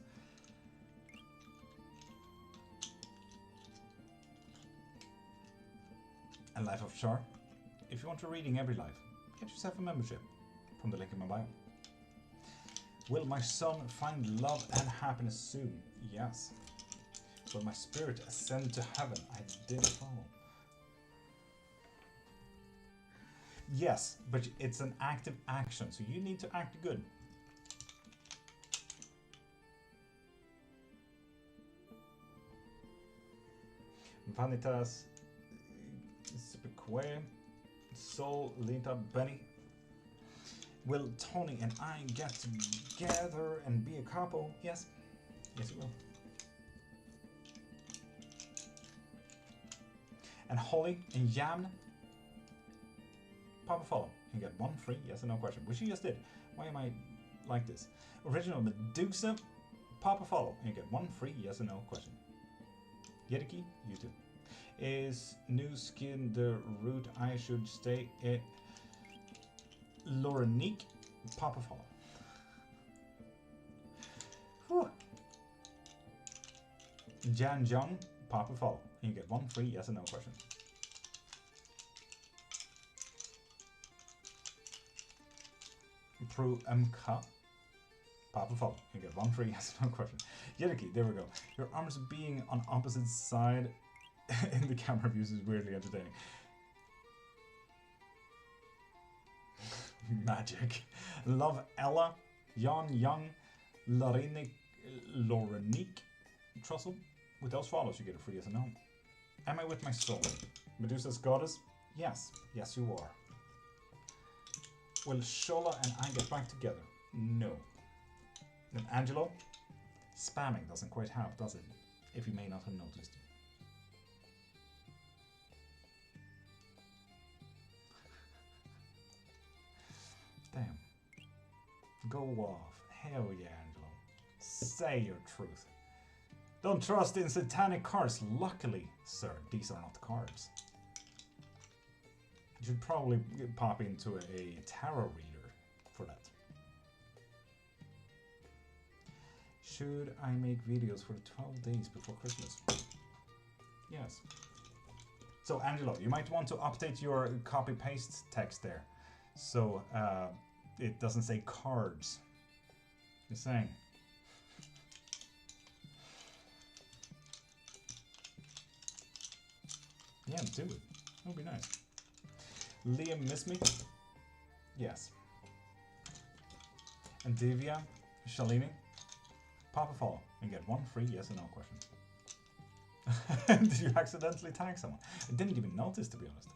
And Life of Char. If you want a reading every life, get yourself a membership from the link in my bio. Will my son find love and happiness soon? Yes. Will my spirit ascend to heaven? I did follow. Yes, but it's an active action, so you need to act good. Vanitas, Sipique, Sol, Linta, Benny. Will Tony and I get together and be a couple? Yes. Yes, we will. And Holly and Jan. Papa follow. You get one free yes or no question, which you just did. Why am I like this? Original Medusa. Papa follow. And you get one free yes or no question. Yediki, you too. Is new skin the route I should stay in? Laurenique, Papa follow. Whew. Jan John, Papa follow. And you get one free yes or no question. Pro MK, Papa follow. You get one free yes or no question. Yediki, there we go. Your arms being on opposite side in the camera views is weirdly entertaining. Magic. Love Ella, Jan Young, Lorenique, Trussell. With those follows, you get a free yes or no. Am I with my soul? Medusa's goddess? Yes. Yes, you are. Will Shola and I get back together? No. And Angelo? Spamming doesn't quite help, does it? If you may not have noticed. Damn. Go off. Hell yeah, Angelo. Say your truth. Don't trust in satanic cards. Luckily, sir, these are not cards. You should probably pop into a tarot reader for that. Should I make videos for 12 days before Christmas? Yes. So, Angelo, you might want to update your copy-paste text there. So, it doesn't say cards. Just saying. Yeah, do it. That would be nice. Liam, miss me? Yes. And Divya, Shalini, Papa follow and get one free yes or no question. Did you accidentally tag someone? I didn't even notice, to be honest.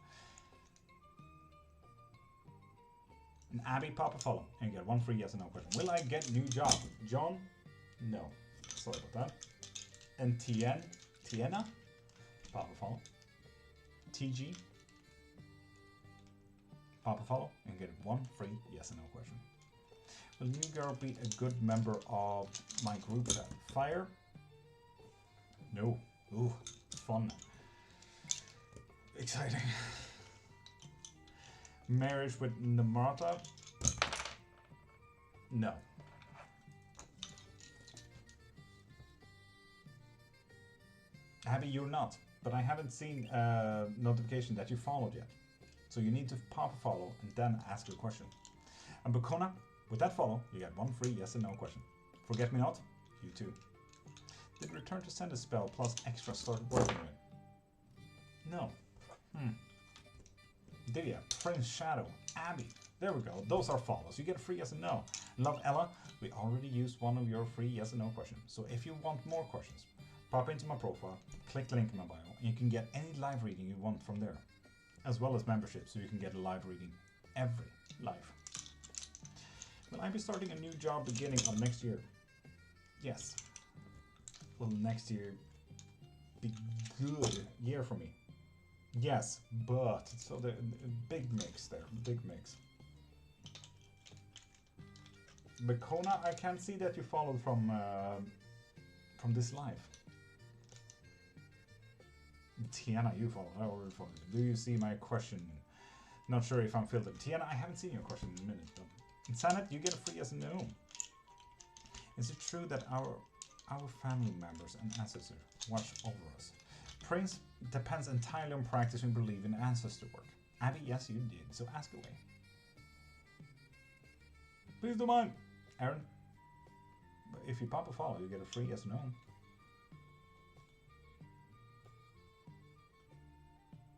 And Abby, Papa follow and get one free yes or no question. Will I get new job? John? No. Sorry about that. And Tiena, Papa follow. TG, Papa follow and get one free yes or no question. Will new girl be a good member of my group chat? Fire? No. Ooh, fun. Exciting. Marriage with Namarta? No. Abby, you're not. But I haven't seen a notification that you followed yet. So you need to pop a follow and then ask a question. And Bacona, with that follow, you get one free yes and no question. Forget me not, you too. Did return to send a spell plus extra started working with? No. Divya, Prince Shadow, Abby. There we go. Those are follows. You get a free yes and no. Love Ella, we already used one of your free yes and no questions. So if you want more questions, pop into my profile, click the link in my bio, and you can get any live reading you want from there, as well as membership, so you can get a live reading every live. Will I be starting a new job beginning of next year? Yes. Will next year be good year for me? Yes, but so the big mix there, big mix. Bacona, I can't see that you followed from this live. Tiana, you follow. I already followed you. Do you see my question? Not sure if I'm filtered. Tiana, I haven't seen your question in a minute. But in Sanet, you get a free yes and no. Is it true that our family members and ancestors watch over us? Prince, depends entirely on practice and belief in ancestor work. Abby, yes, you did. So ask away. Please don't mind. Aaron, if you pop a follow, you get a free yes or no.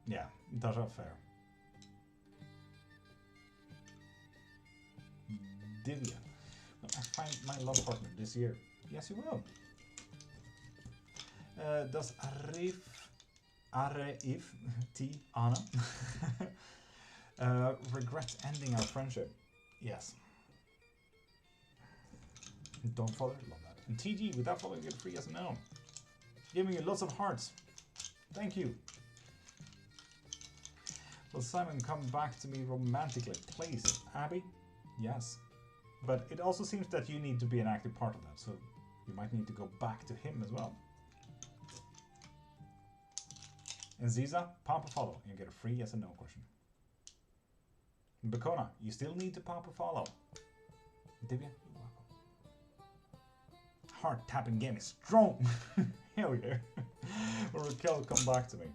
Yeah, that's not fair. Divya, will I find my love partner this year? Yes, you will. Does Arif T. Anna regret ending our friendship? Yes. Don't follow, love that. And TG, without following, you get a free yes and no. Giving you lots of hearts. Thank you. Will Simon come back to me romantically? Please, Abby? Yes. But it also seems that you need to be an active part of that, so you might need to go back to him as well. And Ziza, pop a follow and you get a free yes and no question. Bacona, you still need to pop a follow. Divya, you're welcome. Heart tapping game is strong. Hell yeah. Raquel, come back to me.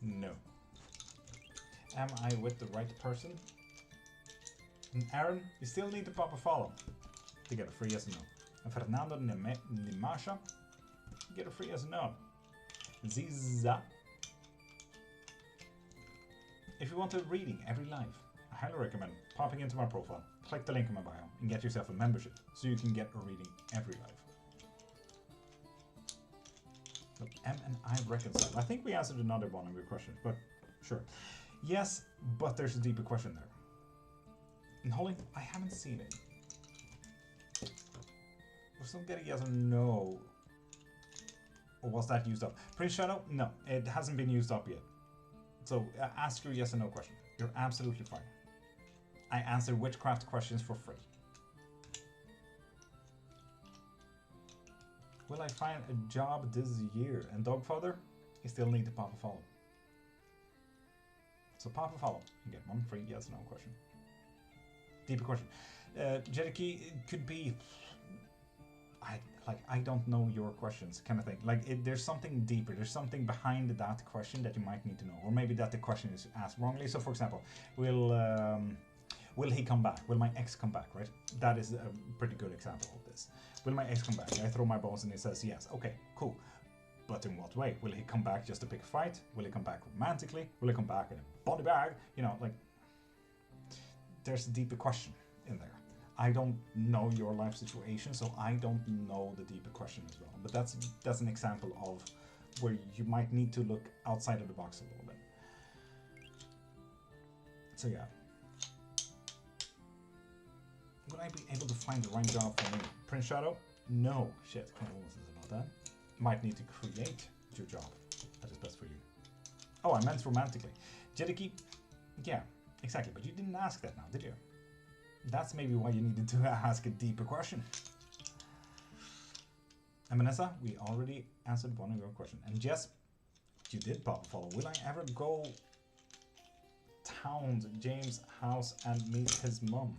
No. Am I with the right person? And Aaron, you still need to pop a follow to get a free yes and no. And Fernando Nimasha, you get a free yes and no. Ziza, if you want a reading every live, I highly recommend popping into my profile, click the link in my bio, and get yourself a membership so you can get a reading every live. So M and I reconcile. I think we answered another one of your questions, but sure. Yes, but there's a deeper question there. And Holly, I haven't seen it. We're still getting yes or no. Or was that used up? Prince Shadow? No, it hasn't been used up yet. So ask your yes or no question. You're absolutely fine. I answer witchcraft questions for free. Will I find a job this year? And Dogfather, you still need to pop a follow. So pop a follow and get one free yes or no question. Deeper question. Jediki, it could be... I don't know your questions kind of thing. There's something deeper. There's something behind that question that you might need to know. Or maybe that the question is asked wrongly. So for example, will he come back? Will my ex come back, right? That is a pretty good example of this. Will my ex come back? I throw my bones and he says yes. Okay, cool. But in what way? Will he come back just to pick a fight? Will he come back romantically? Will he come back in a body bag? You know, there's a deeper question in there. I don't know your life situation, so I don't know the deeper question as well. But that's an example of where you might need to look outside of the box a little bit. So yeah. Would I be able to find the right job for me? Prince Shadow? No. Shit, condolences about that. Might need to create your job that is best for you. Oh, I meant romantically. Jediki? Yeah, exactly. But you didn't ask that now, did you? That's maybe why you needed to ask a deeper question. And Vanessa, we already answered one of your questions. And Jess, you did pop a follow. Will I ever go town to James' house and meet his mom?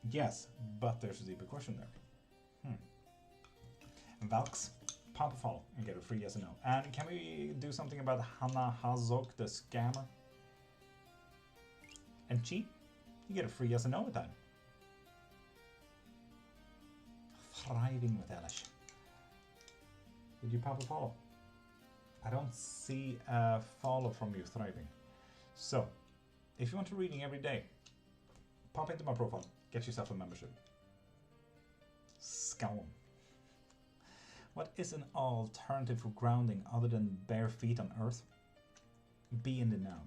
Yes, but there's a deeper question there. And Valks, pop a follow and get a free yes or no. And can we do something about Hannah Hazok, the scammer? And Chi? You get a free yes or no with that. Thriving with Elish. Did you pop a follow? I don't see a follow from you, Thriving. So, if you want a reading every day, pop into my profile, get yourself a membership. Scowl. What is an alternative for grounding other than bare feet on earth? Be in the now.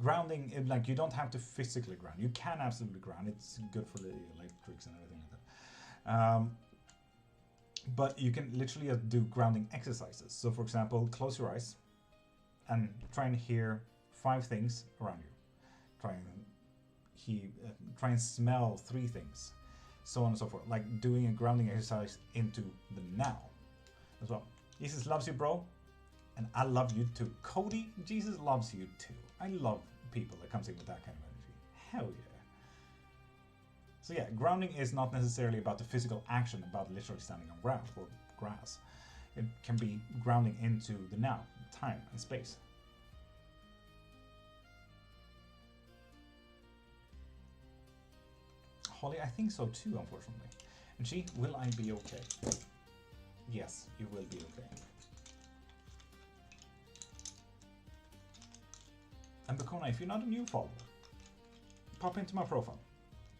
Grounding, you don't have to physically ground. You can absolutely ground. It's good for the electrics and everything like that. But you can literally do grounding exercises. So for example, close your eyes and try and hear 5 things around you. Try and smell 3 things. So on and so forth. Like doing a grounding exercise into the now as well. Jesus loves you, bro. And I love you too. Cody, Jesus loves you too. I love people that comes in with that kind of energy. Hell yeah. So yeah, grounding is not necessarily about the physical action, about literally standing on ground or grass. It can be grounding into the now, time and space. Holly, I think so too, unfortunately. And she, will I be okay? Yes, you will be okay. And Bacona, if you're not a new follower, pop into my profile,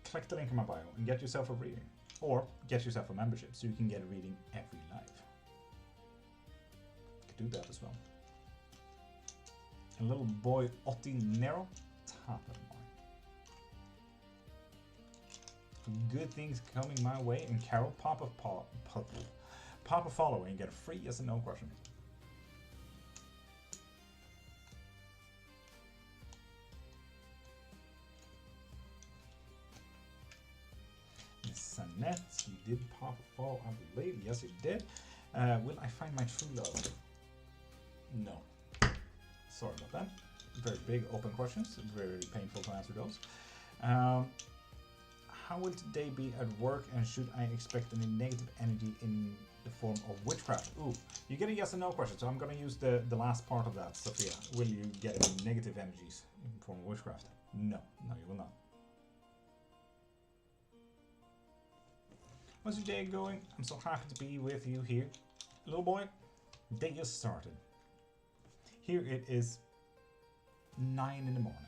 click the link in my bio, and get yourself a reading. Or get yourself a membership so you can get a reading every live. You could do that as well. And little boy Otti Nero, top of mine. Good things coming my way, and Carol, pop a follow and get a free yes and no question. Sanette, you did pop a follow, I believe. Yes, you did. Will I find my true love? No. Sorry about that. Very big open questions. Very painful to answer those. How will today be at work, and should I expect any negative energy in the form of witchcraft? Ooh, you get a yes and no question, so I'm going to use the last part of that, Sophia. Will you get any negative energies in the form of witchcraft? No, no, you will not. How's your day going? I'm so happy to be with you here. Little boy, day just started. Here it is 9 in the morning.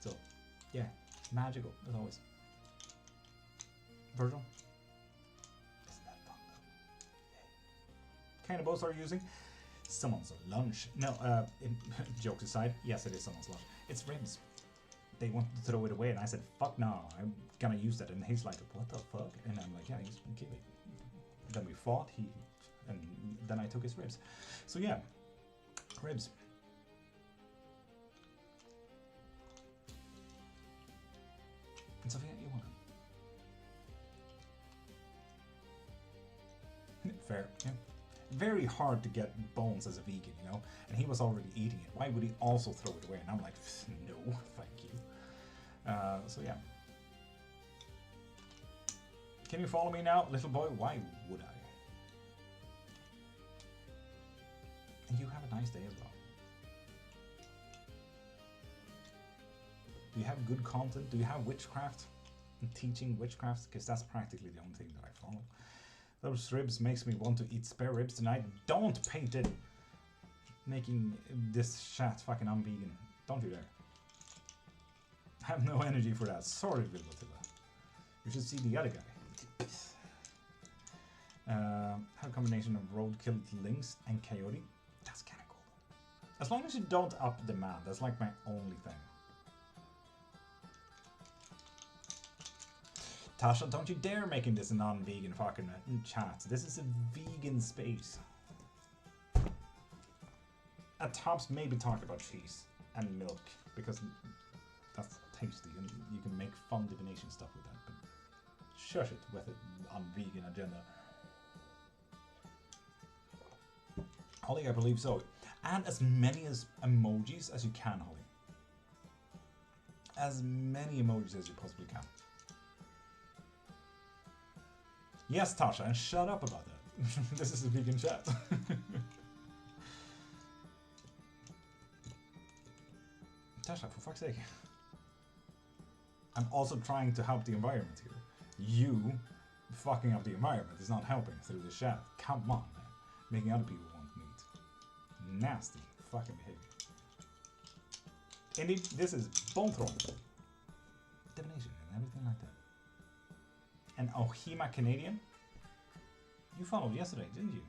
So, yeah, magical as always. Virgil? Isn't that fun though? Kind of boats are you using? Someone's lunch. No, jokes aside, yes it is someone's lunch. It's ribs. They wanted to throw it away and I said, fuck no, I'm gonna use that. And he's like, what the fuck? And I'm like, yeah, he's give it. Then we fought, and then I took his ribs. So yeah, ribs. And Sophia, you want them? Fair, yeah. Very hard to get bones as a vegan, you know? And he was already eating it. Why would he also throw it away? And I'm like, no, thank you. So yeah. Can you follow me now, little boy? Why would I? And you have a nice day as well. Do you have good content? Do you have witchcraft? And teaching witchcraft? Because that's practically the only thing that I follow. Those ribs makes me want to eat spare ribs tonight. Don't paint it! Making this chat fucking unvegan. Don't you dare. I have no energy for that. Sorry, Vilbotilla. You should see the other guy. Have a combination of roadkill lynx and coyote. That's kind of cool. As long as you don't up the demand, that's like my only thing. Tasha, don't you dare making this a non-vegan fucking chat. This is a vegan space. At tops, maybe talk about cheese and milk, because that's tasty and you can make fun divination stuff with that, but shush it with it on vegan agenda. Holly, I believe so. Add as many emojis as you can, Holly. As many emojis as you possibly can. Yes, Tasha, and shut up about that. This is a vegan chat. Tasha, for fuck's sake. I'm also trying to help the environment here. You fucking up the environment is not helping through the chat. Come on, man. Making other people want meat. Nasty fucking behavior. Indeed, this is bone throwing. Divination and everything like that. And Ohima Canadian, you followed yesterday, didn't you?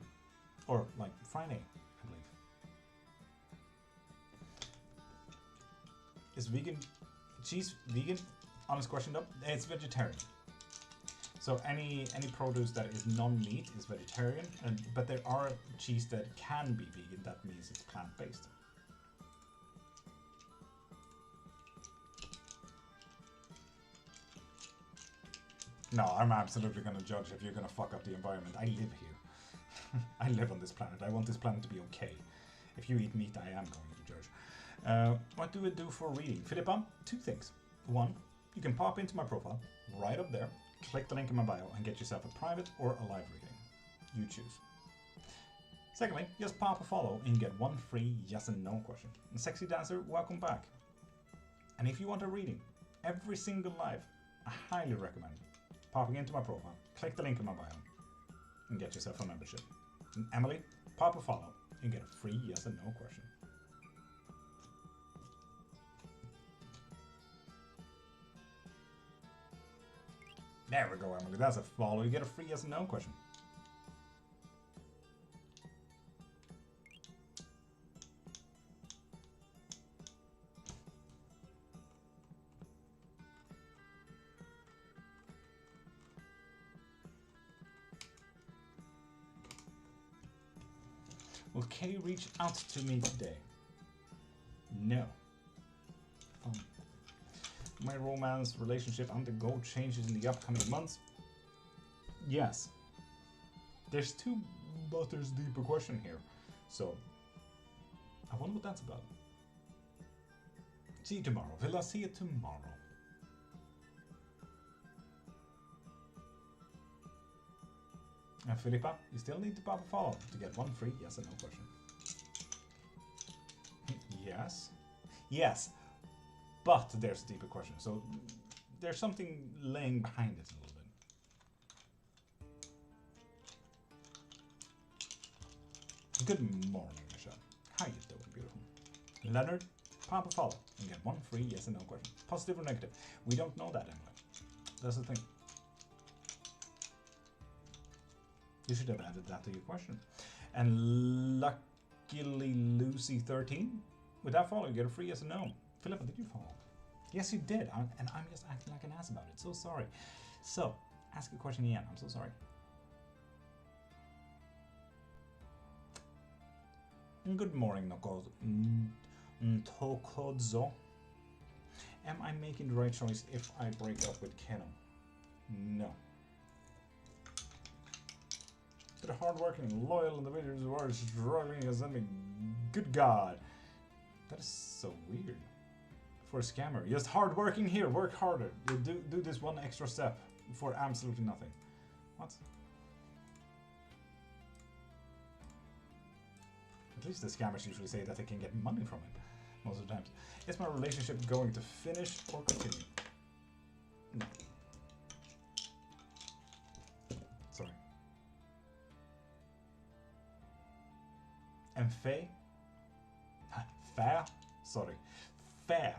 Or like Friday, I believe. Is vegan cheese vegan? Honest question though, it's vegetarian. So any produce that is non-meat is vegetarian, but there are cheese that can be vegan. That means it's plant-based. No, I'm absolutely gonna judge if you're gonna fuck up the environment. I live here. I live on this planet. I want this planet to be okay. If you eat meat, I am going to judge. What do we do for reading? Philippa, two things. One, you can pop into my profile, right up there, click the link in my bio, and get yourself a private or a live reading. You choose. Secondly, just pop a follow and you get one free yes and no question. And Sexy Dancer, welcome back. And if you want a reading, every single live, I highly recommend popping into my profile, click the link in my bio, and get yourself a membership. And Emily, pop a follow and get a free yes and no question. There we go, Emily. That's a follow. You get a free yes and no question. Will Kay reach out to me today? No. My romance relationship undergo changes in the upcoming months? Yes. There's two, but there's a deeper question here. So, I wonder what that's about. See you tomorrow. Will I see you tomorrow? And Philippa, you still need to pop a follow to get one free yes and no question. Yes. Yes. But there's a deeper question. So there's something laying behind it a little bit. Good morning, Michelle. How you doing, beautiful? Leonard, pop a follow and get one free yes and no question. Positive or negative? We don't know that, Emily. That's the thing. You should have added that to your question. And luckily Lucy13, with that follow, you get a free yes and no. Philippa, did you follow? Yes, you did. And I'm just acting like an ass about it. So sorry. So, ask a question again. I'm so sorry. Good morning, Tokodzo. Am I making the right choice if I break up with Keno? No. To the hardworking, loyal individuals who are struggling as me. Good God. That is so weird. For a scammer. Just hardworking here. Work harder. You do this one extra step for absolutely nothing. What? At least the scammers usually say that they can get money from it. Most of the times. Is my relationship going to finish or continue? No. Sorry. And Faye? Fair? Sorry. Fair.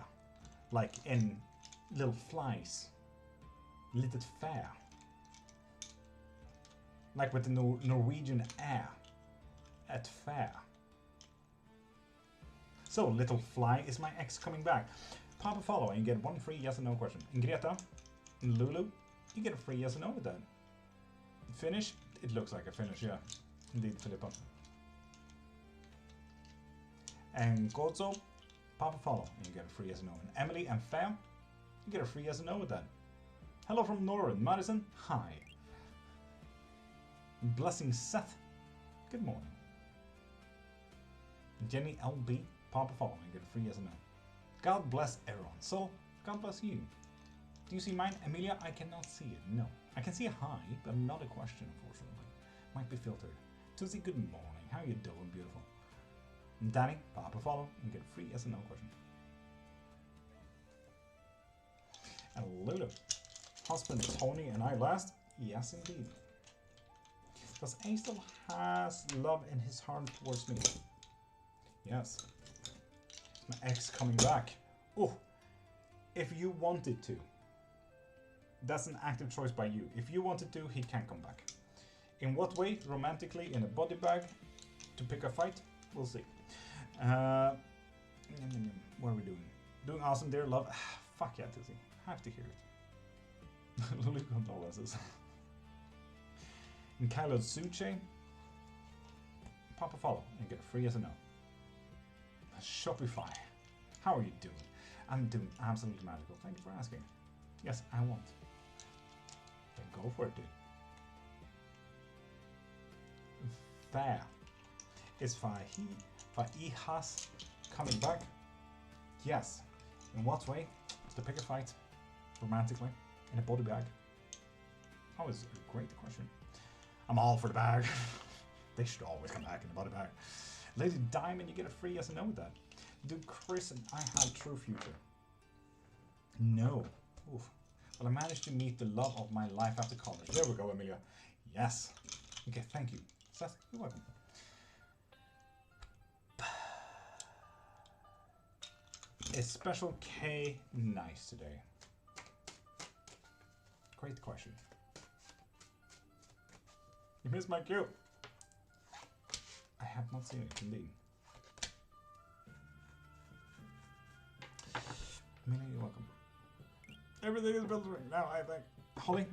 Like in little flies. Little fair. Like with the Norwegian air. At fair. So, little fly, is my ex coming back? Pop a follow and you get one free yes or no question. And Greta, and Lulu, you get a free yes or no with that. Finish? It looks like a finish, yeah. Indeed, Philippa. And Gozo, pop a follow and you get a free yes or no. And Emily and Fam, you get a free yes or no with that. Hello from Northern Madison, hi. Blessing Seth, good morning. Jenny LB, pop a follow and get a free yes or no. God bless everyone. So, God bless you. Do you see mine? Amelia, I cannot see it. No. I can see a hi, but not a question, unfortunately. Might be filtered. Tuesday, good morning. How you doing, beautiful? And Danny, pop a follow and get a free yes or no question. And Lulu, husband Tony and I last? Yes, indeed. Does A still has love in his heart towards me? Yes. My ex coming back. Oh, if you wanted to. That's an active choice by you. If you wanted to, he can come back. In what way? Romantically, in a body bag? To pick a fight? We'll see. What are we doing? Doing awesome, dear love. Fuck yeah, Tizzy. Have to hear it. Lulu condolences. And Kylo Suche. Pop a follow and get a free yes or no. Shopify. How are you doing? I'm doing absolutely magical. Thank you for asking. Yes, I want. Then go for it, dude. fair. Is Faihas coming back? Yes. In what way? To pick a fight, romantically, in a body bag? That was a great question. I'm all for the bag. They should always come back in the body bag. Lady Diamond, you get a free yes and no with that. Do Chris and I have true future? No. Oof. Well, I managed to meet the love of my life after college. There we go, Amelia. Yes. Okay, thank you. Seth, you're welcome. Is Special K nice today? Great question. You missed my cue. I have not seen it, indeed. Amelia, you're welcome. Everything is built right now, I think. Holly?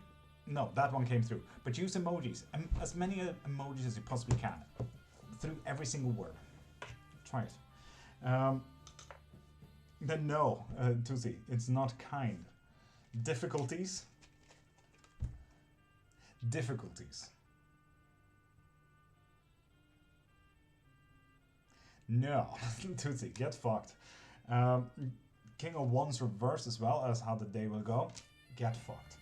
No, that one came through. But use emojis. As many emojis as you possibly can. Through every single word. Try it. Then no, Tusi, it's not kind. Difficulties? Difficulties. No, Tootsie, get fucked. King of Wands reverse as well as how the day will go. Get fucked.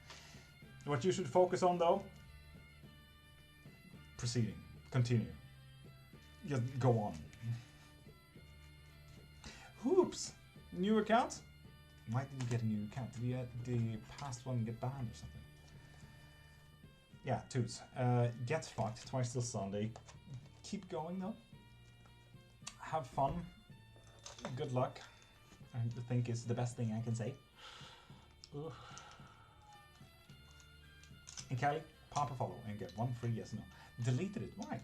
What you should focus on though, proceeding, continue. Just go on. Hoops! New account? Why did you get a new account? Did the past one get banned or something? Yeah, Toots. Get fucked twice till Sunday. Keep going though. Have fun. Good luck. I think is the best thing I can say. Ugh. And Kelly, pop a follow and get one free yes or no. Deleted it. Why?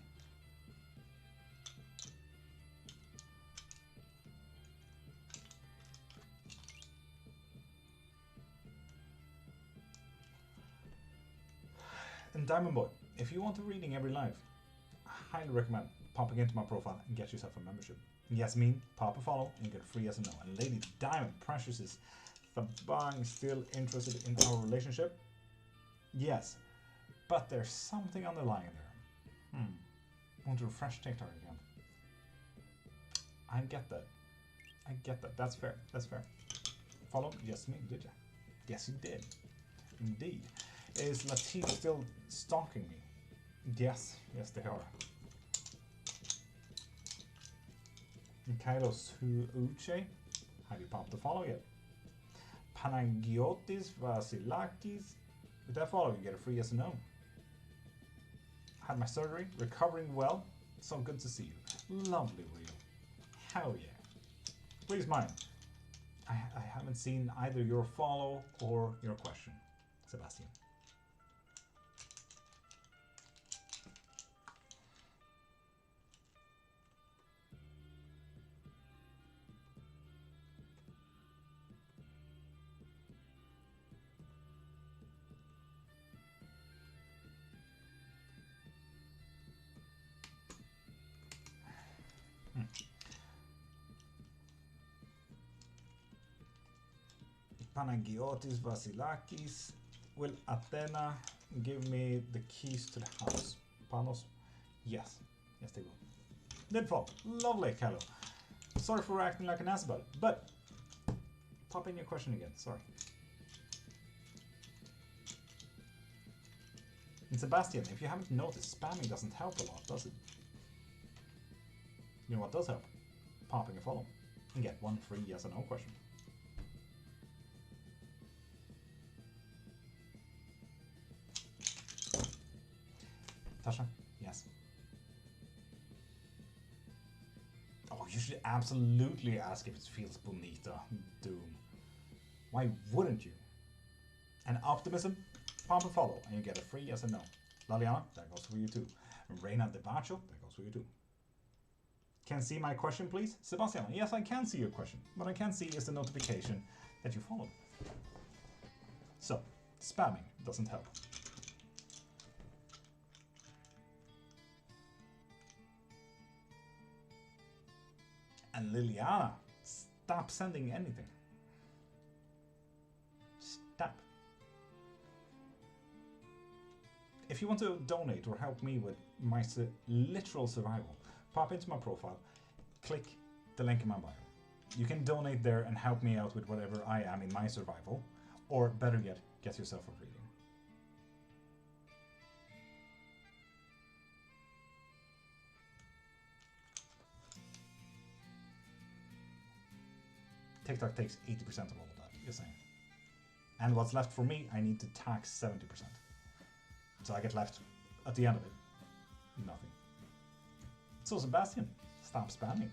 And Diamond Boy, if you want a reading every live, I highly recommend popping into my profile and get yourself a membership. Yasmin, pop a follow and get a free yes or no. And Lady Diamond, Precious is Thabang still interested in our relationship? Yes, but there's something underlying there. Want to refresh TikTok again? I get that. I get that. That's fair. That's fair. Follow? Yasmin, did you? Yes, you did. Indeed. Is Latif still stalking me? Yes, yes they are. And Kylos Uche, have you popped the follow yet? Panagiotis Vasilakis, with that follow you get a free yes or no. Had my surgery, recovering well, so good to see you. Lovely, Rio. Hell yeah. Please mind, I haven't seen either your follow or your question, Sebastian. Panagiotis Vasilakis, will Athena give me the keys to the house? Panos? Yes. Yes, they will. Deadfall. Lovely, Callo. Sorry for acting like an ass about it, but pop in your question again. Sorry. And Sebastian, if you haven't noticed, spamming doesn't help a lot, does it? You know what does help? Popping a follow and get one free yes or no question. Tasha? Yes. Oh, you should absolutely ask if it feels bonita, Doom. Why wouldn't you? And Optimism? Pop a follow and you get a free yes or no. Laliana? That goes for you too. And Reina Debacho? That goes for you too. Can see my question, please? Sebastian? Yes, I can see your question. What I can see is the notification that you followed. So, spamming doesn't help. And Liliana, stop sending anything. Stop. If you want to donate or help me with my literal survival, pop into my profile, click the link in my bio. You can donate there and help me out with whatever I am in my survival, or better yet, get yourself a reading. TikTok takes 80% of all of that, you're saying. And what's left for me, I need to tax 70%. So I get left, at the end of it, nothing. So Sebastian, stop spamming.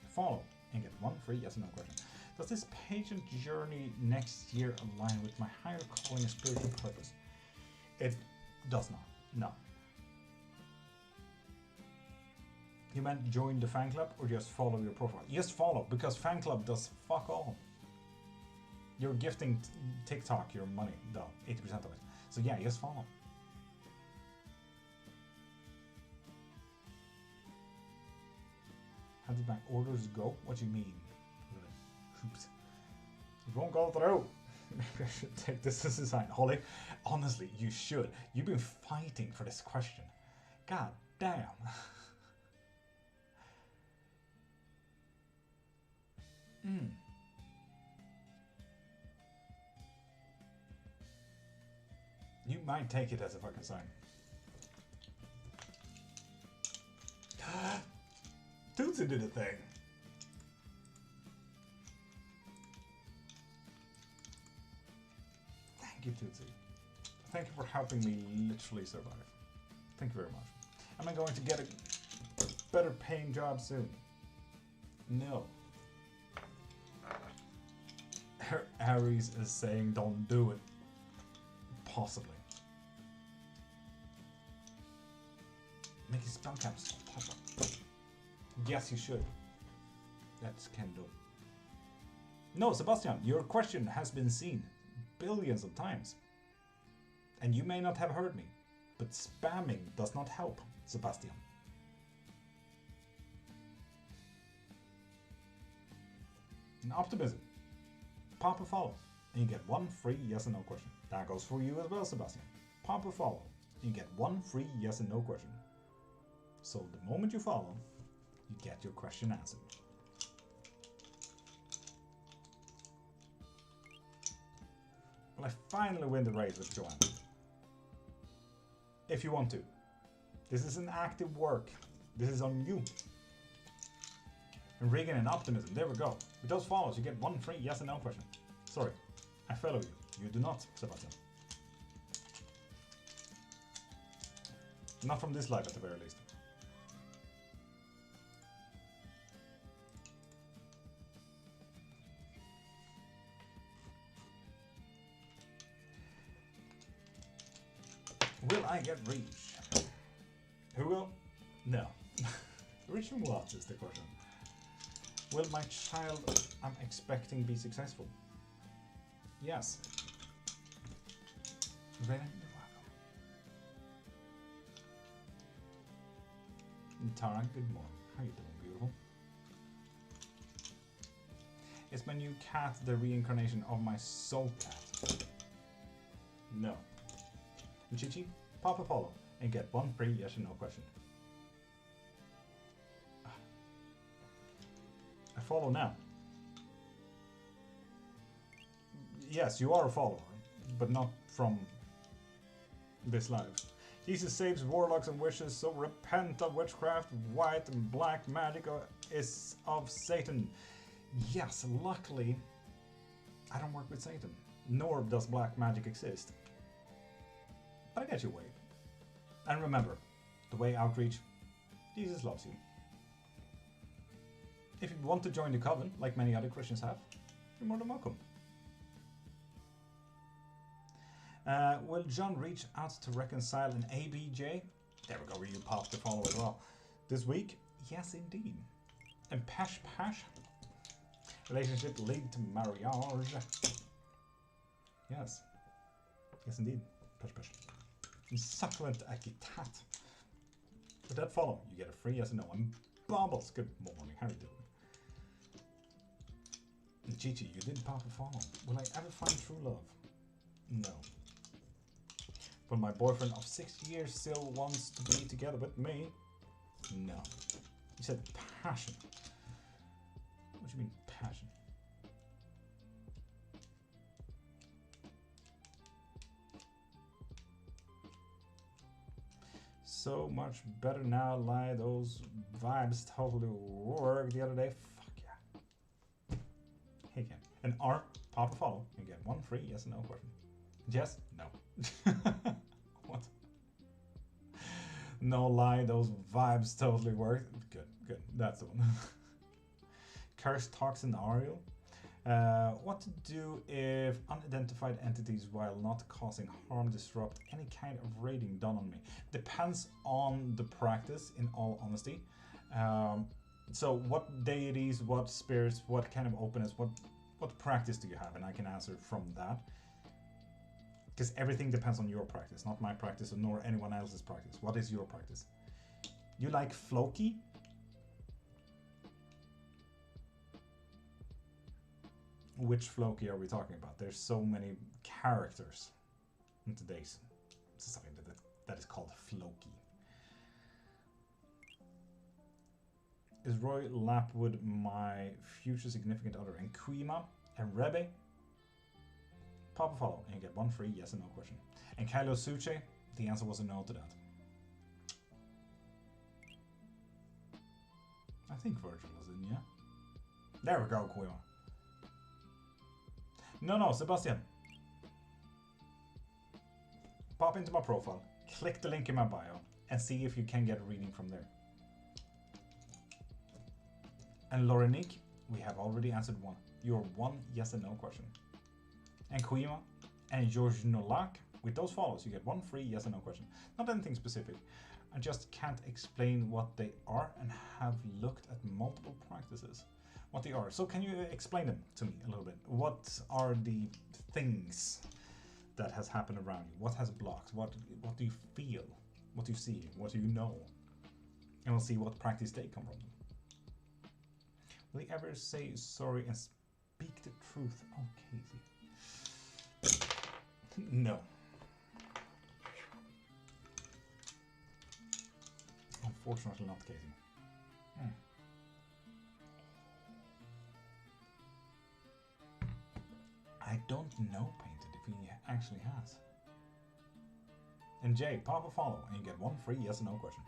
Follow and get one free yes or no question. Does this patient journey next year align with my higher calling and spiritual purpose? It does not, no. You meant join the fan club or just follow your profile? Just follow, because fan club does fuck all. You're gifting TikTok your money, though, 80% of it. So yeah, just follow. How did my orders go? What do you mean? Oops. It won't go through. Maybe I should take this as a sign. Holly, honestly, you should. You've been fighting for this question. God damn. You might take it as a fucking sign. Tootsie did a thing. Thank you, Tootsie. Thank you for helping me literally survive. Thank you very much. Am I going to get a better paying job soon? No. Aries is saying don't do it. Possibly. Make his spell caps pop up. Yes, you should. That's Kendo. No, Sebastian, your question has been seen billions of times. And you may not have heard me, but spamming does not help, Sebastian. And optimism. Pop a follow, and you get one free yes or no question. That goes for you as well, Sebastian. Pop a follow, and you get one free yes and no question. So the moment you follow, you get your question answered. Well, I finally win the race with Joanne. If you want to. This is an active work. This is on you. And Regan and optimism, there we go. With those follows, you get one free yes and no question. Sorry, I follow you. You do not, Sebastian. Not from this life at the very least. Will I get reach? Who will? No. Reach from what is the question. Will my child I'm expecting be successful? Yes. Very welcome. Tara, good morning. How you doing, beautiful? Is my new cat the reincarnation of my soul cat? No. And Chichi, pop a follow and get one free yes or no question. I follow now. Yes, you are a follower, but not from this life. Jesus saves warlocks and witches, so repent of witchcraft. White and black magic is of Satan. Yes, luckily, I don't work with Satan, nor does black magic exist. But I get your way. And remember, the way outreach, Jesus loves you. If you want to join the coven, like many other Christians have, you're more than welcome. Will John reach out to reconcile an ABJ? There we go, where you pop the follow as well. This week? Yes, indeed. And Pash Pash? Relationship lead to marriage. Yes. Yes, indeed. Pash Pash. And succulent Akitat. With that follow, you get a free yes or no. And Bubbles, good morning. How are you doing? And Chichi, you didn't pop a follow. Will I ever find true love? No. But my boyfriend of 6 years still wants to be together with me. No. You said passion. What do you mean passion? So much better now, lie. Those vibes totally work the other day. Fuck yeah. Hey again. An R, pop a follow, and get 1 free yes or no question. Yes? No. What? No lie, those vibes totally work. Good, good. That's the one. Curse talks in Ariel. What to do if unidentified entities, while not causing harm, disrupt any kind of raiding done on me? Depends on the practice, in all honesty. So what deities, what spirits, what kind of openness, what practice do you have? And I can answer from that. Because everything depends on your practice, not my practice nor anyone else's practice. What is your practice? You like Floki? Which Floki are we talking about? There's so many characters in today's society that is called Floki. Is Roy Lapwood my future significant other? And Kuima and Rebe? Pop a follow and you get 1 free yes or no question. And Kylo Suche, the answer was a no to that. I think Virgil is in, yeah? There we go, Kuima. No, Sebastian. Pop into my profile, click the link in my bio, and see if you can get a reading from there. And Lorenique, we have already answered one. Your 1 yes and no question. And Kuima and George Nolak, with those follows, you get 1 free yes or no question. Not anything specific. I just can't explain what they are and have looked at multiple practices. What they are. So can you explain them to me a little bit? What are the things that has happened around you? What has blocked? What do you feel? What do you see? What do you know? And we'll see what practice they come from. Will you ever say sorry and speak the truth? Oh, Casey. No. Unfortunately not, Casey. I don't know Painted if he actually has. And Jay, pop a follow and you get 1 free yes or no question.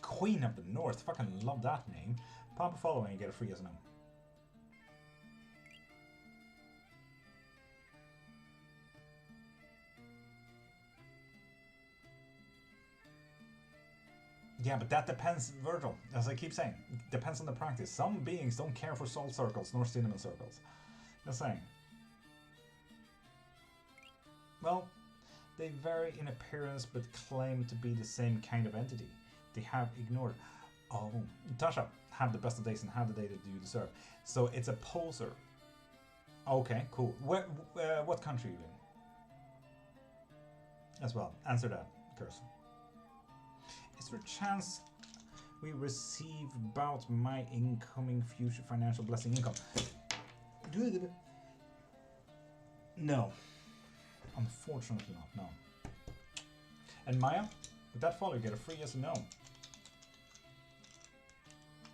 Queen of the North, fucking love that name. Pop a follow and you get a free yes or no. Yeah, but that depends, Virgil, as I keep saying. It depends on the practice. Some beings don't care for salt circles nor cinnamon circles. Just saying. Well, they vary in appearance but claim to be the same kind of entity. They have ignored. Oh, Tasha, have the best of days and have the day that you deserve. So it's a poser. Okay, cool. What country are you in? As well, answer that, Curse. Is there a chance we receive about my incoming future financial blessing income? No. Unfortunately not, no. And Maya, with that follow, you get a free yes or no.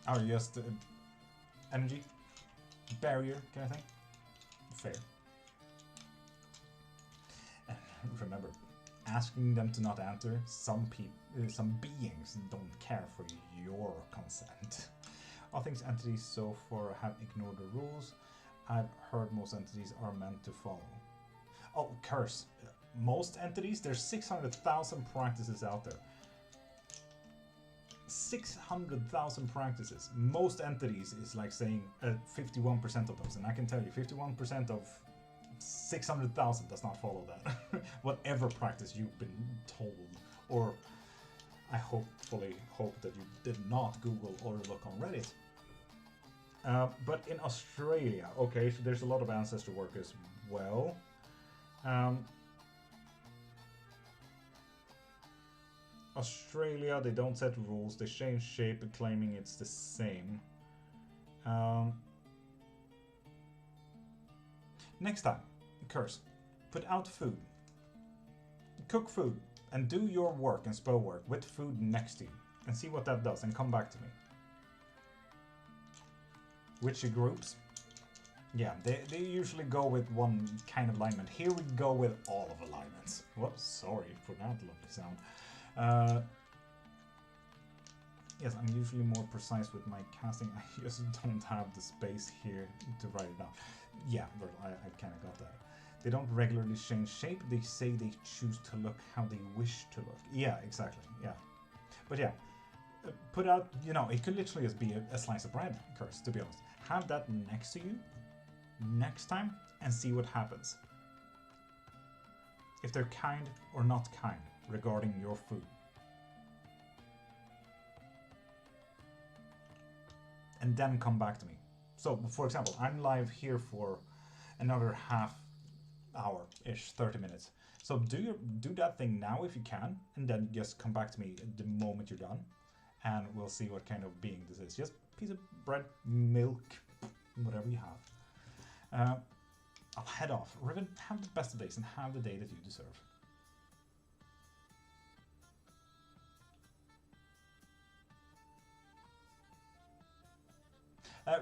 Oh, yes, energy barrier kind of thing. Fair. And remember, asking them to not answer, some beings don't care for your consent. All things entities so far have ignored the rules. I've heard most entities are meant to follow. Oh, Curse. Most entities, there's 600,000 practices out there. 600,000 practices. Most entities is like saying 51% of those. And I can tell you, 51% of 600,000 does not follow that. Whatever practice you've been told, or I hopefully hope that you did not Google or look on Reddit. But in Australia, okay, so there's a lot of ancestor work as well. Australia, they don't set rules, they change shape claiming it's the same. Next time, curse. Put out food. Cook food. And do your work and spell work with food next to you. And see what that does. And come back to me. Witchy groups. Yeah, they usually go with one kind of alignment. Here we go with all of alignments. Whoops, sorry for that lovely sound. Yes, I'm usually more precise with my casting. I just don't have the space here to write it down. Yeah, but I kind of got that. They don't regularly change shape. They say they choose to look how they wish to look. Yeah, exactly. Yeah. But yeah, put out, you know, it could literally just be a slice of bread, curse, to be honest. Have that next to you next time and see what happens. If they're kind or not kind regarding your food. And then come back to me. So, for example, I'm live here for another half hour-ish, 30 minutes. So do that thing now if you can, and then just come back to me the moment you're done, and we'll see what kind of being this is. Just a piece of bread, milk, whatever you have. I'll head off. Riven, have the best of days and have the day that you deserve.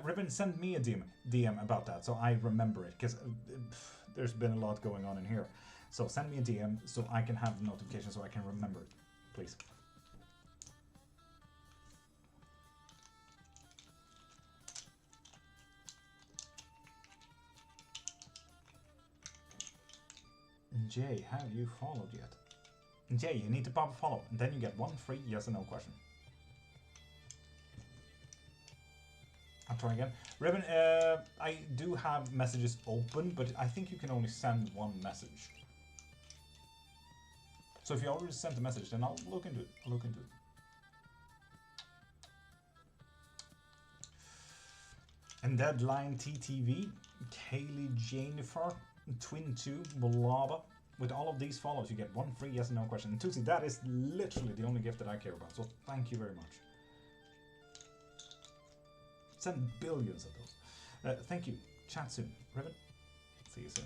Ribbon, send me a DM about that so I remember it, because there's been a lot going on in here. So send me a DM so I can have the notification so I can remember it, please. Jay, have you followed yet? Jay, you need to pop a follow, and then you get one free yes or no question. I'll try again. Ribbon, I do have messages open, but I think you can only send one message. So if you already sent a message, then I'll look into it. And Deadline TTV, Kaylee Jennifer, Twin2, Bolaba. With all of these follows, you get one free yes or no question. And Tusi, that is literally the only gift that I care about. So thank you very much. Send billions of those. Thank you. Chat soon. Ribbon, see you soon.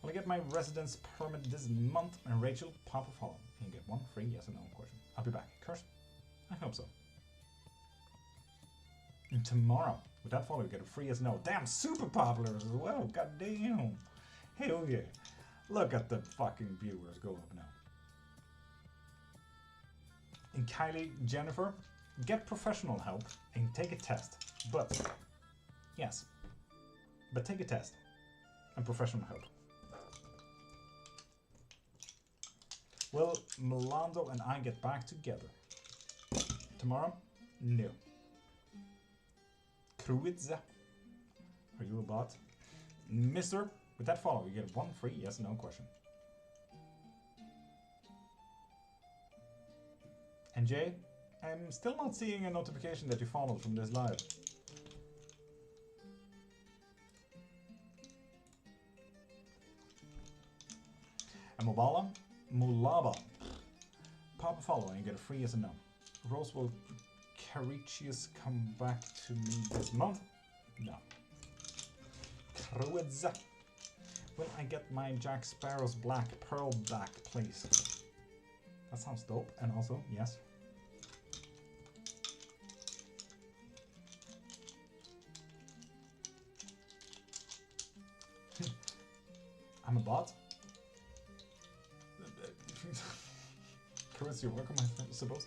Will I get my residence permit this month? And Rachel, pop a follow. And you get one free yes or no question. I'll be back. Curse? I hope so. And tomorrow, with that follow, you get a free yes or no. Damn, super popular as well. God damn. Hell yeah. Look at the fucking viewers go up now. And Kylie Jennifer, get professional help and take a test. But, yes, but take a test and professional help. Will Melando and I get back together? Tomorrow? No. Kruidza, are you a bot? Mister, with that follow, you get one free yes or no question. And Jay, I'm still not seeing a notification that you followed from this live. And Mulaba, pop a follow and you get a free yes or no. Rosewell Carichius come back to me this month? No. Kruidza, will I get my Jack Sparrow's Black Pearl back, please? That sounds dope. And also, yes. I'm a bot. Chris, you're welcome, I suppose.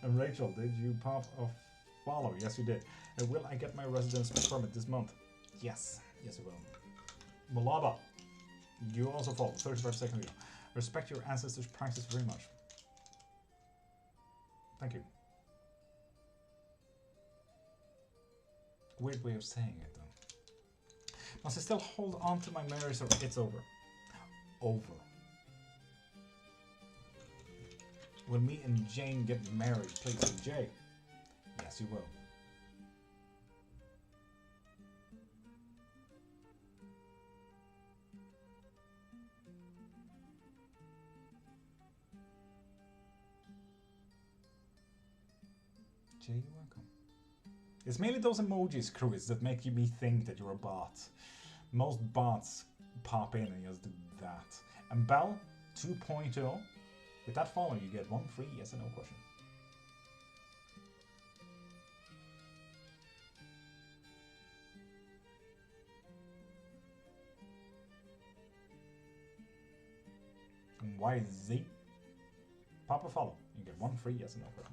And Rachel, did you pop a follow? Yes, you did. And will I get my residence permit this month? Yes. Yes, I will. Malaba, you also follow. 35 seconds ago. Respect your ancestors' practice very much. Thank you. Weird way of saying it, though. Must I still hold on to my marriage or it's over? Over. Will me and Jane get married, please? And Jay? Yes, you will. Jay, you're welcome. It's mainly those emojis, Chris, that make me think that you're a bot. Most bots pop in and just do that. And Bell 2.0, with that follow, you get one free yes or no question. And YZ, pop a follow, you get one free yes or no question.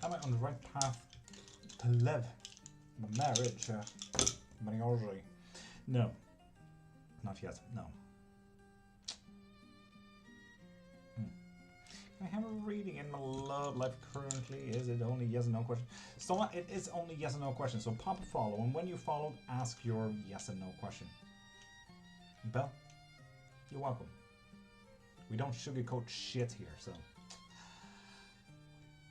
Am I on the right path to live my marriage? Marriage? No, not yet. No. Can I have a reading in my love life currently? Is it only yes and no question? So it is only yes and no question. So pop a follow, and when you follow, ask your yes and no question. Bell, you're welcome. We don't sugarcoat shit here, so.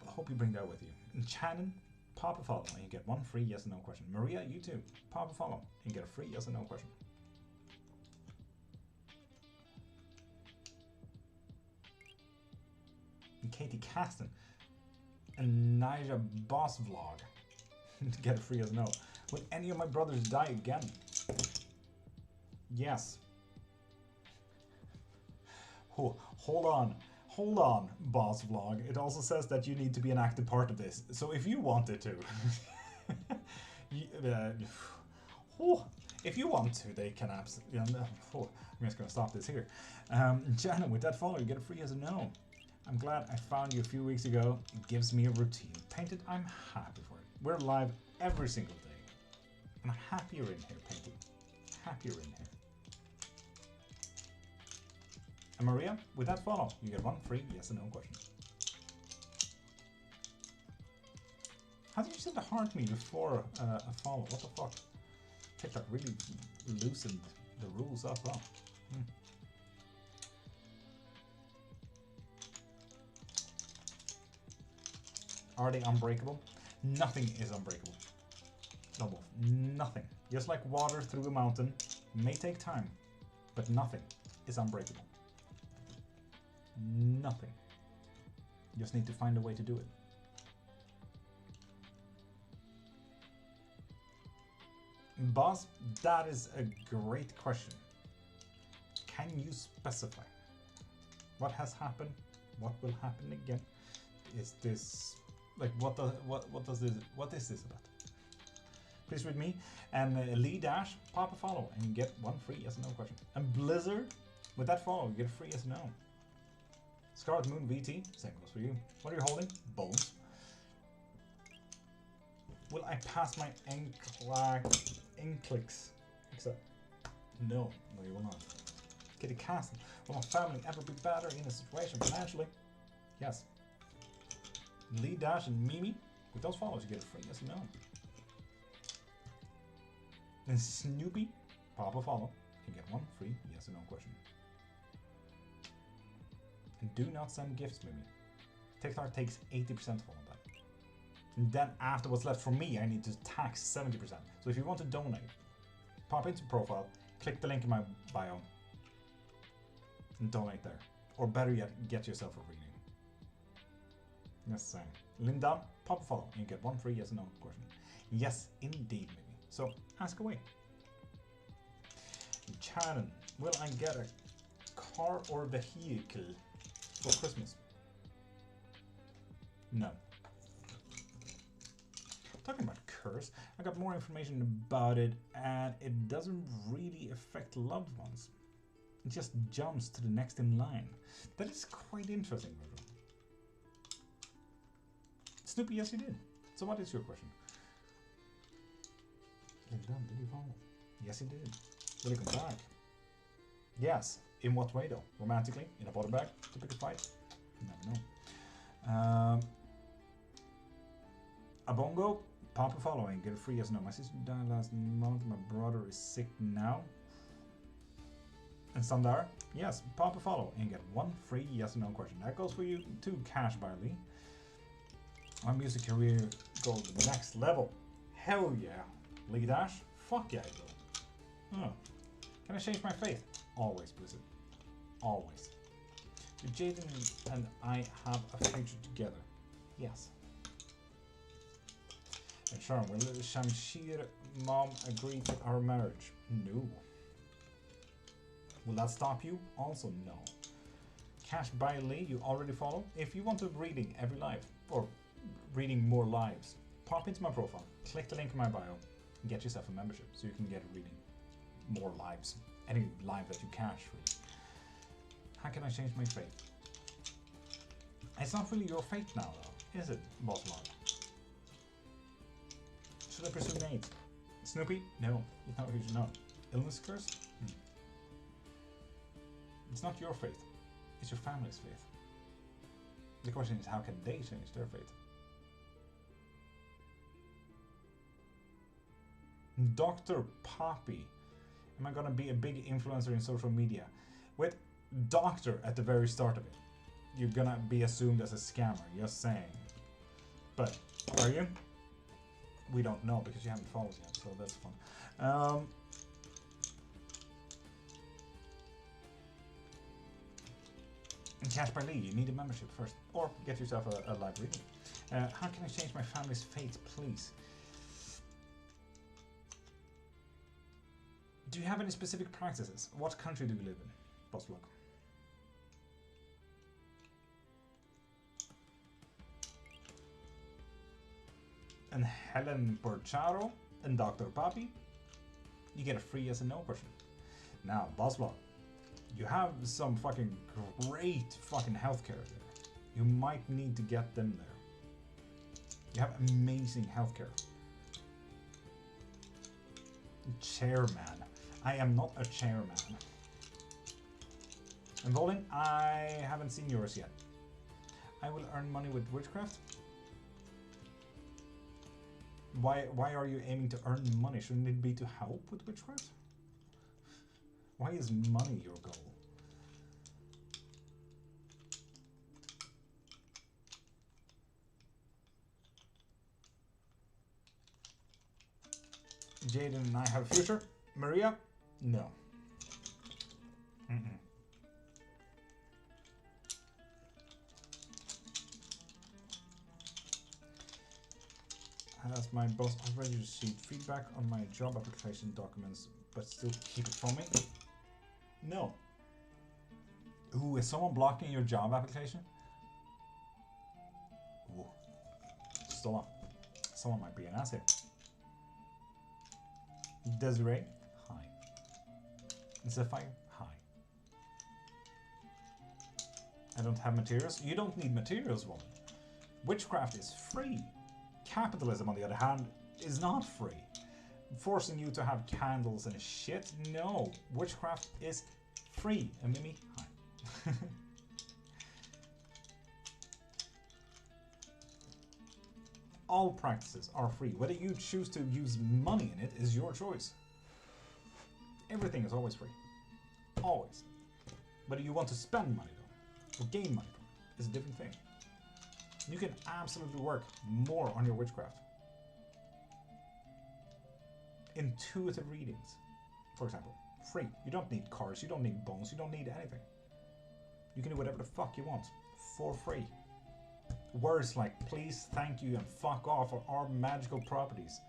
I hope you bring that with you. And Shannon, pop a follow and you get one free yes or no question. Maria, you too. Pop a follow and get a free yes or no question. And Katie Caston and Nija Boss Vlog to get a free yes or no. Will any of my brothers die again? Yes. Oh, hold on. Hold on, Boss Vlog. It also says that you need to be an active part of this. So if you wanted to, if you want to, they can absolutely. I'm just gonna stop this here. Jana, with that follow, you get a free yes or no. I'm glad I found you a few weeks ago. It gives me a routine. Painted, I'm happy for it. We're live every single day, and I'm happier in here, Painted. Happier in here. And Maria, with that follow, you get one free yes or no question. How did you set the heart me before a follow? What the fuck? TikTok really loosened the rules up. Oh. Are they unbreakable? Nothing is unbreakable. No, nothing. Just like water through a mountain, may take time, but nothing is unbreakable. Nothing. You just need to find a way to do it. Boss, that is a great question. Can you specify what has happened? What will happen again? Is this like what is this about? Please read me. And Lee Dash, pop a follow and you get one free yes or no question. And Blizzard, with that follow, you get a free yes or no. Scarlet Moon VT, same goes for you. What are you holding? Bones. Will I pass my NCLEX? Except, no, you will not. Kitty Castle, will my family ever be better in a situation financially? Yes. Lee Dash and Mimi, with those follows, you get a free yes or no. Then Snoopy, pop a follow, you get one free yes or no question. And do not send gifts, Mimi. TikTok takes 80% of all of that. And then after what's left from me, I need to tax 70%. So if you want to donate, pop into profile, click the link in my bio, and donate there. Or better yet, get yourself a reading. Yes, same. Linda, pop a follow, and you get one free yes or no question. Yes, indeed, Mimi. So ask away. Shannon, will I get a car or vehicle for Christmas? No. Talking about curse, I got more information about it and it doesn't really affect loved ones. It just jumps to the next in line. That is quite interesting, Virgil. Snoopy, yes you did. So what is your question? Did you follow? Yes he did. Will he come back? Yes. In what way though? Romantically? In a body bag? To pick a fight? You never know. A bongo? Papa following. Get a free yes or no. My sister died last month. My brother is sick now. And Sandar? Yes. Papa follow. And get one free yes or no question. That goes for you too, Cash Barley. My music career go to the next level. Hell yeah. Lee Dash? Fuck yeah, I will. Oh. Can I change my faith? Always, Blizzard. Always. Do Jaden and I have a future together? Yes. And Sharon, will Shamshir mom agree to our marriage? No. Will that stop you? Also no. Cash by Lee, you already follow? If you want to reading every live, or reading more lives, pop into my profile, click the link in my bio, and get yourself a membership so you can get reading more lives. Any live that you cash, really. How can I change my fate? It's not really your fate now, though, is it, Boss Mark? Should I pursue Nate? Snoopy? No, you know you should not. Illness curse? It's not your fate. It's your family's faith. The question is, how can they change their fate? Dr. Poppy. Am I gonna be a big influencer in social media? With doctor at the very start of it, you're gonna be assumed as a scammer, just saying. But, are you? We don't know because you haven't followed yet, so that's fun. Cash by Lee, you need a membership first, or get yourself a live reading. How can I change my family's fate, please? Do you have any specific practices? What country do you live in? Boss Vlog. And Helen Porcharo and Dr. Papi, you get a free yes and no question. Now, Boss Vlog, you have some fucking great fucking healthcare there. You might need to get them there. You have amazing healthcare. Chairman. I am not a chairman. And Volin, I haven't seen yours yet. I will earn money with witchcraft. Why are you aiming to earn money? Shouldn't it be to help with witchcraft? Why is money your goal? Jaden and I have a future. Maria? No. Has my boss already received feedback on my job application documents, but still keep it from me? No. Ooh, is someone blocking your job application? Ooh. Still on. Someone might be an ass here. Desiree? Hi. Zephyr? Hi. I don't have materials. You don't need materials, woman. Witchcraft is free. Capitalism, on the other hand, is not free. Forcing you to have candles and shit? No. Witchcraft is free. And Mimi? Hi. All practices are free. Whether you choose to use money in it is your choice. Everything is always free. Always. Whether you want to spend money, though, or gain money from it, is a different thing. You can absolutely work more on your witchcraft. Intuitive readings, for example, free. You don't need cards, you don't need bones, you don't need anything. You can do whatever the fuck you want for free. Words like please, thank you, and fuck off are magical properties.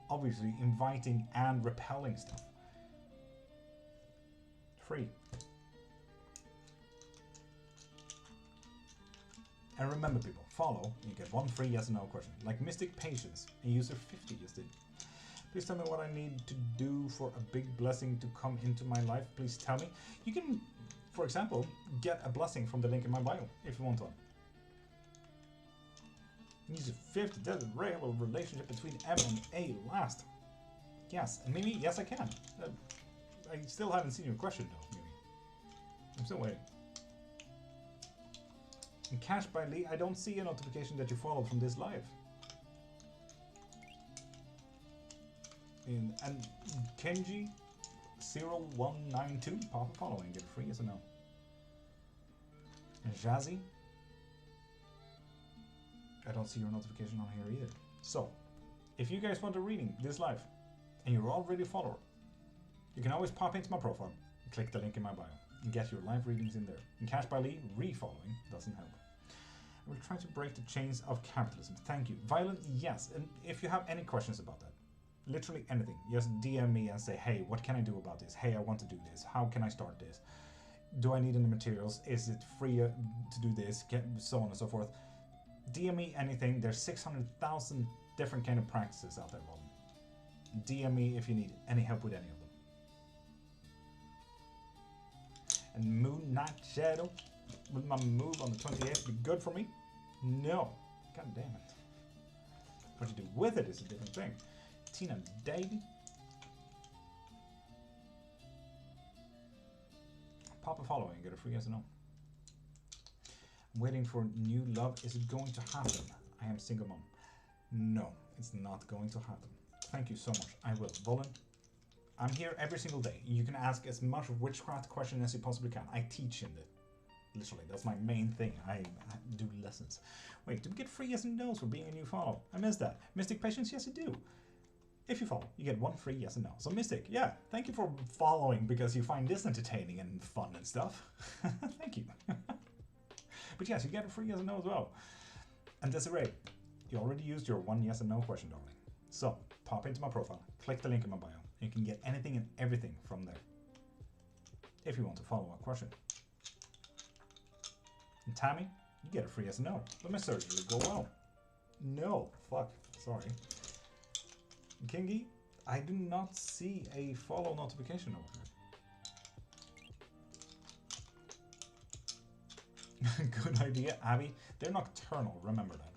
Obviously inviting and repelling stuff. Free. And remember, people, follow, you get one free yes or no question. Like Mystic Patience, and user 50 just did. Please tell me what I need to do for a big blessing to come into my life. Please tell me. You can, for example, get a blessing from the link in my bio, if you want one. User 50, there's a real relationship between M and A last. Yes, and Mimi, yes I can. I still haven't seen your question though, Mimi. I'm still waiting. And Cash by Lee, I don't see a notification that you followed from this live. And Kenji 0192, pop a follow and get it free, yes or no? And Jazzy? I don't see your notification on here either. So, if you guys want a reading this live, and you're already a follower, you can always pop into my profile and click the link in my bio and get your live readings in there. And Cash by Lee, re-following doesn't help. We're trying to break the chains of capitalism. Thank you. Violent, yes. And if you have any questions about that, literally anything, just DM me and say, hey, what can I do about this? Hey, I want to do this. How can I start this? Do I need any materials? Is it free to do this? So on and so forth. DM me anything. There's 600,000 different kind of practices out there, Roland. DM me if you need any help with any of them. And Moon Knight Shadow, will my move on the 28th be good for me? No. God damn it. What you do with it is a different thing. Tina Davey. Pop a follow and get a free yes or no. Waiting for new love. Is it going to happen? I am single mom. No, it's not going to happen. Thank you so much. I will. Volan, I'm here every single day. You can ask as much witchcraft question as you possibly can. I teach in it. Literally, that's my main thing. I do lessons. Wait, do we get free yes and no's for being a new follow? I missed that. Mystic Patience, yes you do. If you follow, you get 1 free yes and no. So Mystic, yeah, thank you for following because you find this entertaining and fun and stuff. Thank you. But yes, you get a free yes and no as well. And Desiree, you already used your 1 yes and no question, darling. So, pop into my profile, click the link in my bio, and you can get anything and everything from there. If you want to follow a question. And Tammy, you get a free yes and no. Let my surgery go well. No, fuck, sorry. Kingy, I do not see a follow notification over here. Good idea, Abby. They're nocturnal, remember that.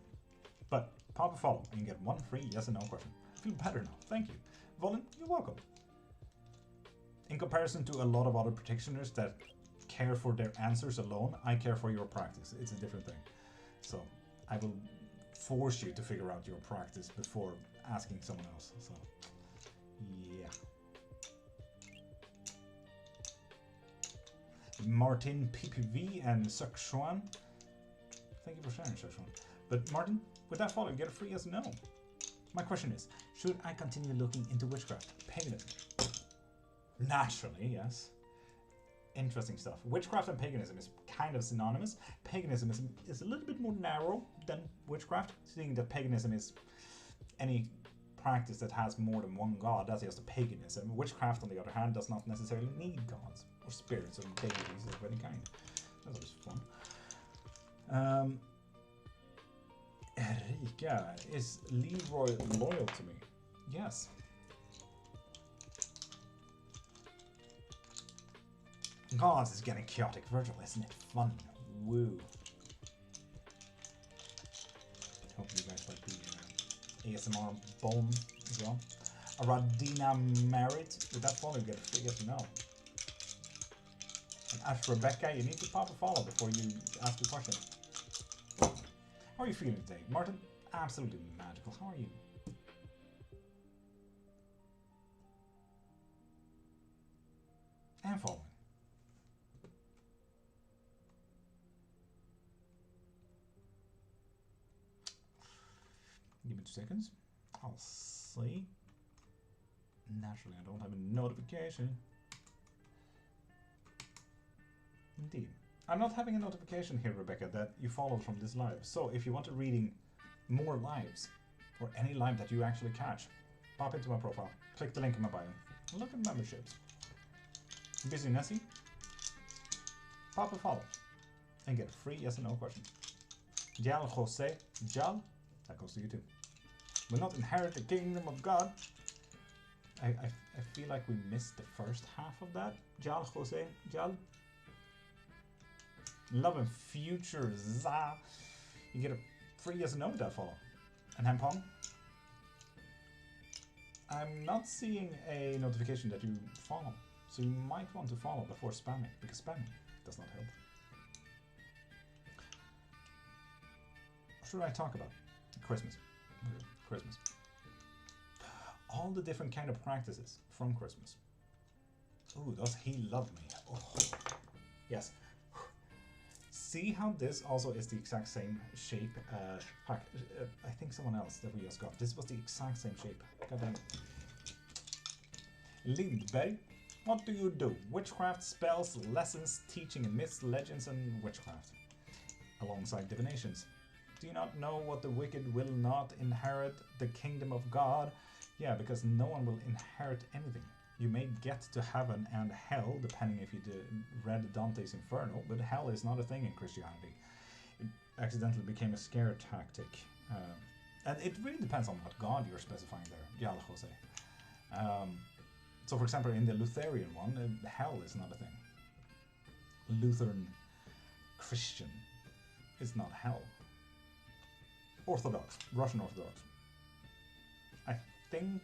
But pop a follow and you get 1 free yes and no question. I feel better now, thank you. Volin, you're welcome. In comparison to a lot of other practitioners that care for their answers alone, I care for your practice. It's a different thing. So I will force you to figure out your practice before asking someone else. So yeah. Martin PPV and Sukshuan. Thank you for sharing, Sukshuan. But Martin, with that follow, you get a free yes or no. My question is, should I continue looking into witchcraft? Paganism. Naturally, yes. Interesting stuff. Witchcraft and paganism is kind of synonymous. Paganism is a little bit more narrow than witchcraft, seeing that paganism is any practice that has more than one god. That's just a paganism. Witchcraft, on the other hand, does not necessarily need gods or spirits or deities of any kind. That's always fun. Erika, is Leroy loyal to me? Yes. God, this is getting chaotic Virgil, isn't it? Fun. Woo. Hope you guys like the ASMR bone as well. Aradina Merit. With that follow, you get a free yes or no. And Ash Rebecca, you need to pop a follow before you ask a question. How are you feeling today? Martin? Absolutely magical. How are you? And following. Give me 2 seconds. I'll see. Naturally, I don't have a notification. Indeed. I'm not having a notification here, Rebecca, that you followed from this live. So if you want a reading more lives, or any live that you actually catch, pop into my profile, click the link in my bio, and look at memberships. Busy Nessie? Pop a follow, and get a free yes or no question. Jal Jose, Jal, that goes to you too. Will not inherit the kingdom of God. I feel like we missed the first half of that. Jal Jose, Jal. Love and Future Za. You get a free yes or no with that follow. And Hampong. I'm not seeing a notification that you follow. So you might want to follow before spamming, because spamming does not help. What should I talk about? Christmas. Christmas. All the different kind of practices from Christmas. Ooh, does he love me? Oh. Yes. see how this also is the exact same shape? Fuck, I think someone else that we just got. This was the exact same shape. God damn it. Lindberg, what do you do? Witchcraft, spells, lessons, teaching in myths, legends, and witchcraft. Alongside divinations. Do you not know what the wicked will not inherit the kingdom of God? Yeah, because no one will inherit anything. You may get to heaven and hell, depending if you read Dante's Inferno, but hell is not a thing in Christianity. It accidentally became a scare tactic. And it really depends on what God you're specifying there, Yalla Jose. So for example, in the Lutheran one, hell is not a thing. Lutheran Christian is not hell. Orthodox, Russian Orthodox. I think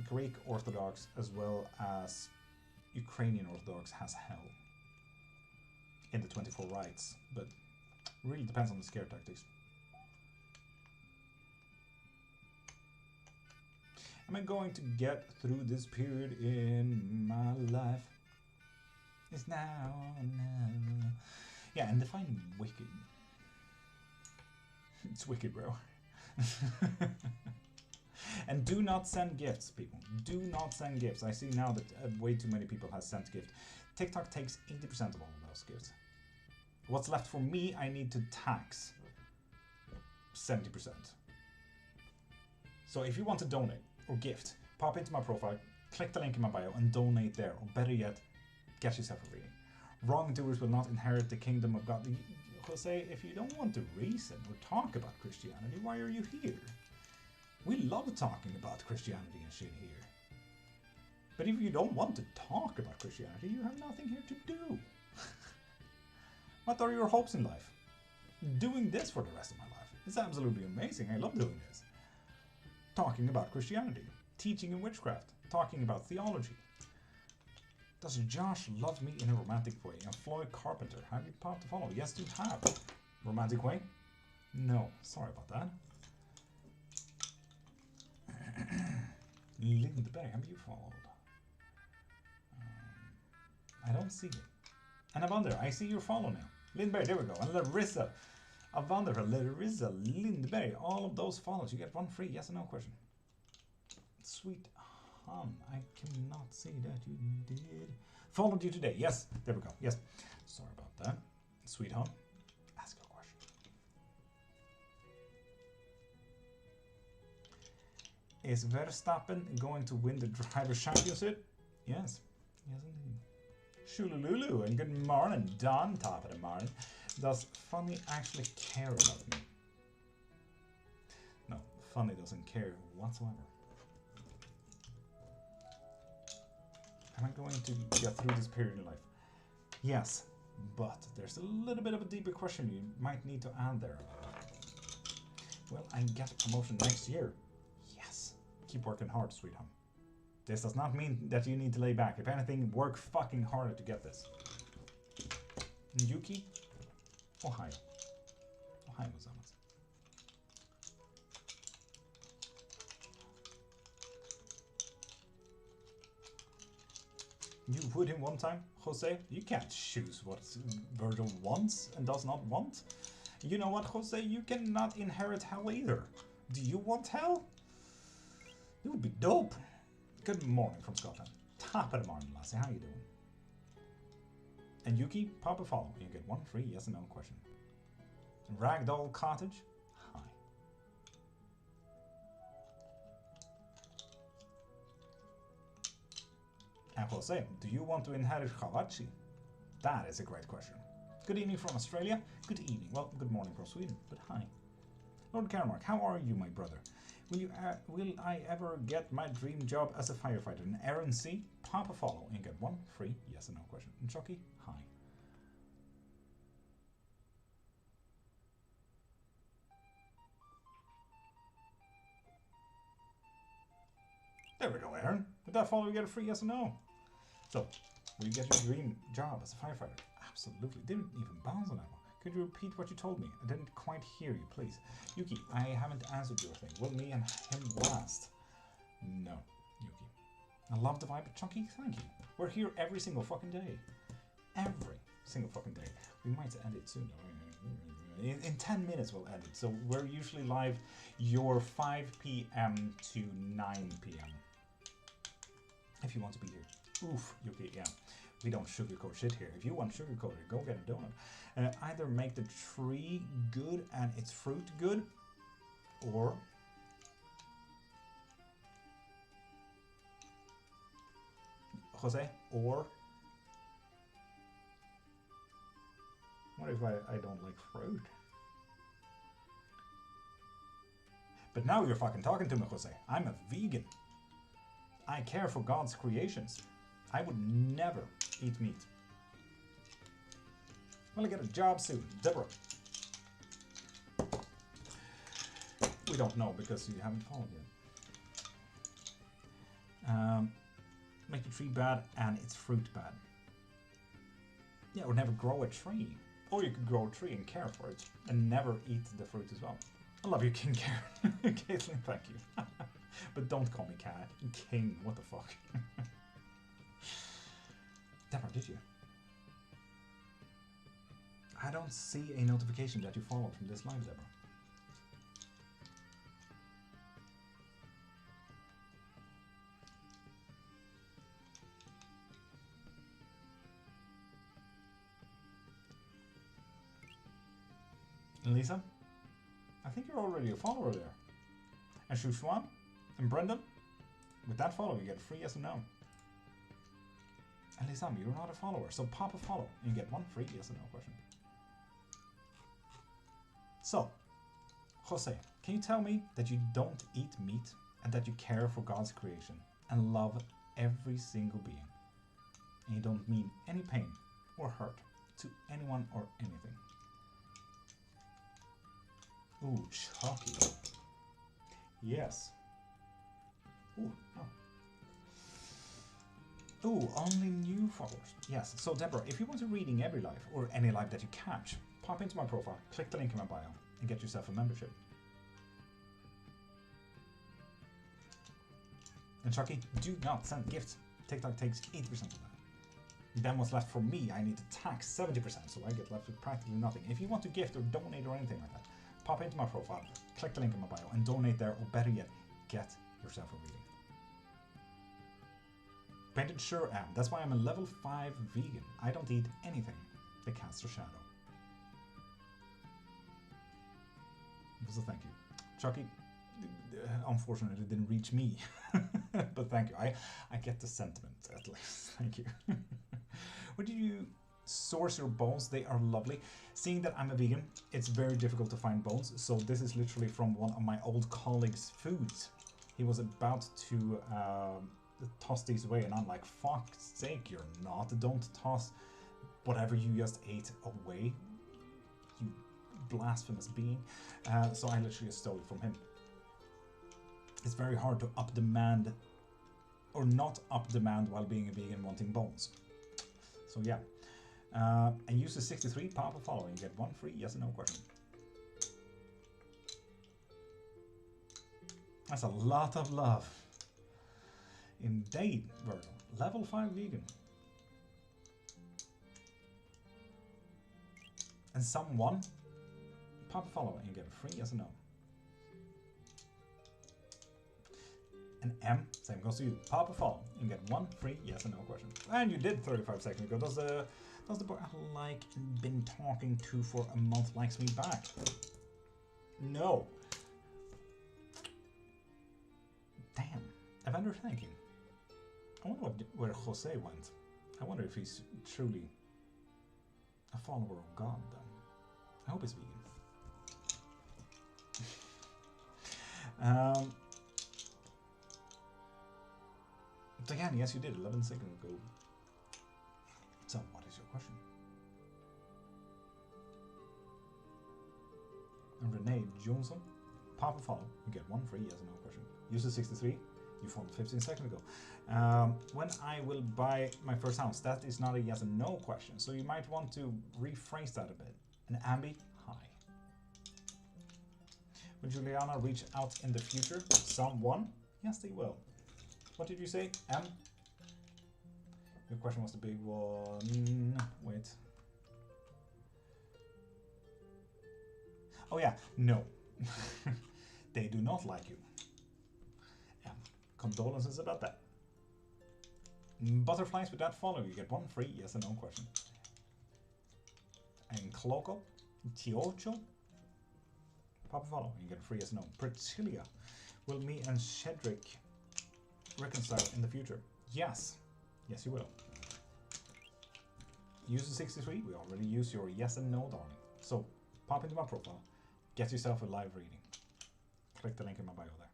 Greek Orthodox as well as Ukrainian Orthodox has hell in the 24 rites, but really depends on the scare tactics. Am I going to get through this period in my life? It's now or never. Yeah, and define wicked. It's wicked, bro. And do not send gifts, people. Do not send gifts. I see now that way too many people have sent gifts. TikTok takes 80% of all of those gifts. What's left for me, I need to tax 70%. So if you want to donate or gift, pop into my profile, click the link in my bio and donate there. Or better yet, get yourself a reading. Wrongdoers will not inherit the kingdom of God. Jose, if you don't want to reason or talk about Christianity, why are you here? We love talking about Christianity and shit here. But if you don't want to talk about Christianity, you have nothing here to do. What are your hopes in life? Doing this for the rest of my life. It's absolutely amazing. I love doing this. Talking about Christianity, teaching in witchcraft, talking about theology. Does Josh love me in a romantic way? And Floyd Carpenter, have you popped a follow? Yes, you have. Romantic way? No, sorry about that. Lindberg, have you followed? I don't see it. And Avander, I see your follow now. Lindberg, there we go. And Larissa, Avander, Larissa, Lindberg, all of those follows. You get one free yes or no question. Sweet hum, I cannot see that you did. Followed you today. Yes, there we go. Yes. Sorry about that. Sweet hum, ask a question. Is Verstappen going to win the Drivers' Championship? Yes. Yes, indeed. Shulululu, and good morning, Don, top of the morning. Does Funny actually care about me? No, Funny doesn't care whatsoever. Am I going to get through this period in life? Yes, but there's a little bit of a deeper question you might need to add there. Will I get a promotion next year? Yes. Keep working hard, sweet hum. This does not mean that you need to lay back. If anything, work fucking harder to get this. Yuki? Ohio. Ohio gozaimasu. You would in one time, Jose? You can't choose what Virgil wants and does not want. You know what, Jose? You cannot inherit hell either. Do you want hell? It would be dope. Good morning from Scotland. Top of the morning, lassie. How you doing? And Yuki, pop a follow. You get one free yes or no question. Ragdoll Cottage. Hi. And Jose, do you want to inherit Hawachi? That is a great question. Good evening from Australia. Good evening. Well, good morning from Sweden, but hi. Lord.Cairnmark, how are you, my brother? Will I ever get my dream job as a firefighter in RNC? Pop a follow and get one free yes or no question. And Chucky, hi. There we go, Aaron. With that follow, you get a free yes or no. So, will you get your dream job as a firefighter? Absolutely. Didn't even bounce on that one. Could you repeat what you told me? I didn't quite hear you, please. Yuki, I haven't answered your thing. Will me and him last? No, Yuki. I love the vibe, but Chunky, thank you. We're here every single fucking day. Every single fucking day. We might end it soon, though. In 10 minutes we'll end it. So we're usually live your 5 p.m. to 9 p.m. if you want to be here. Oof, Yuki, yeah. We don't sugarcoat shit here. If you want sugarcoated, go get a donut. Either make the tree good and its fruit good, or Jose, or what if I don't like fruit? But now you're fucking talking to me, Jose. I'm a vegan. I care for God's creations. I would never eat meat. Well, I get a job soon. Deborah. We don't know because you haven't followed yet. Make the tree bad and its fruit bad. Yeah, or never grow a tree. Or you could grow a tree and care for it and never eat the fruit as well. I love you, King Karen. Caitlin, thank you. But don't call me Cat. King, what the fuck? Deborah, did you? I don't see a notification that you followed from this live, Deborah. Lisa, I think you're already a follower there. And Shushuan and Brendan, with that follow, you get a free yes or no. And Lisa, you're not a follower, so pop a follow and you get one free yes or no question. So, Jose, can you tell me that you don't eat meat and that you care for God's creation and love every single being? And you don't mean any pain or hurt to anyone or anything. Ooh, Chucky. Yes. Ooh, oh. Ooh, only new followers. Yes, so Deborah, if you want a reading every live, or any live that you catch, pop into my profile, click the link in my bio, and get yourself a membership. And Chucky, do not send gifts. TikTok takes 80% of that. Then what's left for me, I need to tax 70%, so I get left with practically nothing. If you want to gift or donate or anything like that, pop into my profile, click the link in my bio, and donate there, or better yet, get yourself a reading. Painted sure am. That's why I'm a level 5 vegan. I don't eat anything that casts a shadow. So thank you. Chucky, unfortunately didn't reach me. But thank you. I get the sentiment at least. Thank you. Where did you source your bones? They are lovely. Seeing that I'm a vegan, it's very difficult to find bones. So this is literally from one of my old colleagues' foods. He was about to toss these away, and I'm like, fuck's sake, you're not. Don't toss whatever you just ate away, you blasphemous being. So I literally stole it from him. It's very hard to up demand, or not up demand while being a vegan wanting bones. So yeah. And use the 63, pop a follow, and you get one free yes or no question. That's a lot of love. Indeed, Virgil. Level 5 vegan. And someone, pop a follow, and you get a free yes or no. And M, same goes to you. Pop a follow, and you get one free yes or no question. And you did 35 seconds ago. Does the boy I like been talking to for a month likes me back? No. Damn. Evander, thank you. I wonder where Jose went. I wonder if he's truly a follower of God then. I hope he's vegan. Again, yes you did, 11 seconds ago. So, what is your question? And Renee Johnson, pop a follow, you get one free yes or no question. User 63, you followed 15 seconds ago. When I will buy my first house, that is not a yes or no question, so you might want to rephrase that a bit. And Ambi, hi. Will Juliana reach out in the future? Someone? Yes, they will. What did you say, M? Your question was the big one. Wait. Oh yeah, no. They do not like you. Yeah, condolences about that. Butterflies with that follow, you get one free yes and no question. And Cloco, Tiocho, Papa follow, you get a free yes and no. Priscilla, will me and Shedrick reconcile in the future? Yes. Yes, you will. Use the 63. We already used your yes and no, darling. So, pop into my profile. Get yourself a live reading. Click the link in my bio there.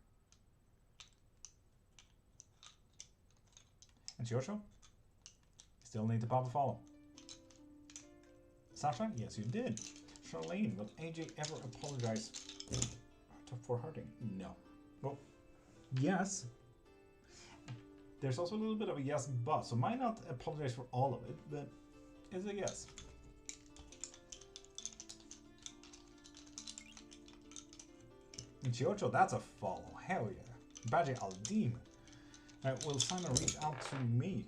And Giorgio? You still need to pop a follow. Sasha? Yes, you did. Charlene, will AJ ever apologize for hurting? No. Well, yes. There's also a little bit of a yes but, so might not apologize for all of it, but it's a yes. Giorgio, that's a follow. Hell yeah. Badge Aldim. Will Simon reach out to me?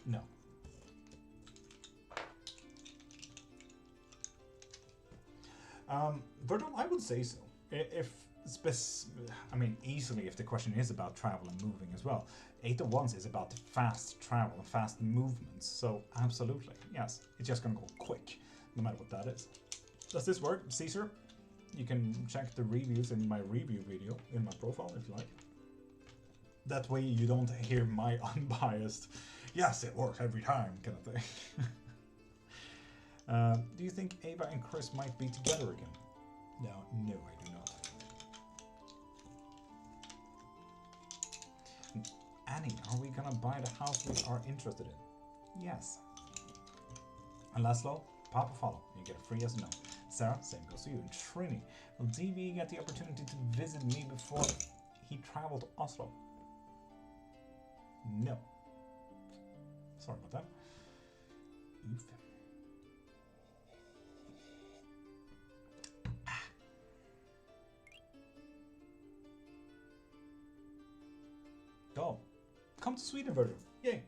No. Virgil, I would say so. I mean, easily if the question is about travel and moving as well. 8 of Wands is about fast travel and fast movements, so absolutely, yes. It's just gonna go quick, no matter what that is. Does this work, Caesar? You can check the reviews in my review video in my profile if you like. That way you don't hear my unbiased, yes, it works every time kind of thing. Do you think Ava and Chris might be together again? No, I do not. Annie, are we gonna buy the house we are interested in? Yes. And Laszlo, pop a follow. You get a free yes or no. Sarah, same goes to you. And Trini, will DV get the opportunity to visit me before he traveled to Oslo? No. Sorry about that. Oof. Oh, come to Sweden, Virgil. Yay.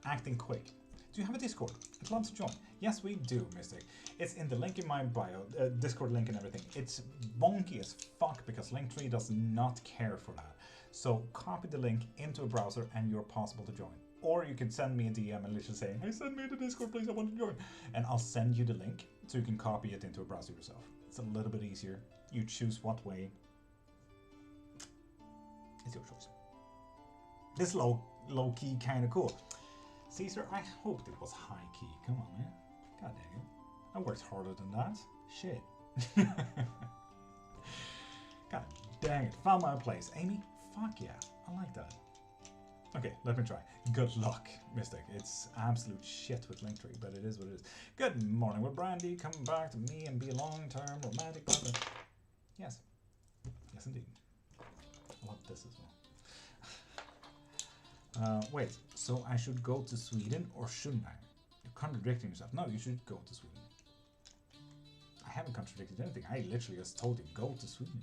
Acting quick. Do you have a Discord? I'd love to join. Yes, we do, Mystic. It's in the link in my bio, Discord link and everything. It's bonky as fuck because Linktree does not care for that. So copy the link into a browser and you're possible to join. Or you can send me a DM and literally say, hey, send me the Discord, please, I want to join. And I'll send you the link so you can copy it into a browser yourself. It's a little bit easier. You choose what way. It's your choice. This low key kind of cool. Caesar, I hoped it was high key. Come on, man. God dang it. I worked harder than that. Shit. God dang it. Found my place. Amy, fuck yeah. I like that. Okay, let me try. Good luck, Mystic. It's absolute shit with Linktree, but it is what it is. Good morning. Will Brandy come back to me and be a long-term romantic partner? Yes. Yes, indeed. I love this as well. Wait, so I should go to Sweden or shouldn't I? You're contradicting yourself. No, you should go to Sweden. I haven't contradicted anything. I literally just told you, go to Sweden.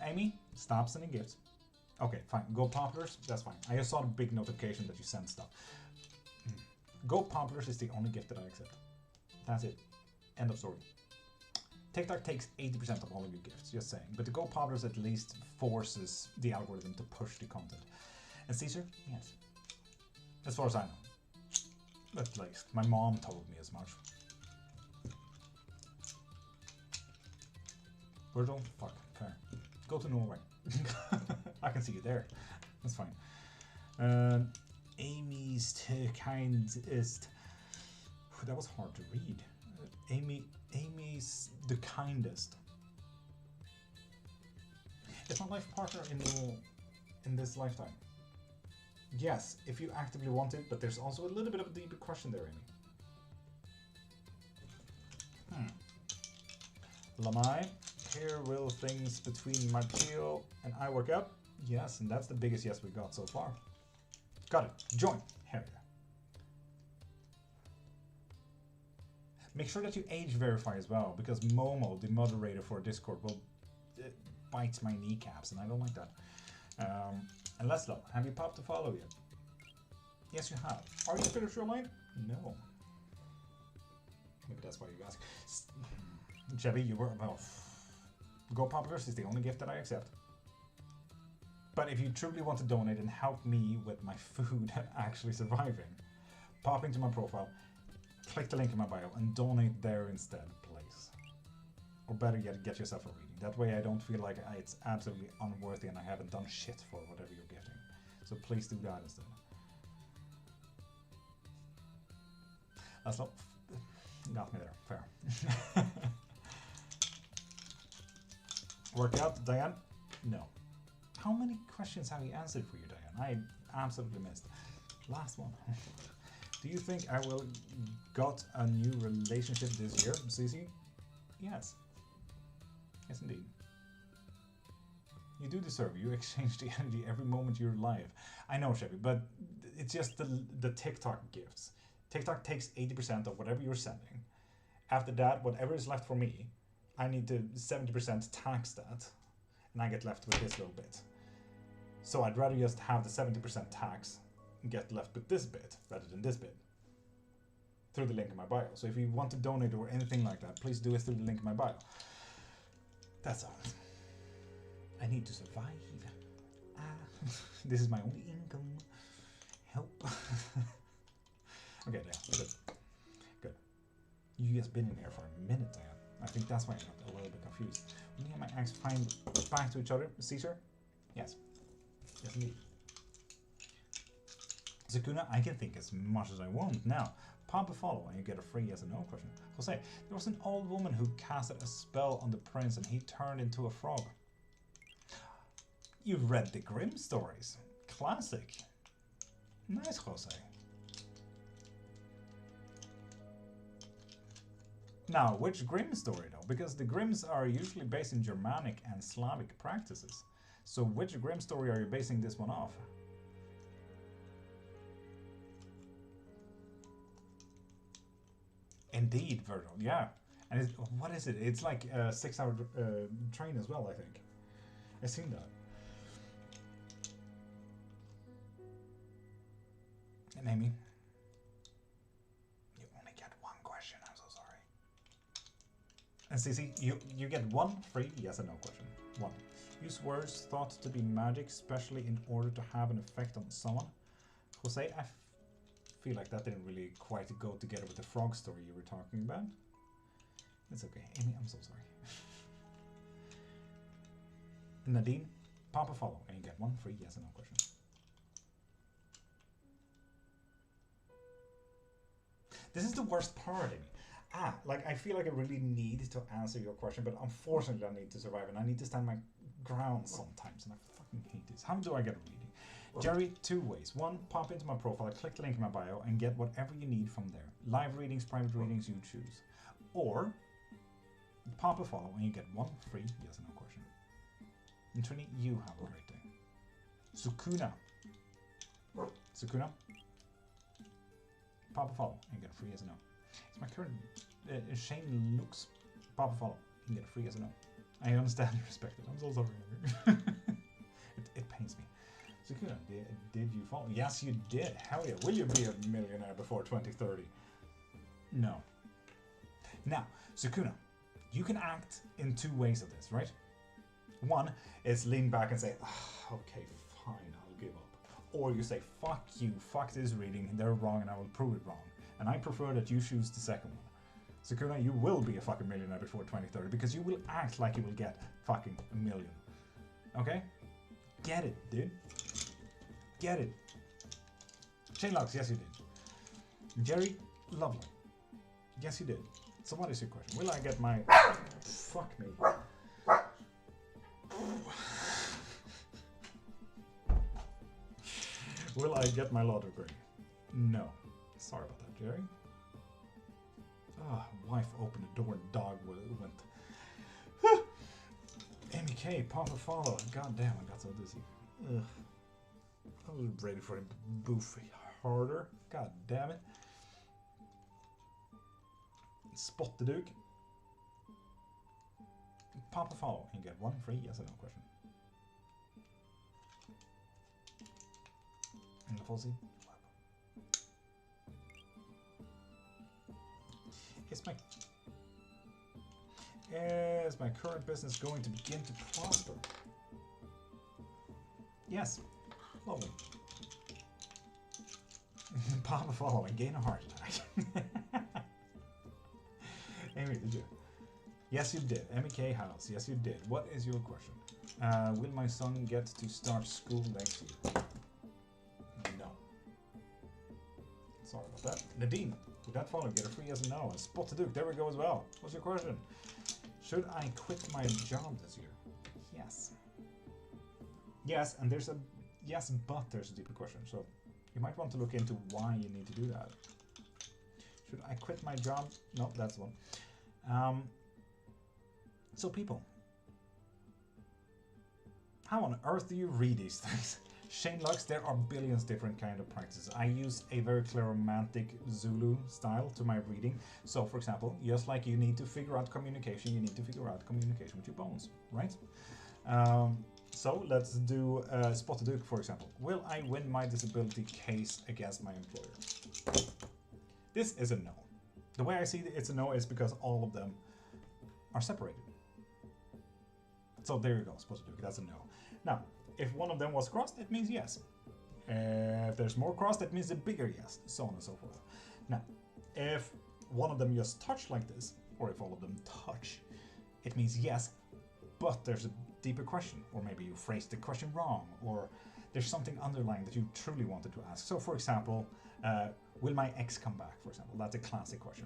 Amy, stop sending gifts. Okay, fine. Go Poplars, that's fine. I just saw the big notification that you sent stuff. Go Poplars is the only gift that I accept. That's it. End of story. TikTok takes 80% of all of your gifts, just saying. But the Go Poplars at least forces the algorithm to push the content. And Caesar? Yes. As far as I know. At least. My mom told me as much. Virgil? Fuck. Fair. Go to Norway. I can see you there. That's fine. Amy's kindest. That was hard to read. Amy's the kindest. It's my life partner in this lifetime. Yes, if you actively want it, but there's also a little bit of a deeper question there, Amy. Lamai, here will things between Martio and I work out? Yes, and that's the biggest yes we got so far. Got it. Join. Hell yeah. Make sure that you age verify as well, because Momo, the moderator for Discord, will bite my kneecaps, and I don't like that. And Laszlo, have you popped a follow yet? Yes, you have. Are you spiritual line? No. Maybe that's why you ask. Chevy, you were about. Go Populars is the only gift that I accept. But if you truly want to donate and help me with my food actually surviving, pop into my profile, click the link in my bio, and donate there instead, please. Or better yet, get yourself a reading. That way I don't feel like it's absolutely unworthy and I haven't done shit for whatever you're gifting. So please do that instead. That's not... Got me there. Fair. Workout, Diane? No. How many questions have we answered for you, Diane? I absolutely missed. Last one. Do you think I will got a new relationship this year, Cece? Yes. Yes, indeed. You do deserve it. You exchange the energy every moment you're live. I know, Chevy, but it's just the TikTok gifts. TikTok takes 80% of whatever you're sending. After that, whatever is left for me, I need to 70% tax that, and I get left with this little bit. So I'd rather just have the 70% tax and get left with this bit rather than this bit. Through the link in my bio. So if you want to donate or anything like that, please do it through the link in my bio. That's all. I need to survive. This is my only income. Help. Okay, yeah, good. Good. You just been in here for a minute, Diane. I think that's why I got a little bit confused. Me and my ex find back to each other, Caesar? Yes. Yes, indeed. Zakuna, I can think as much as I want. Now, pop a follow and you get a free yes or no question. Jose, there was an old woman who casted a spell on the prince and he turned into a frog. You've read the Grimm stories. Classic. Nice, Jose. Now, which Grimm story though? Because the Grimms are usually based in Germanic and Slavic practices. So which Grimm story are you basing this one off? Indeed, Virgil, yeah. And it's, what is it? It's like a 6-hour train as well, I think. I've seen that. And Amy, you only get one question, I'm so sorry. And Cece, you get one free yes or no question. One. Use words thought to be magic, especially in order to have an effect on someone. Jose, I feel like that didn't really quite go together with the frog story you were talking about. It's okay. Amy, I'm so sorry. Nadine, pop a follow and you get one free yes or no question. This is the worst part, Amy. Like I feel like I really need to answer your question, but unfortunately I need to survive and I need to stand my ground sometimes, and I fucking hate this. How do I get a reading? Jerry, two ways. One, pop into my profile, click the link in my bio, and get whatever you need from there. Live readings, private readings, you choose. Or, pop a follow and you get one free yes or no question. And Trini, you have a great day. Sukuna. Sukuna, pop a follow and get a free yes or no. It's my current Shane looks. Pop a follow and get a free yes or no. I understand and respect it. I'm so sorry. it pains me. Sukuna, did you follow? Yes, you did. Hell yeah. Will you be a millionaire before 2030? No. Now, Sukuna, you can act in two ways of this, right? One is lean back and say, okay, fine, I'll give up. Or you say, fuck you, fuck this reading, they're wrong and I will prove it wrong. And I prefer that you choose the second one. Sukuna, you will be a fucking millionaire before 2030 because you will act like you will get fucking a million. Okay? Get it, dude. Get it. Chainlocks, yes you did. Jerry, lovely. Yes you did. So what is your question? Will I get my... Fuck me. Will I get my law degree? No. Sorry about that, Jerry. Wife opened the door and dog went. Amy K, pop a follow. God damn, I got so dizzy. Ugh. I was ready for him to boof harder. God damn it. Spot the Duke. Pop a follow and get one free yes or no question. And the Fuzzy. Is my current business going to begin to prosper? Yes. Lovely. Pop a follow and gain a heart attack. Amy, did you? Yes, you did. MEK House. Yes, you did. What is your question? Will my son get to start school next year? No. Sorry about that. Nadine, with that follow, get a free yes and no. And Spot to Duke, there we go as well. What's your question? Should I quit my job this year? Yes. Yes, and there's a yes, but there's a deeper question. So you might want to look into why you need to do that. Should I quit my job? No, that's the one. So people, how on earth do you read these things? Shane Lux, there are billions different kind of practices. I use a very cleromantic Zulu style to my reading. So for example, just like you need to figure out communication, you need to figure out communication with your bones, right? So let's do Spot the Duke, for example. Will I win my disability case against my employer? This is a no. The way I see it's a no is because all of them are separated. So there you go, Spot the Duke, that's a no. Now, if one of them was crossed, it means yes. If there's more crossed, it means a bigger yes, so on and so forth. Now, if one of them just touch like this, or if all of them touch, it means yes, but there's a deeper question, or maybe you phrased the question wrong, or there's something underlying that you truly wanted to ask. So for example, will my ex come back, for example? That's a classic question.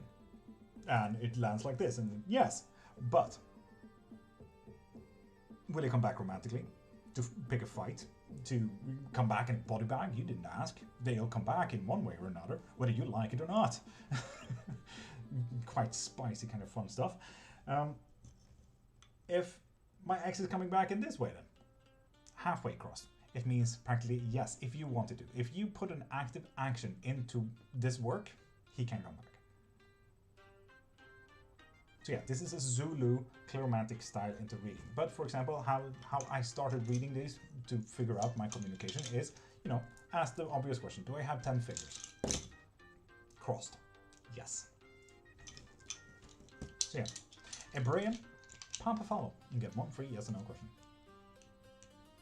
And it lands like this, and yes, but will he come back romantically? To pick a fight? To come back in a body bag? You didn't ask. They'll come back in one way or another, whether you like it or not. Quite spicy kind of fun stuff. If my ex is coming back in this way then, halfway crossed, it means practically yes, if you want to do. If you put an active action into this work, he can come back. So yeah, this is a Zulu cleromantic style into reading. But for example, how I started reading these to figure out my communication is, you know, ask the obvious question. Do I have 10 fingers? Crossed. Yes. So yeah. Ebrian, pump a follow. You get one free yes or no question.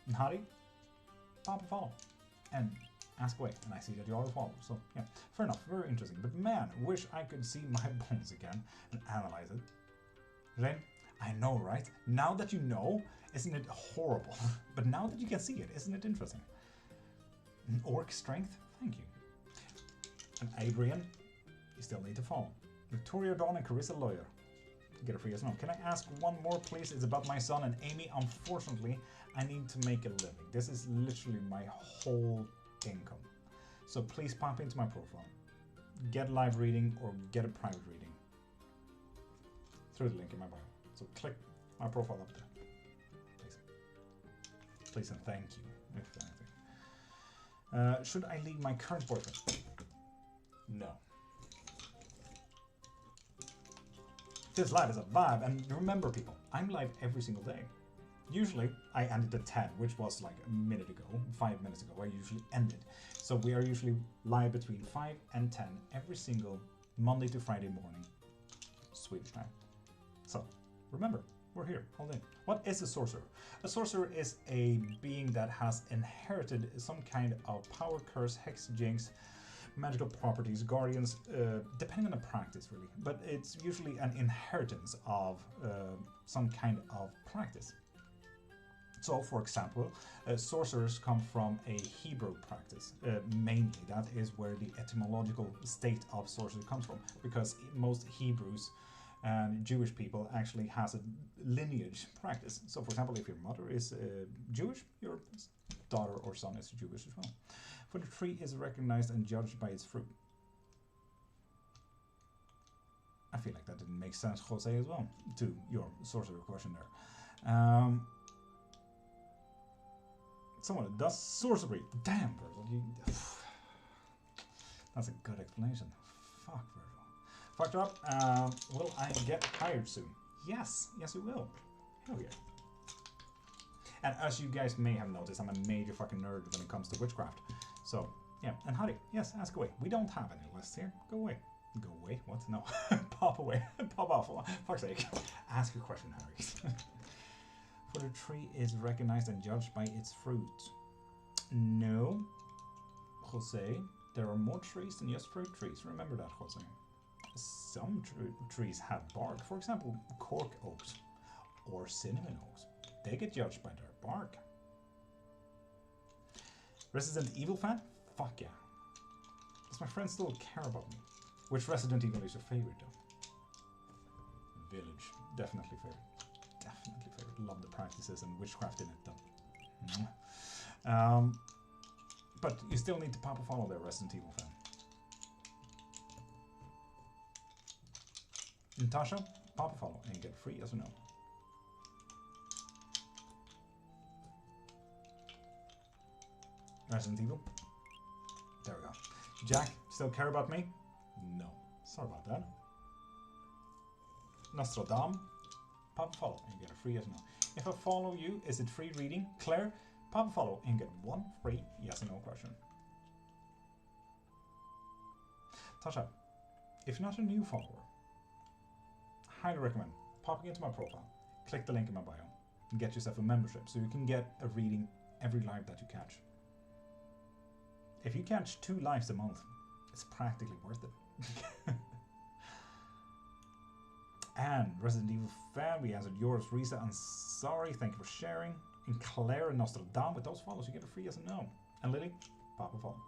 And Hari, pump a follow. And ask away. And I see that you already follow. So yeah, fair enough. Very interesting. But man, wish I could see my bones again and analyze it. Ren, I know, right? Now that you know, isn't it horrible? But now that you can see it, isn't it interesting? An orc strength? Thank you. And Adrian, you still need to follow. Victoria Dawn and Carissa Lawyer. Get a free yes or no. Can I ask one more, please? It's about my son and Amy. Unfortunately, I need to make a living. This is literally my whole income. So please pop into my profile. Get live reading or get a private reading. Through the link in my bio. So click my profile up there. Please. Please and thank you, if anything. Should I leave my current boyfriend? No. This live is a vibe, and remember people, I'm live every single day. Usually I ended at 10, which was like a minute ago, 5 minutes ago, I usually ended. So we are usually live between 5 and 10 every single Monday to Friday morning, Swedish time. So remember, we're here, hold in. What is a sorcerer? A sorcerer is a being that has inherited some kind of power, curse, hex, jinx, magical properties, guardians, depending on the practice really, but it's usually an inheritance of some kind of practice. So for example, sorcerers come from a Hebrew practice, mainly. That is where the etymological state of sorcery comes from, because most Hebrews and Jewish people actually has a lineage practice. So for example, if your mother is Jewish, your daughter or son is Jewish as well. For the tree is recognized and judged by its fruit. I feel like that didn't make sense, Jose, as well, to your sorcerer question there. Someone that does sorcery. Damn, Virgil. That's a good explanation. Fuck, Virgil. Fucked up. Will I get hired soon? Yes. Yes, you will. Hell yeah. And as you guys may have noticed, I'm a major fucking nerd when it comes to witchcraft. So, yeah. And Hari, yes, ask away. We don't have any lists here. Go away. Go away? What? No. Pop away. Pop off. For fuck's sake. Ask a question, Harry. For the tree is recognized and judged by its fruit. No. Jose, there are more trees than just fruit trees. Remember that, Jose. Some trees have bark. For example, cork oaks or cinnamon oaks. They get judged by their bark. Resident Evil fan? Fuck yeah. Does my friend still care about me? Which Resident Evil is your favorite though? Village. Definitely favorite. Definitely favorite. Love the practices and witchcraft in it though. But you still need to pop a follow there, Resident Evil fan. Natasha, pop a follow and get free, yes or no? Resident Evil. There we go. Jack, still care about me? No. Sorry about that. Nostradam, pop a follow and get a free yes or no. If I follow you, is it free reading? Claire, pop a follow and get one free yes or no question. Tasha, if you're not a new follower, highly recommend popping into my profile, click the link in my bio, and get yourself a membership so you can get a reading every live that you catch. If you catch 2 lives a month, it's practically worth it. And Resident Evil fan, we answered yours, Risa, and sorry, thank you for sharing. And Claire and Nostradam, with those follows, you get a free yes and no. And Lily, pop a follow.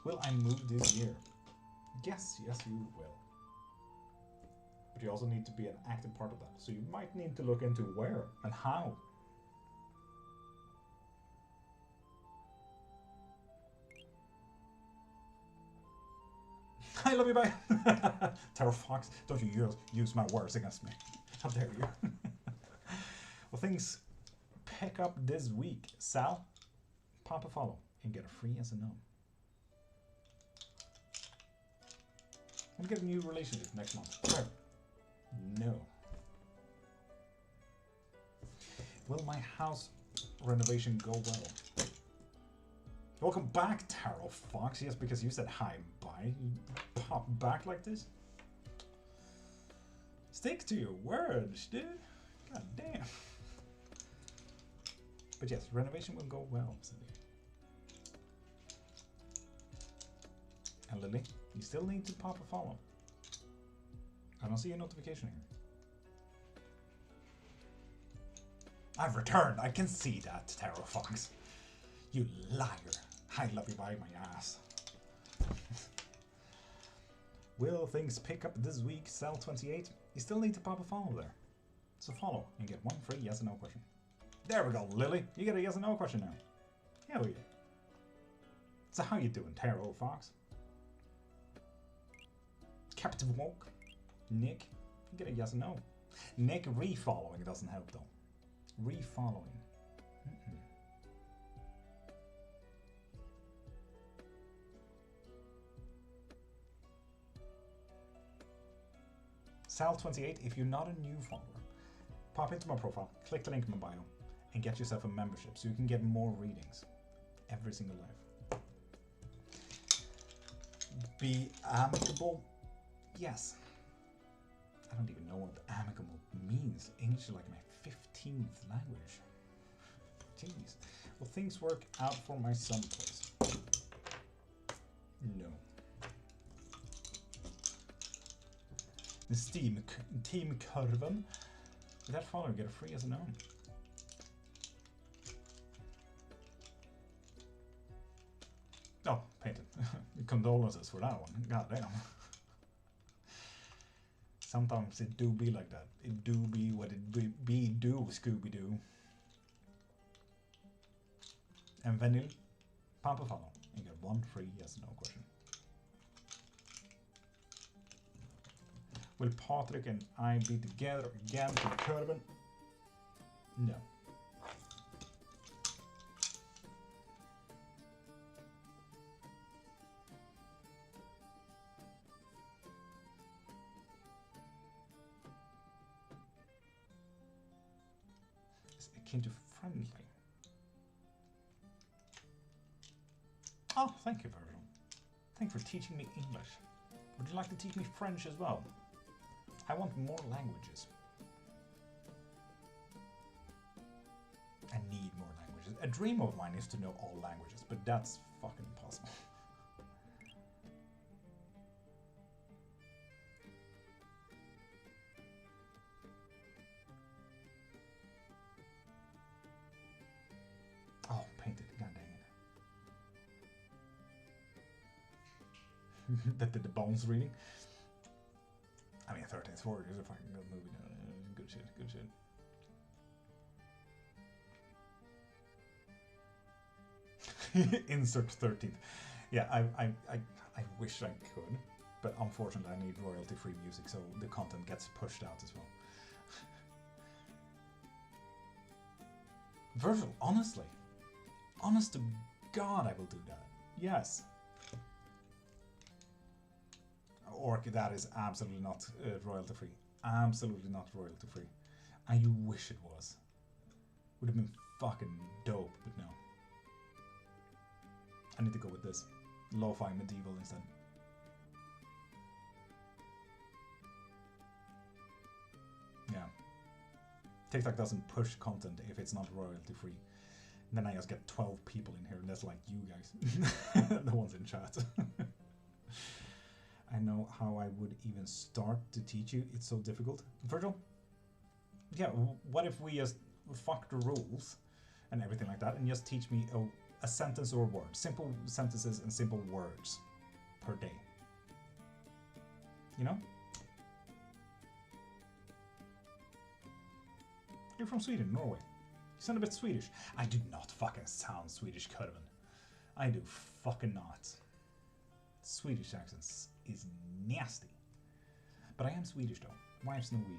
Will I move this year? Yes, yes you will. But you also need to be an active part of that. So you might need to look into where and how. I love you, bye. Terror Fox, don't you use my words against me. How dare you. Well, things pick up this week. Sal, pop a follow and get a free yes and no. I'm gonna get a new relationship next month. Sure. No. Will my house renovation go well? Welcome back, Tarot Fox. Yes, because you said hi and bye. You pop back like this. Stick to your words, dude. God damn. But yes, renovation will go well, Cindy. And Lily, you still need to pop a follow. I don't see a notification here. I've returned. I can see that, Tarot Fox. You liar. I love you by my ass. Will things pick up this week, Cell28? You still need to pop a follow there. So follow and get one free yes or no question. There we go, Lily. You get a yes or no question now. Hell yeah. So how you doing, Tarot Fox? Captive Walk. Nick, you get a yes or no. Nick, re-following doesn't help though. Re-following. Sal28, if you're not a new follower, pop into my profile, click the link in my bio, and get yourself a membership so you can get more readings every single live. Be amicable? Yes. I don't even know what amicable means. English is like my 15th language. Jeez. Will things work out for my son, please? No. The Team Kurven. With that follower, get a free as a no. Oh, painted. Condolences for that one. God damn. Sometimes it do be like that. It do be what it be do, Scooby-Doo. And Vanille, pop a follow and get one free yes or no question. Will Patrick and I be together again to Kurven? No. It's akin to friendly. Oh, thank you, Virgil. Thank you for teaching me English. Would you like to teach me French as well? I want more languages. I need more languages. A dream of mine is to know all languages, but that's fucking impossible. Oh, painted. God dang it. That did the bones reading. I mean, 13th Warrior is a fucking good movie. Good shit, good shit. Insert 13th. Yeah, I wish I could, but unfortunately I need royalty-free music, so the content gets pushed out as well. Virgil, honestly. Honest to God, I will do that. Yes. Orc, that is absolutely not royalty-free. Absolutely not royalty-free. And you wish it was. Would have been fucking dope, but no. I need to go with this. Lo-fi medieval instead. Yeah. TikTok doesn't push content if it's not royalty free. Then I just get 12 people in here, and that's like you guys. The ones in chat. I know how I would even start to teach you. It's so difficult. Virgil? Yeah, what if we just fuck the rules and everything like that, and just teach me a sentence or a word. Simple sentences and simple words per day. You know? You're from Sweden, Norway. You sound a bit Swedish. I do not fucking sound Swedish, Kurvan. I do fucking not. Swedish accents is nasty. But I am Swedish though. Wife's Norwegian.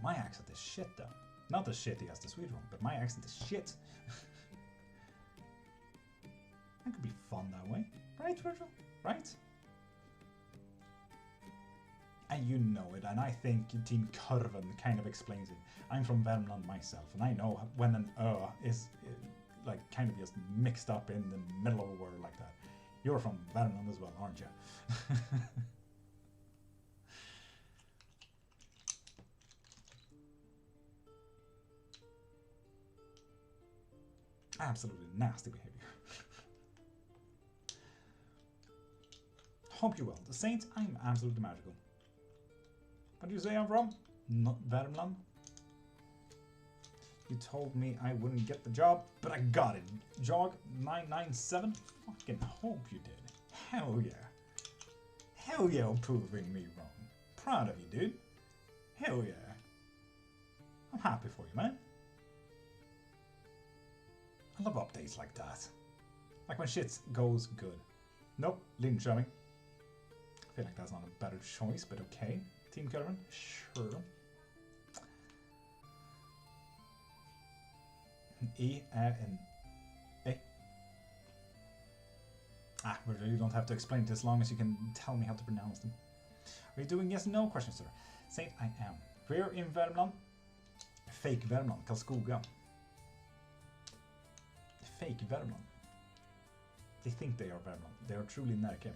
My accent is shit though. Not as shitty as the Swedish one, but my accent is shit. That could be fun that way. Right, Virgil? Right? And you know it, and I think Team Kurvan kind of explains it. I'm from Värmland myself, and I know when an is like kind of just mixed up in the middle of a word like that. You're from Värmland as well, aren't you? Absolutely nasty behavior. Hope you're well. The Saints, I'm absolutely magical. What do you say I'm from? Not Värmland. You told me I wouldn't get the job, but I got it. Jog 997. Fucking hope you did. Hell yeah. Hell yeah, proving me wrong. Proud of you, dude. Hell yeah. I'm happy for you, man. I love updates like that. Like when shit goes good. Nope, Linköping. I feel like that's not a better choice, but okay. Team Kurvan? Sure. E, Ä, and E. Ah, you don't have to explain it as long as you can tell me how to pronounce them. Are you doing yes no question, sir? Saint, I am. Where in Värmland? Fake Värmland, Karlskoga. Fake Värmland. They think they are Värmland. They are truly Närke.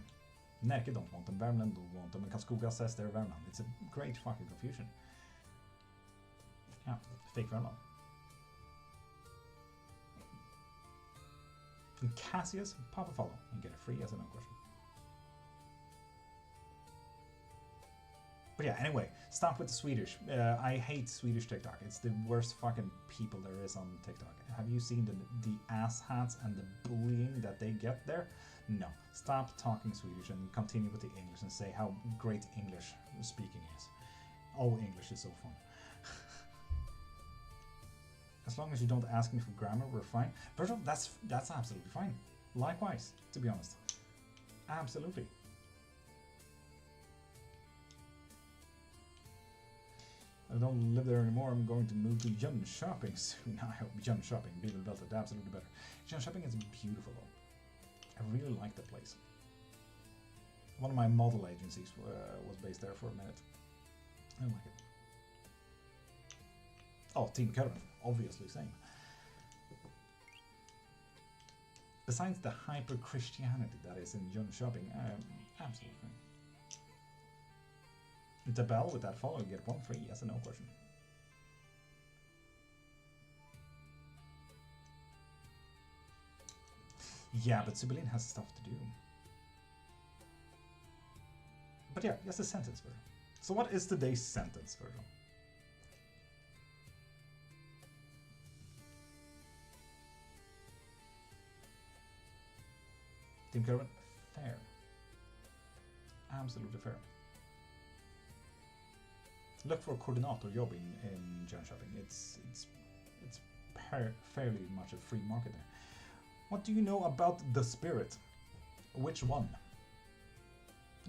Närke don't want them, Värmland don't want them, and Karlskoga says they're Värmland. It's a great fucking confusion. Yeah, fake Värmland. And Cassius, pop a follow and get a free yes or no question. But yeah, anyway, stop with the Swedish. I hate Swedish TikTok. It's the worst fucking people there is on TikTok. Have you seen the ass hats and the bullying that they get there? No. Stop talking Swedish and continue with the English and say how great English speaking is. Oh, English is so fun. As long as you don't ask me for grammar, we're fine. Virgil, that's absolutely fine. Likewise, to be honest. Absolutely. I don't live there anymore. I'm going to move to Jönköping soon. I hope Jönköping, Bibelbältet, absolutely better. Jönköping is beautiful though. I really like the place. One of my model agencies was based there for a minute. I like it. Oh, Team Kurvan, obviously same. Besides the hyper-Christianity that is in Jönköping, Absolutely. The bell with that follow, you get 1 free, yes or no question. Yeah, but Sibylline has stuff to do. But yeah, that's the sentence version. So what is today's sentence version? Team Kerwin, fair. Absolutely fair. Look for a coordinator job in Jönköping. It's fairly much a free market there. What do you know about the spirit? Which one?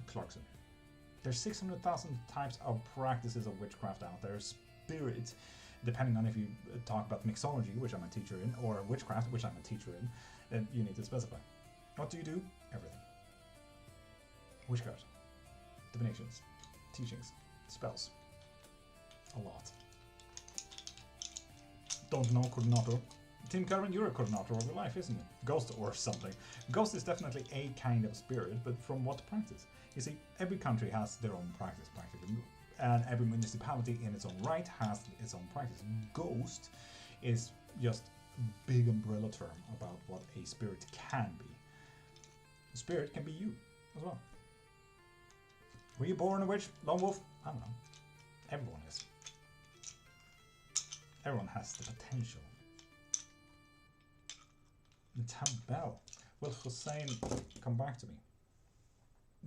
Clarkson. There's 600,000 types of practices of witchcraft out there. Spirit, depending on if you talk about mixology, which I'm a teacher in, or witchcraft, which I'm a teacher in, then you need to specify. What do you do? Everything. Witchcraft, divinations, teachings, spells. A lot. Don't know coordinator. Team Carmen, you're a coordinator of your life, isn't it? Ghost or something. Ghost is definitely a kind of spirit, but from what practice? You see, every country has their own practice, practically. And every municipality in its own right has its own practice. Ghost is just a big umbrella term about what a spirit can be. A spirit can be you as well. Were you born a witch? Lone wolf? I don't know. Everyone is. Everyone has the potential. Tabel. Will Hussein come back to me?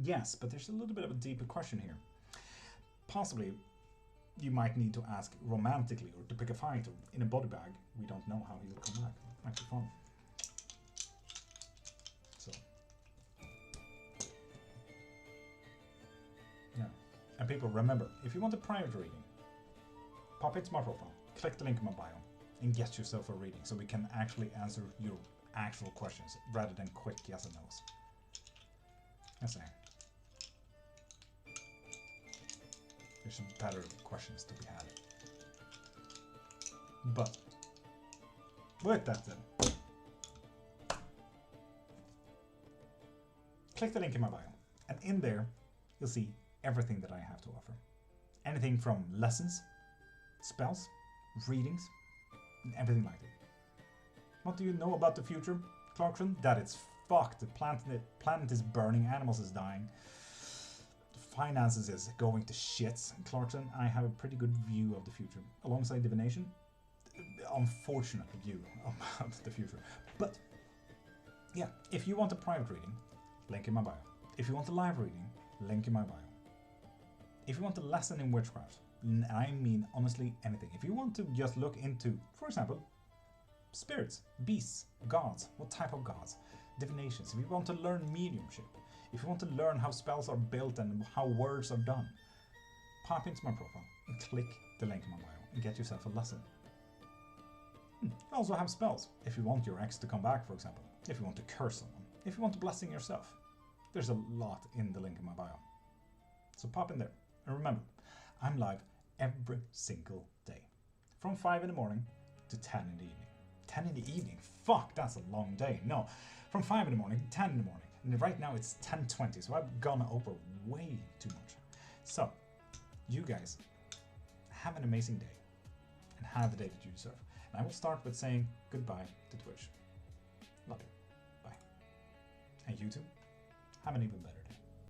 Yes, but there's a little bit of a deeper question here. Possibly, you might need to ask romantically or to pick a fight or in a body bag. We don't know how he'll come back. Might be fun. So. Yeah. And people, remember, if you want a private reading, pop into my profile, click the link in my bio, and get yourself a reading so we can actually answer your actual questions rather than quick yes and no's. Let's see. There's some better questions to be had. But with that then, click the link in my bio, and in there you'll see everything that I have to offer. Anything from lessons, spells, readings, and everything like that. What do you know about the future, Clarkson? That it's fucked. The planet is burning, animals is dying, finances is going to shit. Clarkson, I have a pretty good view of the future. Alongside Divination, unfortunate view about the future. But, yeah, if you want a private reading, link in my bio. If you want a live reading, link in my bio. If you want a lesson in witchcraft, I mean honestly anything. If you want to just look into, for example, spirits, beasts, gods, what type of gods, divinations, if you want to learn mediumship, if you want to learn how spells are built and how words are done, pop into my profile and click the link in my bio and get yourself a lesson. You also have spells. If you want your ex to come back, for example, if you want to curse someone, if you want to blessing yourself, there's a lot in the link in my bio. So pop in there. And remember, I'm live every single day. From 5 in the morning to 10 in the evening. 10 in the evening? Fuck, that's a long day. No, from 5 in the morning to 10 in the morning. And right now it's 10:20, so I've gone over way too much. So, you guys, have an amazing day. And have the day that you deserve. And I will start with saying goodbye to Twitch. Love you. Bye. And you too, have an even better day.